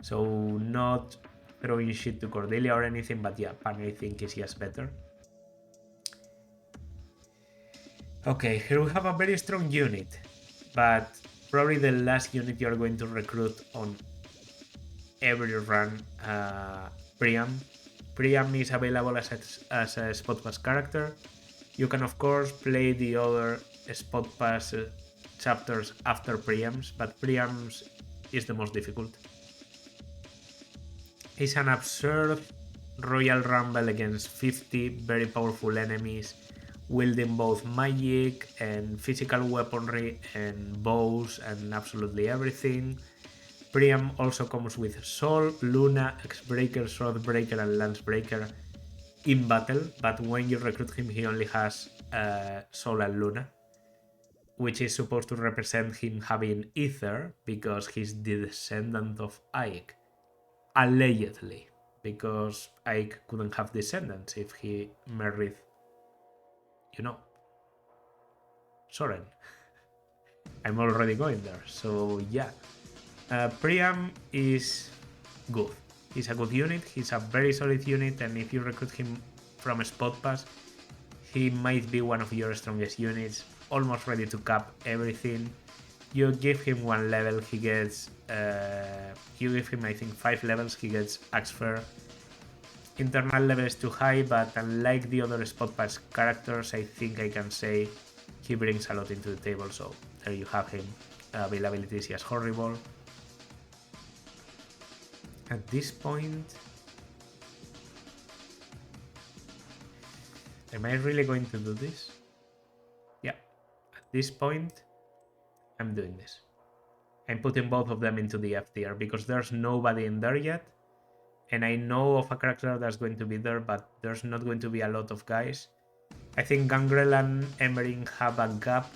So not throwing shit to Cordelia or anything, but yeah, Panne I think is just better. Okay, here we have a very strong unit, but probably the last unit you're going to recruit on every run, Priam. Priam is available as a spot pass character. You can of course play the other spot pass chapters after Priam's, but Priam's is the most difficult. It's an absurd Royal Rumble against 50 very powerful enemies, wielding both magic and physical weaponry and bows and absolutely everything. Priam also comes with Soul, Luna, X-Breaker, Swordbreaker and Lancebreaker in battle, but when you recruit him he only has Soul and Luna, which is supposed to represent him having Ether because he's the descendant of Ike. Allegedly, because Ike couldn't have descendants if he married, Soren. I'm already going there, so yeah. Priam is good. He's a good unit, he's a very solid unit, and if you recruit him from a spot pass, he might be one of your strongest units, almost ready to cap everything. You give him 1 level, he gets... you give him, I think, 5 levels, he gets Axe Fair. Internal level is too high, but unlike the other spot pass characters, I think I can say he brings a lot into the table, so there you have him. Availability is just horrible. At this point... Am I really going to do this? Yeah. At this point... I'm doing this. I'm putting both of them into the F tier because there's nobody in there yet. And I know of a character that's going to be there, but there's not going to be a lot of guys. I think Gangrel and Emmeryn have a gap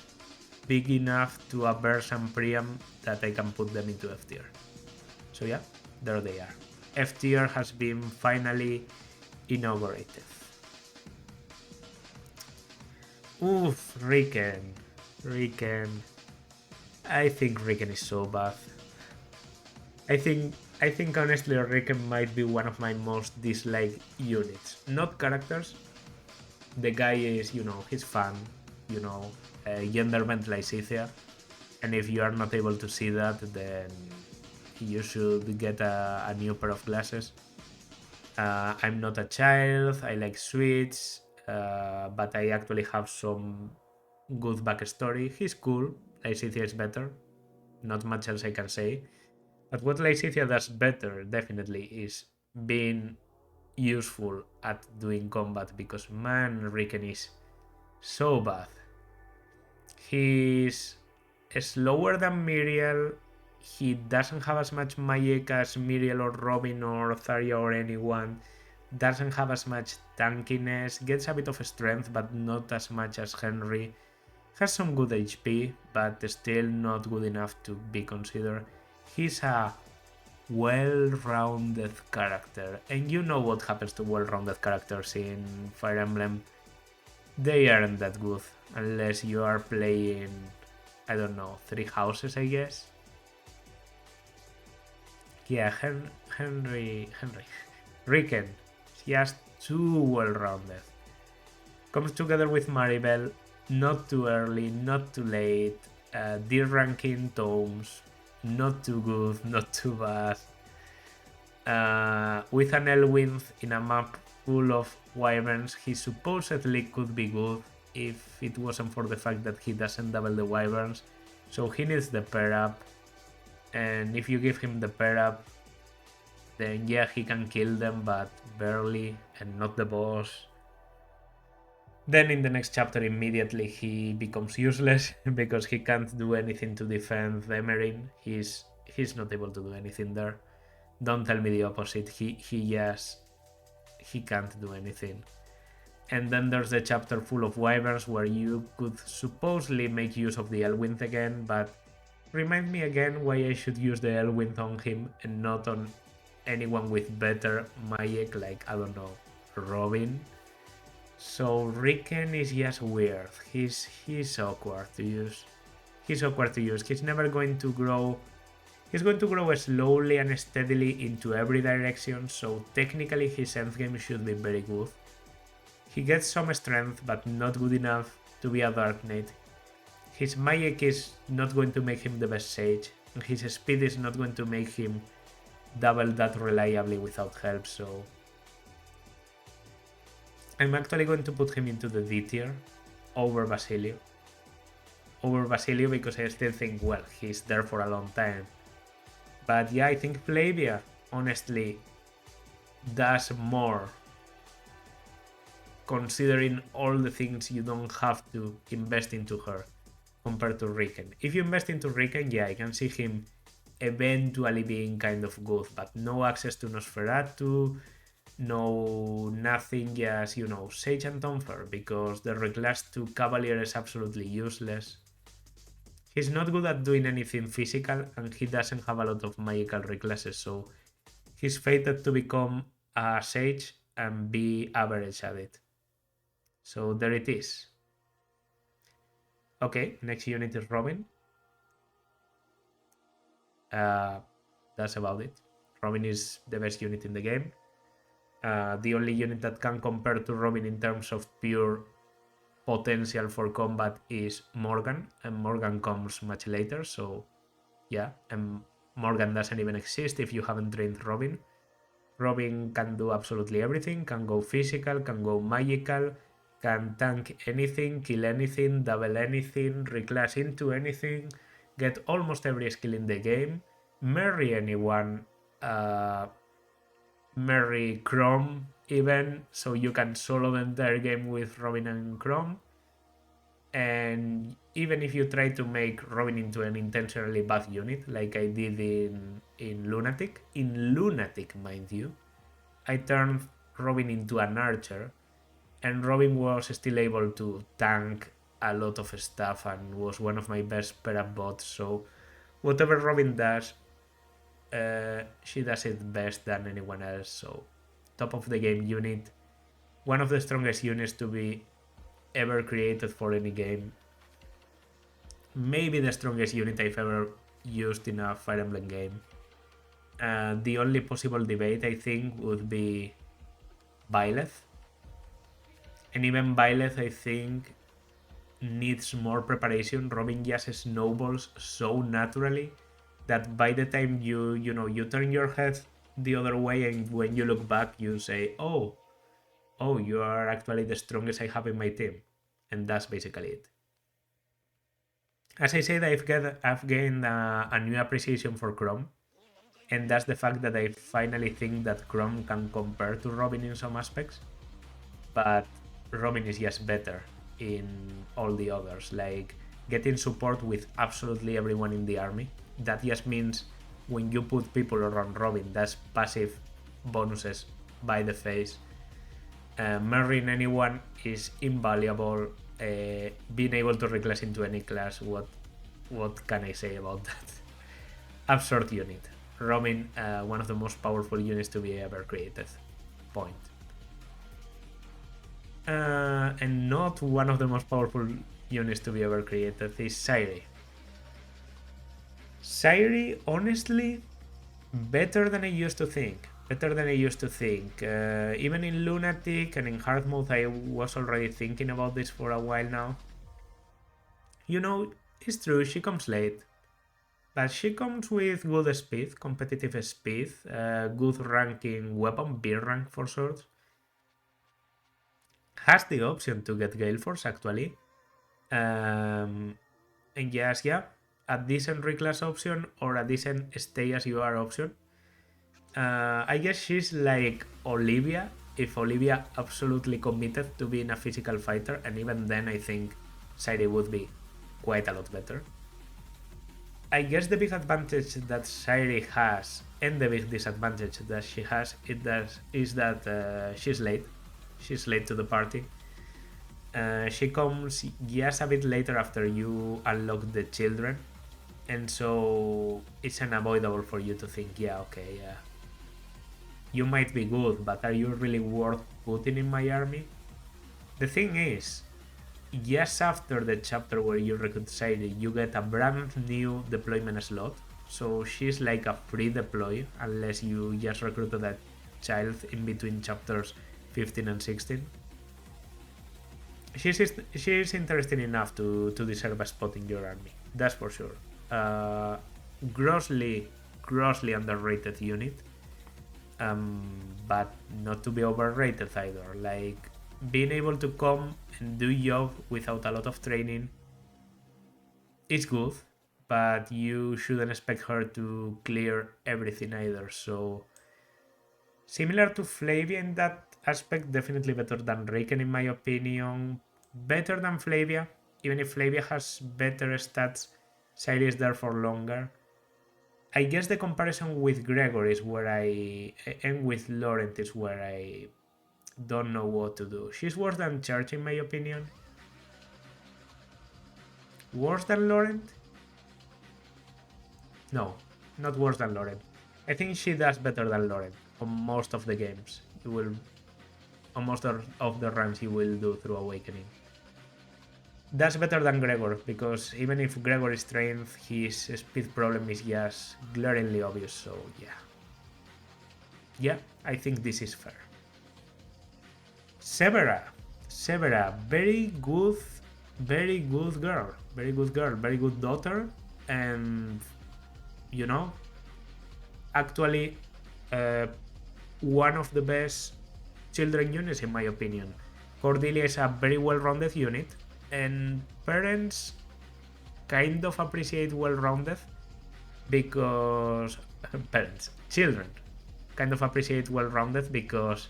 big enough to Aversa and Priam that I can put them into F tier. So yeah, there they are. F tier has been finally inaugurated. Oof, Ricken. I think Ricken is so bad. I think honestly Ricken might be one of my most disliked units. Not characters. The guy is, he's fun, gender bent like Cynthia. And if you are not able to see that, then you should get a new pair of glasses. I'm not a child, I like sweets, but I actually have some good backstory. He's cool. Lysithia is better. Not much else I can say. But what Lysithia does better, definitely, is being useful at doing combat, because man, Ricken is so bad. He's slower than Miriel. He doesn't have as much magic as Miriel or Robin or Tharia or anyone. Doesn't have as much tankiness. Gets a bit of strength, but not as much as Henry. Has some good HP, but still not good enough to be considered. He's a well-rounded character, and you know what happens to well-rounded characters in Fire Emblem. They aren't that good unless you are playing, I don't know, 3 houses, I guess. Yeah, Henry, Ricken, just too well-rounded. Comes together with Maribelle, not too early, not too late. D ranking tomes, not too good, not too bad. With an Elwynth in a map full of wyverns, he supposedly could be good if it wasn't for the fact that he doesn't double the wyverns. So he needs the pair up, and if you give him the pair up, then yeah, he can kill them, but barely, and not the boss. Then in the next chapter, immediately he becomes useless because he can't do anything to defend Emmeryn. He's not able to do anything there. Don't tell me the opposite. He can't do anything. And then there's the chapter full of wyverns where you could supposedly make use of the Elwynth again, but remind me again why I should use the Elwynth on him and not on anyone with better magic, like, I don't know, Robin. So Ricken is just weird. He's awkward to use. He's awkward to use. He's never going to grow. He's going to grow slowly and steadily into every direction, so technically his endgame should be very good. He gets some strength, but not good enough to be a Dark Knight. His magic is not going to make him the best sage, and his speed is not going to make him double that reliably without help, so I'm actually going to put him into the D tier over Basilio. Over Basilio because I still think, well, he's there for a long time. But yeah, I think Flavia, honestly, does more, considering all the things you don't have to invest into her compared to Ricken. If you invest into Ricken, yeah, I can see him eventually being kind of good, but no access to Nosferatu, no nothing, just, you know, Sage and Tomfer, because the reclass to Cavalier is absolutely useless. He's not good at doing anything physical, and he doesn't have a lot of magical reclasses, so he's fated to become a Sage and be average at it. So there it is. Okay, next unit is Robin. That's about it. Robin is the best unit in the game. The only unit that can compare to Robin in terms of pure potential for combat is Morgan, and Morgan comes much later, so yeah, and Morgan doesn't even exist if you haven't trained Robin. Robin can do absolutely everything, can go physical, can go magical, can tank anything, kill anything, double anything, reclass into anything, get almost every skill in the game, marry anyone, marry Chrom even, so you can solo the entire game with Robin and Chrom. And even if you try to make Robin into an intentionally bad unit, like I did in Lunatic, mind you, I turned Robin into an archer, and Robin was still able to tank a lot of stuff and was one of my best pair-up bots, so whatever Robin does, she does it best than anyone else, so top of the game unit, one of the strongest units to be ever created for any game, maybe the strongest unit I've ever used in a Fire Emblem game. The only possible debate, I think, would be Byleth, and even Byleth, I think, needs more preparation. Robin just snowballs so naturally that by the time you turn your head the other way, and when you look back, you say, oh, you are actually the strongest I have in my team, and that's basically it. As I said, I've gained a new appreciation for Chrom. And that's the fact that I finally think that Chrom can compare to Robin in some aspects, but Robin is just better in all the others. Like getting support with absolutely everyone in the army. That just means when you put people around Robin, that's passive bonuses by the face. Marrying anyone is invaluable. Being able to reclass into any class, what can I say about that? Absurd unit. Robin, one of the most powerful units to be ever created. Point. And not one of the most powerful units to be ever created is Sairi. Sairi, honestly, better than I used to think. Even in Lunatic and in Hard Mode, I was already thinking about this for a while now. You know, it's true, she comes late. But she comes with good speed, competitive speed, good ranking weapon, B rank for swords. Has the option to get Gale Force actually. And yes, yeah, a decent reclass option or a decent stay as you are option. I guess she's like Olivia, if Olivia absolutely committed to being a physical fighter, and even then I think Sairi would be quite a lot better. I guess the big advantage that Sairi has and the big disadvantage that she has is that she's late. She's late to the party. She comes just a bit later after you unlock the children, and so it's unavoidable for you to think, yeah, okay, you might be good, but are you really worth putting in my army? The thing is, just after the chapter where you recruit Sairi, you get a brand new deployment slot. So she's like a free deploy unless you just recruited that child in between chapters 15 and 16. She's interesting enough to deserve a spot in your army. That's for sure. Grossly underrated unit. But not to be overrated either. Like being able to come and do job without a lot of training is good, but you shouldn't expect her to clear everything either. So similar to Flavia in that aspect, definitely better than Ricken in my opinion. Better than Flavia, even if Flavia has better stats, Sairi is there for longer. I guess the comparison with Gregor is where and with Laurent is where I don't know what to do. She's worse than Cherche in my opinion. Worse than Laurent? No, not worse than Laurent. I think she does better than Laurent on most of the games. On most of the runs you will do through Awakening. That's better than Gregor, because even if Gregor is trained, his speed problem is just glaringly obvious, so yeah. Yeah, I think this is fair. Severa, very good girl, very good daughter, and you know, actually one of the best children units in my opinion. Cordelia is a very well-rounded unit, and parents kind of appreciate well-rounded because children kind of appreciate well-rounded because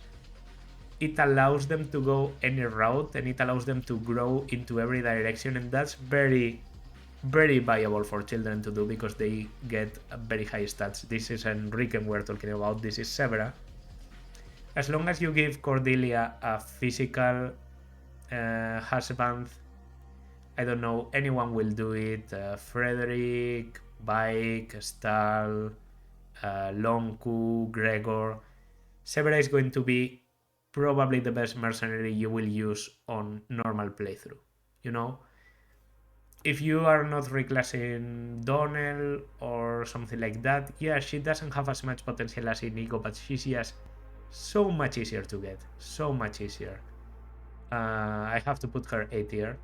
it allows them to go any route and it allows them to grow into every direction, and that's very viable for children to do because they get very high stats. This isn't Ricken we're talking about, this is Severa. As long as you give Cordelia a physical husband, I don't know, anyone will do it. Frederick, Bike, Stahl, Lon'qu, Gregor. Severa is going to be probably the best mercenary you will use on normal playthrough. You know, if you are not reclassing Donnel or something like that, yeah, she doesn't have as much potential as Inigo, but she's just so much easier to get. So much easier. I have to put her A tier.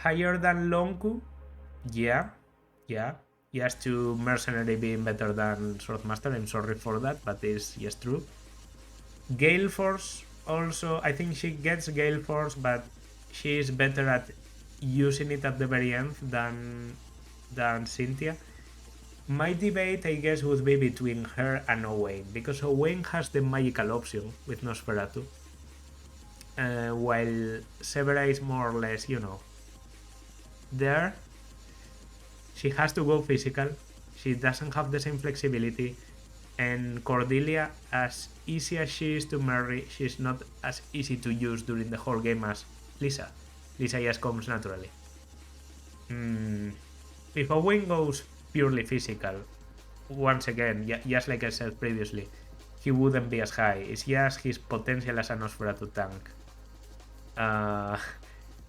Higher than Lon'qu? Yeah. Yes, to mercenary being better than Swordmaster, I'm sorry for that, but it's just true. Gale Force also, I think she gets Gale Force, but she is better at using it at the very end than Cynthia. My debate, I guess, would be between her and Owain, because Owain has the magical option with Nosferatu, while Severa is more or less, there. She has to go physical, she doesn't have the same flexibility, and Cordelia, as easy as she is to marry, she's not as easy to use during the whole game as Lissa. Lissa just comes naturally. If Owain goes purely physical, once again, just like I said previously, he wouldn't be as high. It's just his potential as a Nosferatu tank.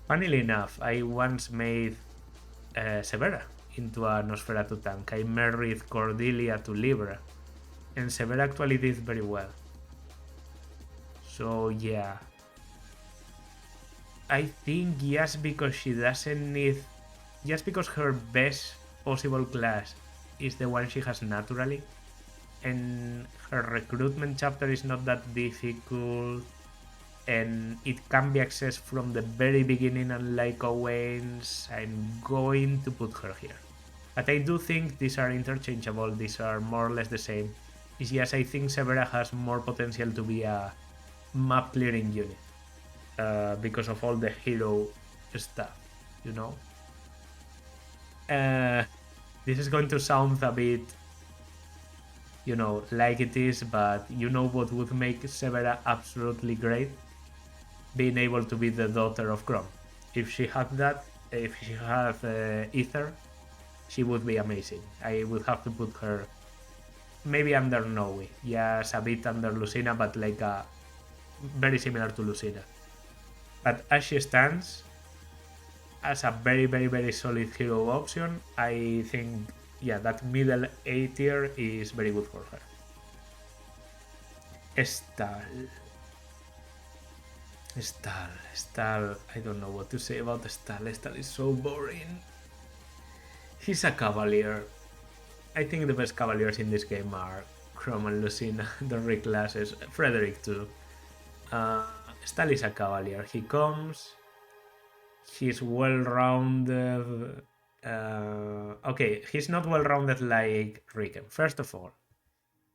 Funnily enough, I once made Severa into a Nosferatu tank. I married Cordelia to Libra, and Severa actually did very well. So yeah, I think just because she doesn't need, just because her best possible class is the one she has naturally, and her recruitment chapter is not that difficult, and it can be accessed from the very beginning, unlike Owain's, I'm going to put her here. But I do think these are interchangeable, these are more or less the same. It's just I think Severa has more potential to be a map clearing unit, because of all the hero stuff, This is going to sound a bit, like it is, but what would make Severa absolutely great? Being able to be the daughter of Chrom. If she had that, if she had Ether, she would be amazing. I would have to put her maybe under Nowi, yes, a bit under Lucina, but like very similar to Lucina. But as she stands, as a very, very, very solid hero option, I think, that middle A tier is very good for her. Stahl, I don't know what to say about Stahl. Stahl is so boring. He's a cavalier. I think the best cavaliers in this game are Chrom and Lucina, the reclasses, Frederick too. Stahl is a cavalier. He comes, he's well-rounded. Okay, he's not well-rounded like Ricken. First of all,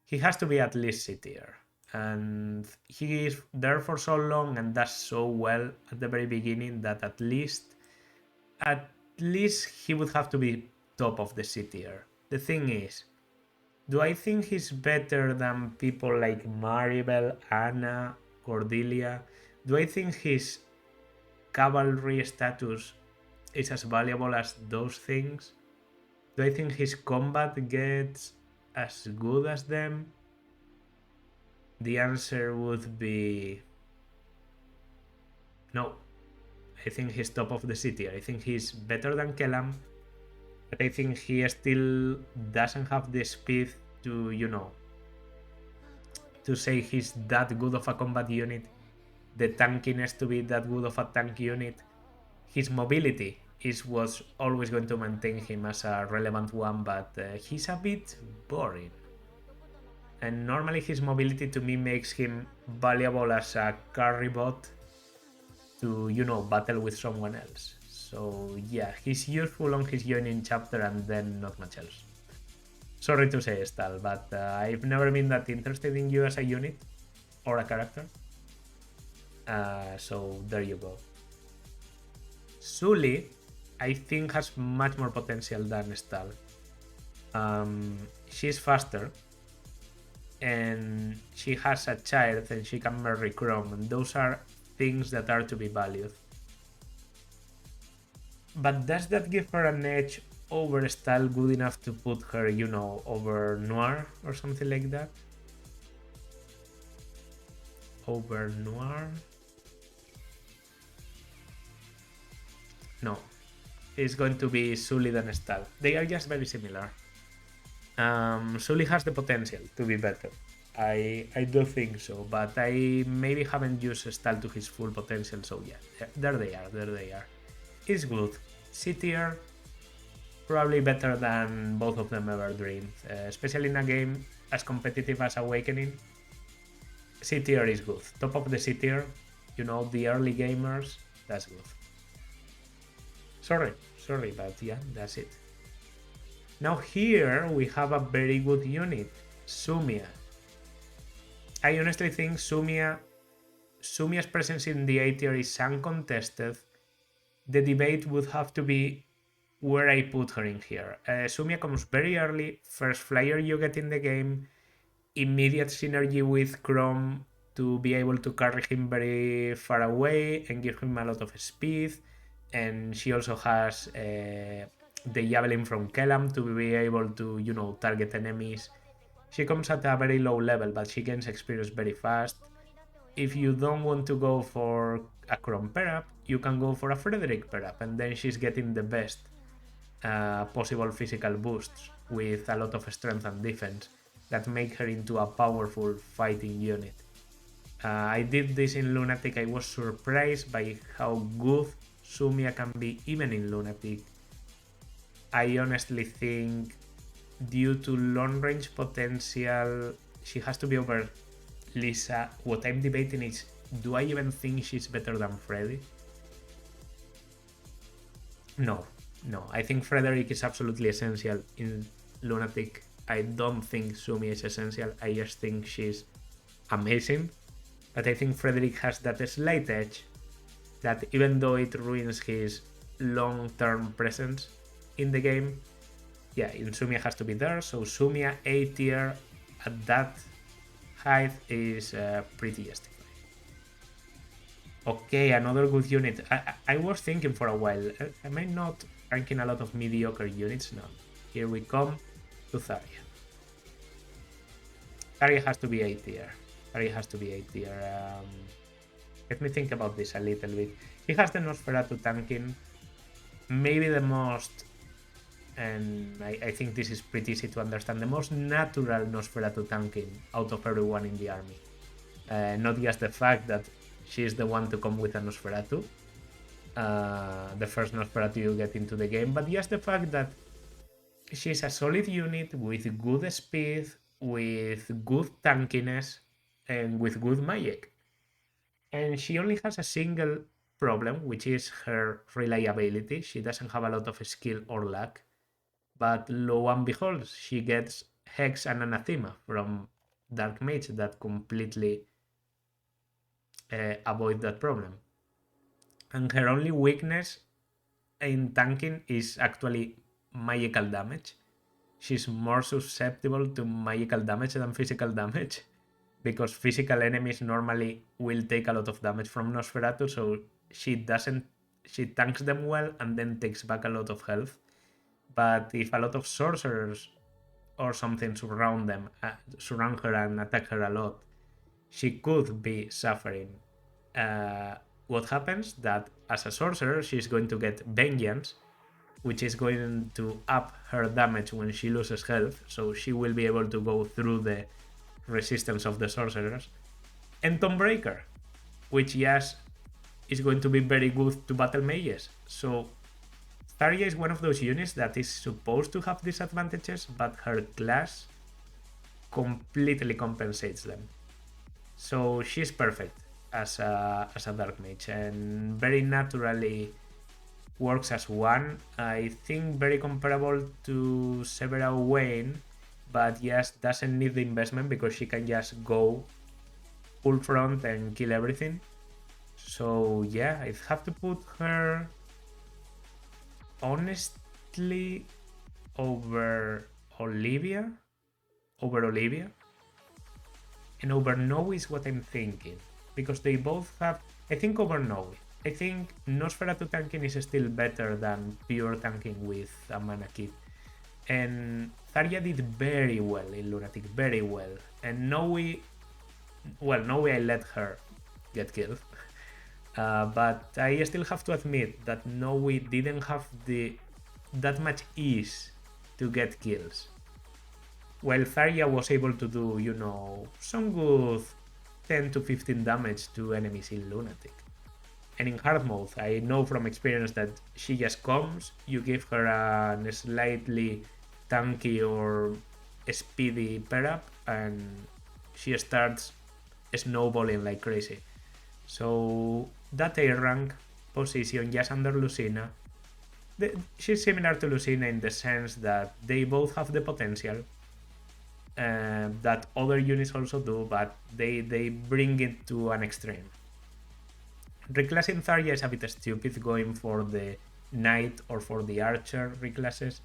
he has to be at least C tier. And he is there for so long and does so well at the very beginning that at least he would have to be top of the C tier. The thing is, do I think he's better than people like Maribelle, Anna, Cordelia? Do I think his cavalry status is as valuable as those things? Do I think his combat gets as good as them? The answer would be no. I think he's top of the city. I think he's better than Kellam, but I think he still doesn't have the speed to, to say he's that good of a combat unit, the tankiness to be that good of a tank unit. His mobility is what's always going to maintain him as a relevant one, but he's a bit boring. And normally his mobility to me makes him valuable as a carry bot to, battle with someone else. So yeah, he's useful on his joining chapter and then not much else. Sorry to say, Stahl, but I've never been that interested in you as a unit or a character. So there you go. Sully, I think, has much more potential than Stahl. She's faster, and she has a child, and she can marry Chrom, and those are things that are to be valued. But does that give her an edge over Stahl good enough to put her, over Noire or something like that? Over Noire? No. It's going to be Sully than Stahl. They are just very similar. Sully has the potential to be better. I do think so, but I maybe haven't used Stahl to his full potential, so yeah, there they are. It's good. C tier, probably better than both of them ever dreamed, especially in a game as competitive as Awakening. C tier is good. Top of the C tier, the early gamers, that's good. Sorry, but yeah, that's it. Now here we have a very good unit, Sumia. I honestly think Sumia's presence in the A tier is uncontested. The debate would have to be where I put her in here. Sumia comes very early, first flyer you get in the game, immediate synergy with Chrom to be able to carry him very far away and give him a lot of speed. And she also has the javelin from Kellam to be able to, target enemies. She comes at a very low level, but she gains experience very fast. If you don't want to go for a Chrom pair-up, you can go for a Frederick pair-up, and then she's getting the best possible physical boosts with a lot of strength and defense that make her into a powerful fighting unit. I did this in Lunatic. I was surprised by how good Sumia can be even in Lunatic. I honestly think due to long range potential, she has to be over Lissa. What I'm debating is, do I even think she's better than Freddy? No. I think Frederick is absolutely essential in Lunatic. I don't think Sumi is essential. I just think she's amazing. But I think Frederick has that slight edge that even though it ruins his long-term presence in the game, yeah, Sumia has to be there. So Sumia A tier at that height is pretty justified. Okay, another good unit. I was thinking for a while, am I not ranking a lot of mediocre units? No. Here we come to Zarya. Zarya has to be A tier. Let me think about this a little bit. He has the Nosferatu tanking. Maybe the most, and I think this is pretty easy to understand, the most natural Nosferatu tanking out of everyone in the army. Not just the fact that she is the one to come with a Nosferatu, the first Nosferatu you get into the game, but just the fact that she's a solid unit with good speed, with good tankiness, and with good magic. And she only has a single problem, which is her reliability. She doesn't have a lot of skill or luck, but lo and behold, she gets Hex and Anathema from Dark Mage that completely avoid that problem. And her only weakness in tanking is actually magical damage. She's more susceptible to magical damage than physical damage, because physical enemies normally will take a lot of damage from Nosferatu, so she tanks them well and then takes back a lot of health. But if a lot of sorcerers or something surround her and attack her a lot, she could be suffering. What happens that as a sorcerer she's going to get Vengeance, which is going to up her damage when she loses health, so she will be able to go through the resistance of the sorcerers. And Tomebreaker, which yes is going to be very good to battle mages. So Zarya is one of those units that is supposed to have disadvantages, but her class completely compensates them. So she's perfect as a dark mage and very naturally works as one. I think very comparable to several Owain, but yes, doesn't need the investment because she can just go full front and kill everything. So yeah, I have to put her honestly over Olivia. And over Nowi is what I'm thinking, because they both have, I think over Nowi. I think Nosferatu tanking is still better than pure tanking with a mana kit. And Zarya did very well in Lunatic, very well. And Nowi I let her get killed. But I still have to admit that Nowi didn't have that much ease to get kills. While Zarya was able to do, some good 10 to 15 damage to enemies in Lunatic. And in hard mode, I know from experience that she just comes, you give her a slightly tanky or speedy pair-up, and she starts snowballing like crazy. So that A rank position just under Lucina she's similar to Lucina in the sense that they both have the potential that other units also do, but they bring it to an extreme. Reclassing Tharja is a bit stupid going for the Knight or for the Archer reclasses.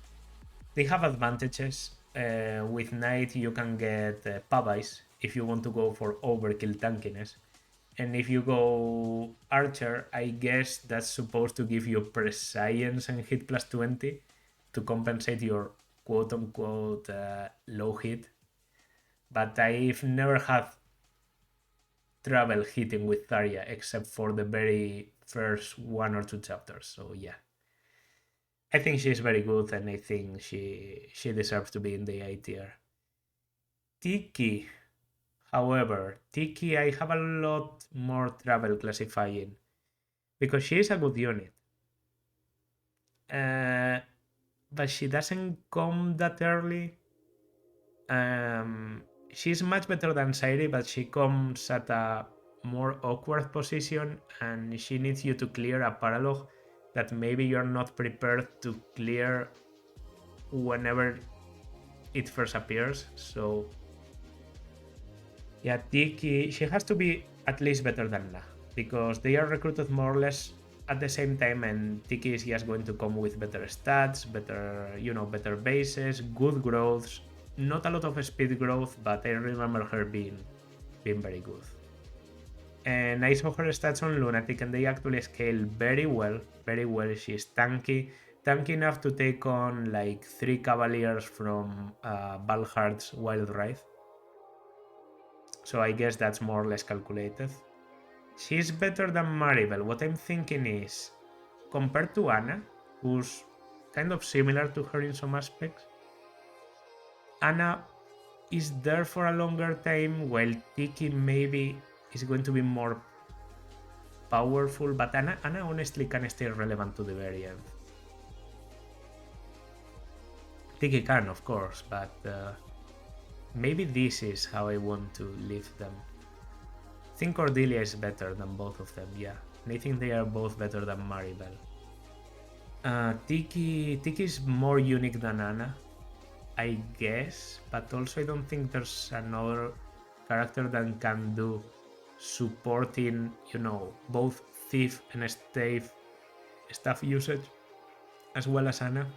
They have advantages. With Knight you can get Pavais if you want to go for overkill tankiness. And if you go Archer, I guess that's supposed to give you prescience and hit plus 20 to compensate your quote-unquote low hit. But I've never had trouble hitting with Tharja except for the very first 1 or 2 chapters, so yeah. I think she's very good and I think she deserves to be in the A tier. Tiki, however, Tiki I have a lot more trouble classifying because she is a good unit. But she doesn't come that early. She's much better than Sairi, but she comes at a more awkward position and she needs you to clear a paralog that maybe you're not prepared to clear whenever it first appears. So yeah, Tiki, she has to be at least better than Na, because they are recruited more or less at the same time, and Tiki is just going to come with better stats, better, better bases, good growths, not a lot of speed growth, but I remember her being very good. And I saw her stats on Lunatic and they actually scale very well, very well. She's tanky enough to take on like 3 Cavaliers from Balhard's Wild Wraith. So I guess that's more or less calculated. She's better than Maribelle. What I'm thinking is, compared to Anna, who's kind of similar to her in some aspects, Anna is there for a longer time, while Tiki maybe is going to be more powerful, but Anna honestly can stay relevant to the very end. Tiki can, of course, but maybe this is how I want to leave them. I think Cordelia is better than both of them, yeah. And I think they are both better than Maribelle. Tiki is more unique than Anna, I guess, but also I don't think there's another character that can do supporting, both thief and staff usage as well as Anna.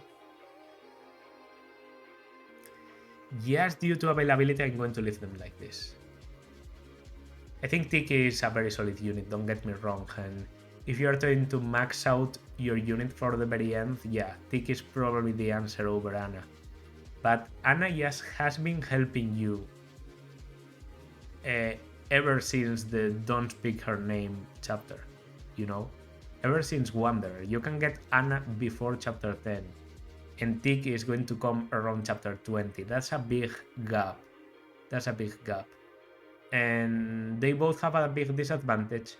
Just due to availability, I'm going to leave them like this. I think Tiki is a very solid unit, don't get me wrong, and if you are trying to max out your unit for the very end, yeah, Tiki is probably the answer over Anna. But Anna just has been helping you ever since the Don't Speak Her Name chapter, Ever since Wanderer. You can get Anna before chapter 10, and Tiki is going to come around chapter 20. That's a big gap. And they both have a big disadvantage.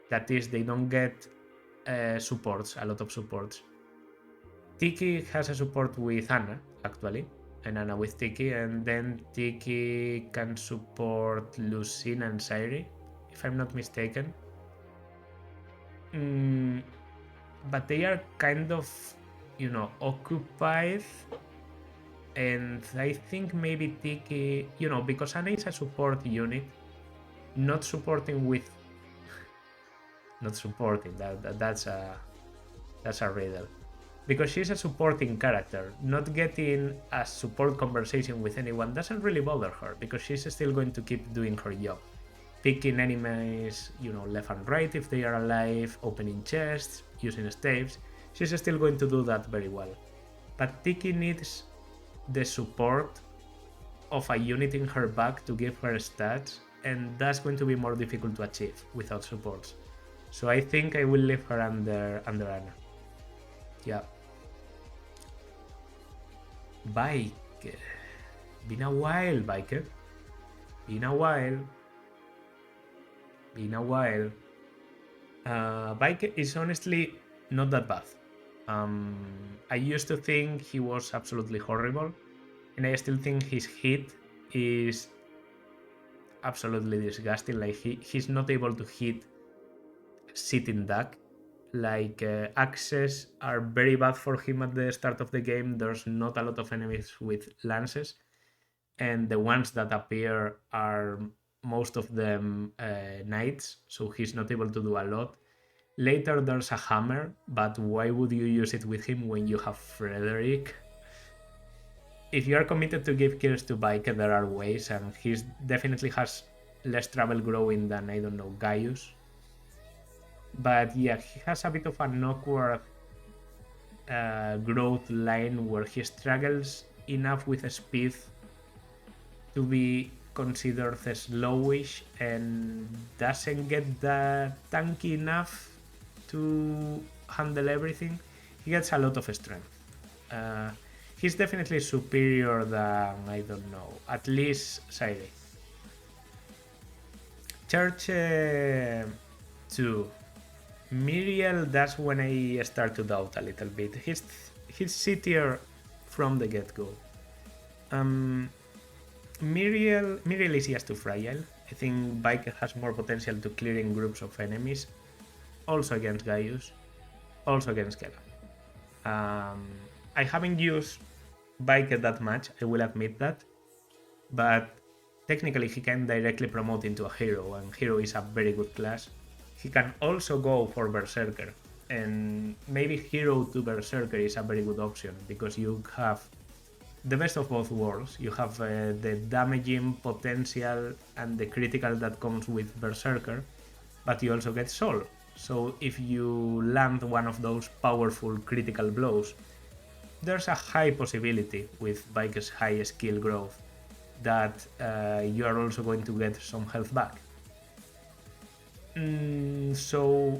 That is, they don't get supports, a lot of supports. Tiki has a support with Anna, actually, and Anna with Tiki, and then Tiki can support Lucina and Sairi, if I'm not mistaken. But they are kind of, occupied, and I think maybe Tiki, because Anna is a support unit, not supporting, that's a riddle. Because she's a supporting character, not getting a support conversation with anyone doesn't really bother her, because she's still going to keep doing her job. Picking enemies, left and right if they are alive, opening chests, using staves, she's still going to do that very well. But Tiki needs the support of a unit in her back to give her stats, and that's going to be more difficult to achieve without supports. So I think I will leave her under Anna. Yeah. Bike. Been a while, Biker. Been a while. Bike is honestly not that bad. I used to think he was absolutely horrible, and I still think his hit is absolutely disgusting. Like he's not able to hit sitting duck. Like, axes are very bad for him at the start of the game. There's not a lot of enemies with lances, and the ones that appear are most of them knights, so he's not able to do a lot. Later there's a hammer, but why would you use it with him when you have Frederick? If you are committed to give kills to Baike, there are ways, and he definitely has less travel growing than, I don't know, Gaius. But yeah, he has a bit of an awkward growth line where he struggles enough with speed to be considered slowish and doesn't get that tanky enough to handle everything. He gets a lot of strength. He's definitely superior than, I don't know, at least Sairi. Cherche 2. Miriel, that's when I start to doubt a little bit. He's C tier from the get-go. Miriel is just too fragile. I think Baike has more potential to clearing groups of enemies. Also against Gaius. Also against Kellam. I haven't used Baike that much, I will admit that. But technically he can directly promote into a hero, and hero is a very good class. He can also go for Berserker, and maybe hero to Berserker is a very good option, because you have the best of both worlds. You have the damaging potential and the critical that comes with Berserker, but you also get Soul. So if you land one of those powerful critical blows, there's a high possibility with Baike's high skill growth that you are also going to get some health back. So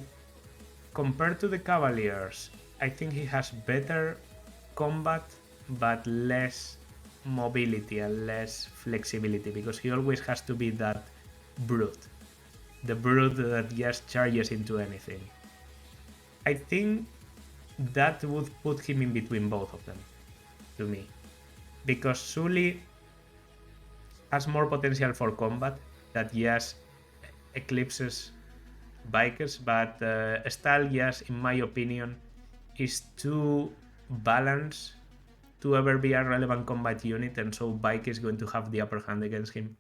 compared to the Cavaliers, I think he has better combat but less mobility and less flexibility, because he always has to be that brute. The brute that just charges into anything. I think that would put him in between both of them, to me. Because Sully has more potential for combat that just eclipses Bikers, but Stahl, just in my opinion, is too balanced to ever be a relevant combat unit, and so Bike is going to have the upper hand against him.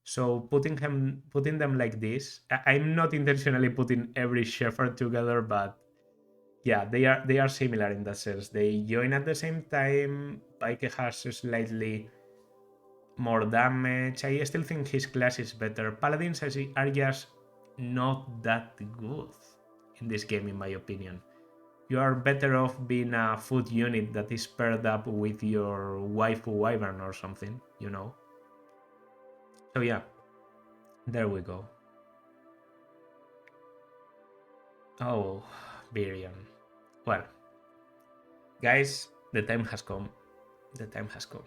So putting them like this, I'm not intentionally putting every Shepherd together, but yeah, they are similar in that sense. They join at the same time. Bike has slightly more damage. I still think his class is better. Paladins are just not that good in this game, in my opinion. You are better off being a foot unit that is paired up with your waifu wyvern or something, you know. So yeah, there we go. Oh, Virion. Well, guys, the time has come. The time has come.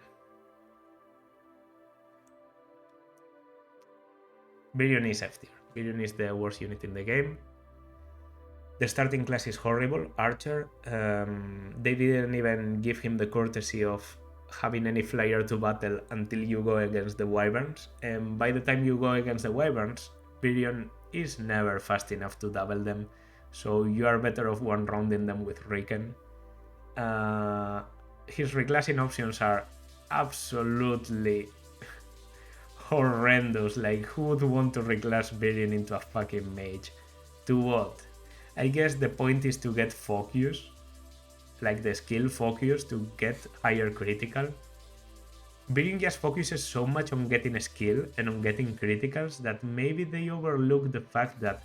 Virion is F tier. Virion is the worst unit in the game. The starting class is horrible, Archer. They didn't even give him the courtesy of having any flyer to battle until you go against the wyverns. And by the time you go against the wyverns, Virion is never fast enough to double them. So you are better off one-rounding them with Ricken. His reclassing options are absolutely horrendous. Like, who would want to reclass Virion into a fucking mage? To what? I guess the point is to get focus, like the skill focus to get higher critical. Virion just focuses so much on getting a skill and on getting criticals that maybe they overlook the fact that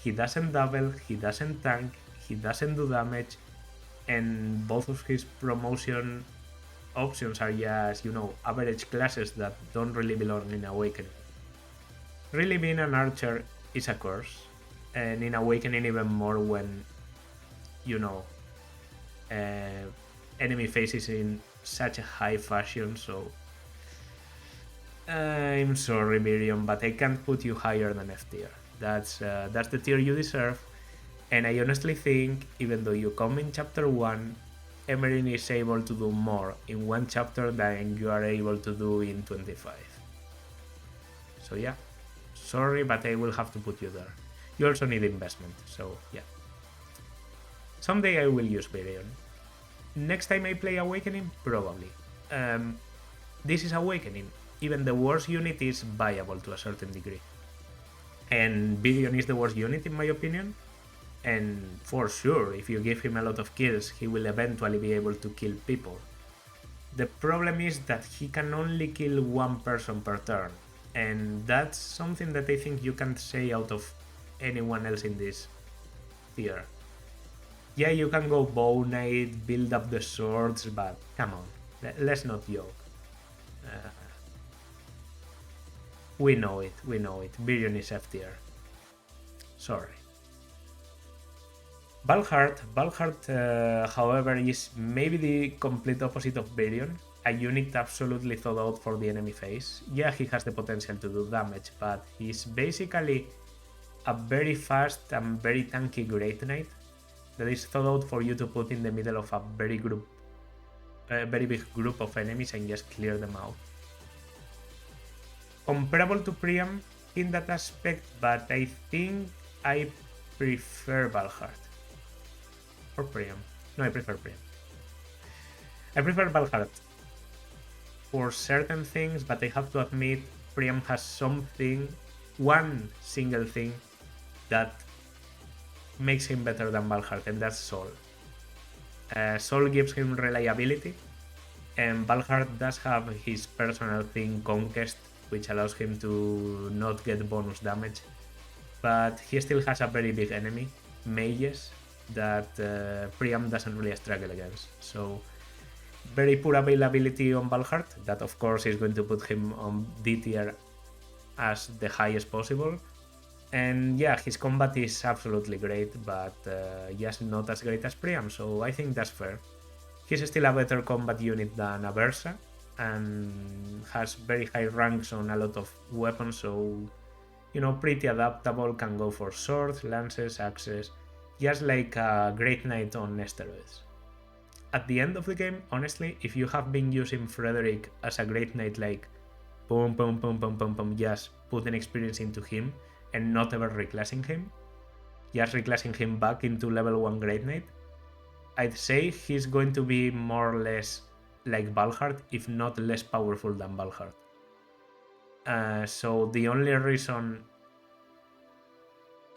he doesn't double, he doesn't tank, he doesn't do damage, and both of his promotion options are just, you know, average classes that don't really belong in Awakening. Really being an archer is a curse, and in Awakening even more when, you know, enemy faces in such a high fashion. So I'm sorry, Miriam, but I can't put you higher than F tier. That's the tier you deserve. And I honestly think, even though you come in chapter 1, Emmeryn is able to do more in one chapter than you are able to do in 25. So yeah, sorry, but I will have to put you there. You also need investment, so yeah. Someday I will use Virion. Next time I play Awakening, probably. This is Awakening. Even the worst unit is viable to a certain degree. And Virion is the worst unit in my opinion. And for sure, if you give him a lot of kills, he will eventually be able to kill people. The problem is that he can only kill one person per turn. And that's something that I think you can't say out of anyone else in this tier. Yeah, you can go Bow Knight, build up the swords, but come on, let's not joke. We know it. Virion is F tier. Sorry. Valhart, however, is maybe the complete opposite of Virion. A unit absolutely thought out for the enemy phase. Yeah, he has the potential to do damage, but he's basically a very fast and very tanky Great Knight that is thought out for you to put in the middle of a very big group of enemies and just clear them out. Comparable to Priam in that aspect, but I think I prefer Valhart. Or Priam. No, I prefer Priam. I prefer Valhart for certain things, but I have to admit Priam has one single thing that makes him better than Valhart, and that's Soul. Soul gives him reliability, and Valhart does have his personal thing, Conquest, which allows him to not get bonus damage, but he still has a very big enemy, mages, that Priam doesn't really struggle against. So very poor availability on Valhart, that of course is going to put him on D tier as the highest possible. And yeah, his combat is absolutely great, but just not as great as Priam, so I think that's fair. He's still a better combat unit than Aversa, and has very high ranks on a lot of weapons, so you know, pretty adaptable, can go for swords, lances, axes, just like a Great Knight on steroids. At the end of the game, honestly, if you have been using Frederick as a Great Knight, like boom, just putting experience into him and not ever reclassing him, just reclassing him back into level 1 Great Knight, I'd say he's going to be more or less like Valhart, if not less powerful than Valhart. So the only reason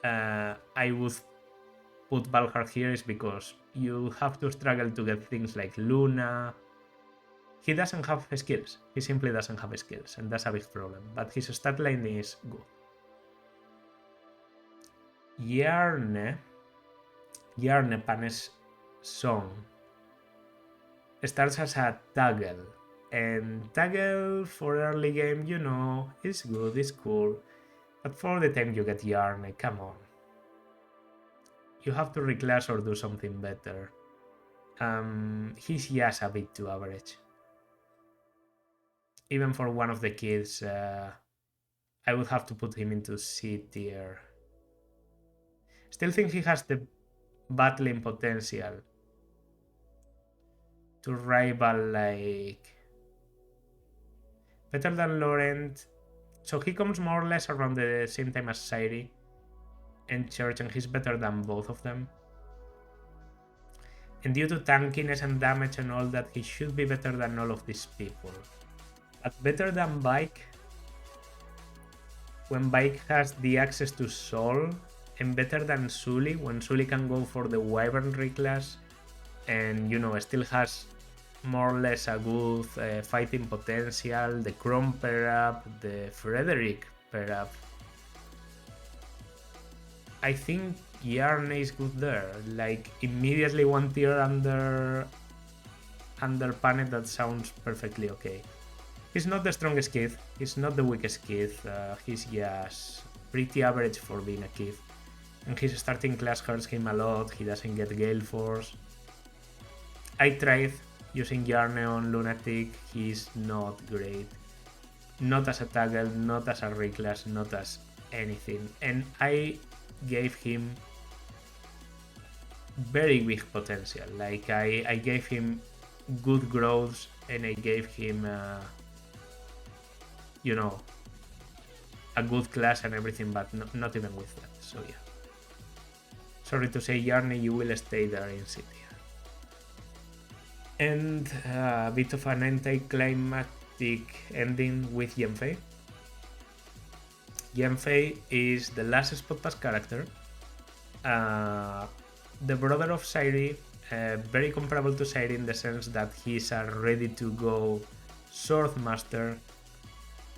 I would put Valhart here is because you have to struggle to get things like Luna. He doesn't have skills. He simply doesn't have skills, and that's a big problem. But his stat line is good. Yarne, Panne's song, starts as a Taggle. And Taggle for early game, you know, is good, it's cool. But for the time you get Yarne, come on. You have to reclass or do something better. He's just a bit too average. Even for one of the kids, I would have to put him into C tier. Still think he has the battling potential to rival, like, better than Laurent. So he comes more or less around the same time as Sairi and Cherche, and he's better than both of them. And due to tankiness and damage and all that, he should be better than all of these people. But better than Bike, when Bike has the access to Soul, and better than Sully, when Sully can go for the Wyvern reclass, and you know, still has more or less a good fighting potential, the Chrom pair up, the Frederick pair up. I think Yarne is good there, like immediately one tier under Panne. That sounds perfectly okay. He's not the strongest kid, he's not the weakest kid, he's just pretty average for being a kid. And his starting class hurts him a lot, he doesn't get Gale Force. I tried using Yarne on Lunatic, he's not great. Not as a Taggle, not as a reclass, not as anything. And I gave him very big potential. Like I gave him good growths, and I gave him you know, a good class and everything, but not even with that. So yeah. Sorry to say, Yarny, you will stay there in Cynthia. And a bit of an anticlimactic ending with Yenfei. Yenfei is the last spot pass character. The brother of Sairi, very comparable to Sairi in the sense that he's a ready-to-go sword master.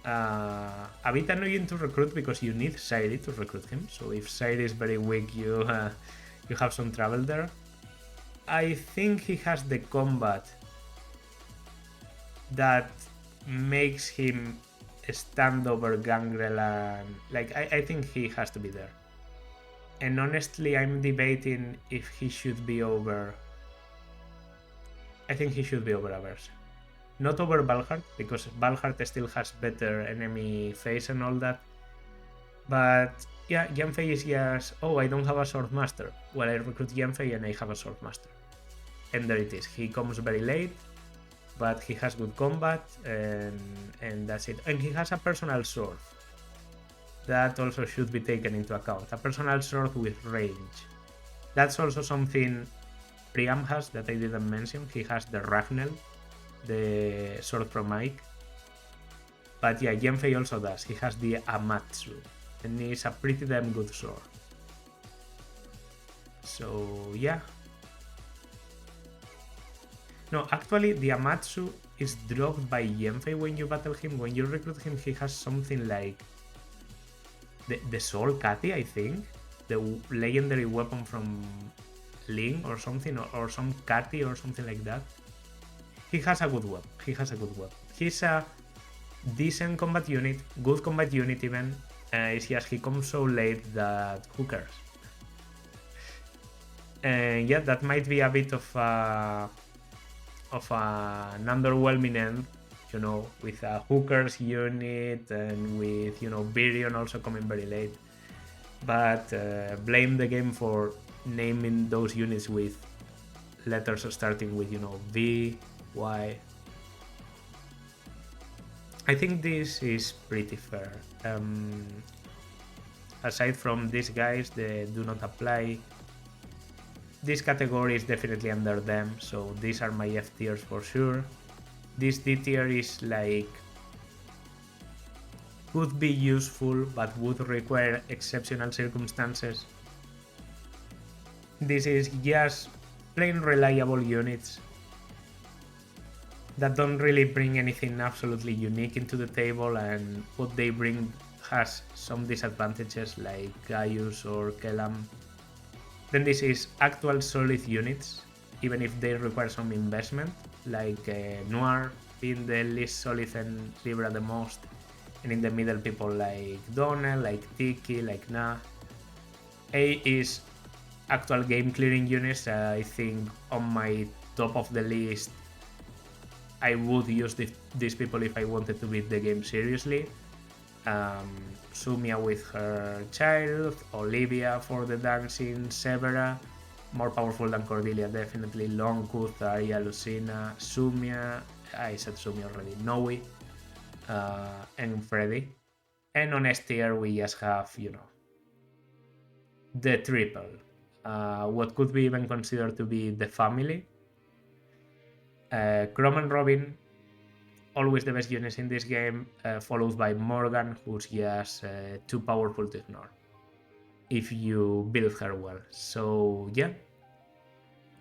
A bit annoying to recruit because you need Sairi to recruit him. So if Sairi is very weak, you have some trouble there. I think he has the combat that makes him stand over Gangrel, and like I think he has to be there. And honestly, I'm debating if he should be over. I think he should be over Aversa. Not over Valhart, because Valhart still has better enemy face and all that. But yeah, Yenfei is just, oh, I don't have a sword master. Well, I recruit Yenfei and I have a sword master. And there it is. He comes very late, but he has good combat, and that's it. And he has a personal sword. That also should be taken into account. A personal sword with range. That's also something Priam has that I didn't mention. He has the Ragnell, the sword from Ike. But yeah, Yenfei also does. He has the Amatsu, and it's a pretty damn good sword. So yeah. No, actually, the Amatsu is dropped by Yenfei when you battle him. When you recruit him, he has something like the Soul Cati, I think. The legendary weapon from Ling or something, or some Cati or something like that. He has a good weapon. He's a decent combat unit, good combat unit even. It's just he comes so late that who cares? And yeah, that might be a bit of an underwhelming end, you know, with a hookers unit and with, you know, Virion also coming very late. But blame the game for naming those units with letters starting with, you know, V, Y. I think this is pretty fair. Aside from these guys, they do not apply. This category is definitely under them, so these are my F tiers for sure. This D tier is like, could be useful but would require exceptional circumstances. This is just plain reliable units that don't really bring anything absolutely unique into the table, and what they bring has some disadvantages like Gaius or Kellam. Then this is actual solid units, even if they require some investment, like Noire being the least solid and Libra the most, and in the middle people like Donnel, like Tiki, like Na. A is actual game clearing units. I think on my top of the list, I would use these people if I wanted to beat the game seriously. Sumia with her child, Olivia for the dancing, Severa, more powerful than Cordelia definitely, Lon'qu, Tharia, Lucina, Sumia, I said Sumia already, Nowi, and Freddy. And on S tier we just have, you know, the triple, what could be even considered to be the family. Chrom and Robin, always the best units in this game, followed by Morgan, who's just too powerful to ignore if you build her well. So yeah,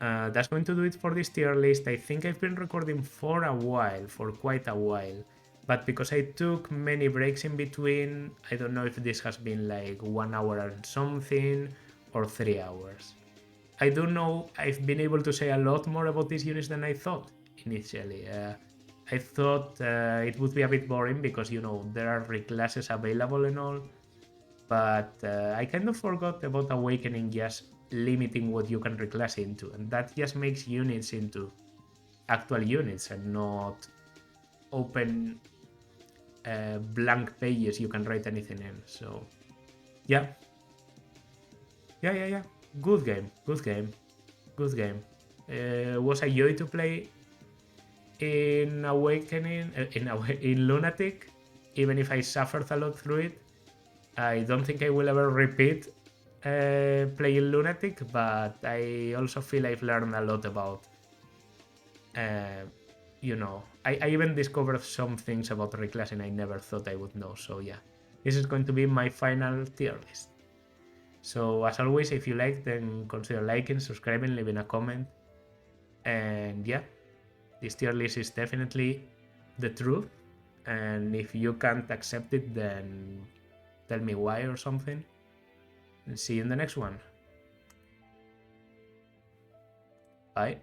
that's going to do it for this tier list. I think I've been recording for quite a while, but because I took many breaks in between, I don't know if this has been like 1 hour and something or 3 hours. I do know I've been able to say a lot more about these units than I thought initially. I thought it would be a bit boring because, you know, there are reclasses available and all, but I kind of forgot about Awakening just limiting what you can reclass into, and that just makes units into actual units and not open blank pages you can write anything in. So yeah. Good game. Was a joy to play in Awakening, in Lunatic, even if I suffered a lot through it. I don't think I will ever repeat playing Lunatic, but I also feel I've learned a lot about, you know, I even discovered some things about reclassing I never thought I would know. So yeah, this is going to be my final tier list. So as always, if you like, then consider liking, subscribing, leaving a comment. And yeah, this tier list is definitely the truth. And if you can't accept it, then tell me why or something. And see you in the next one. Bye.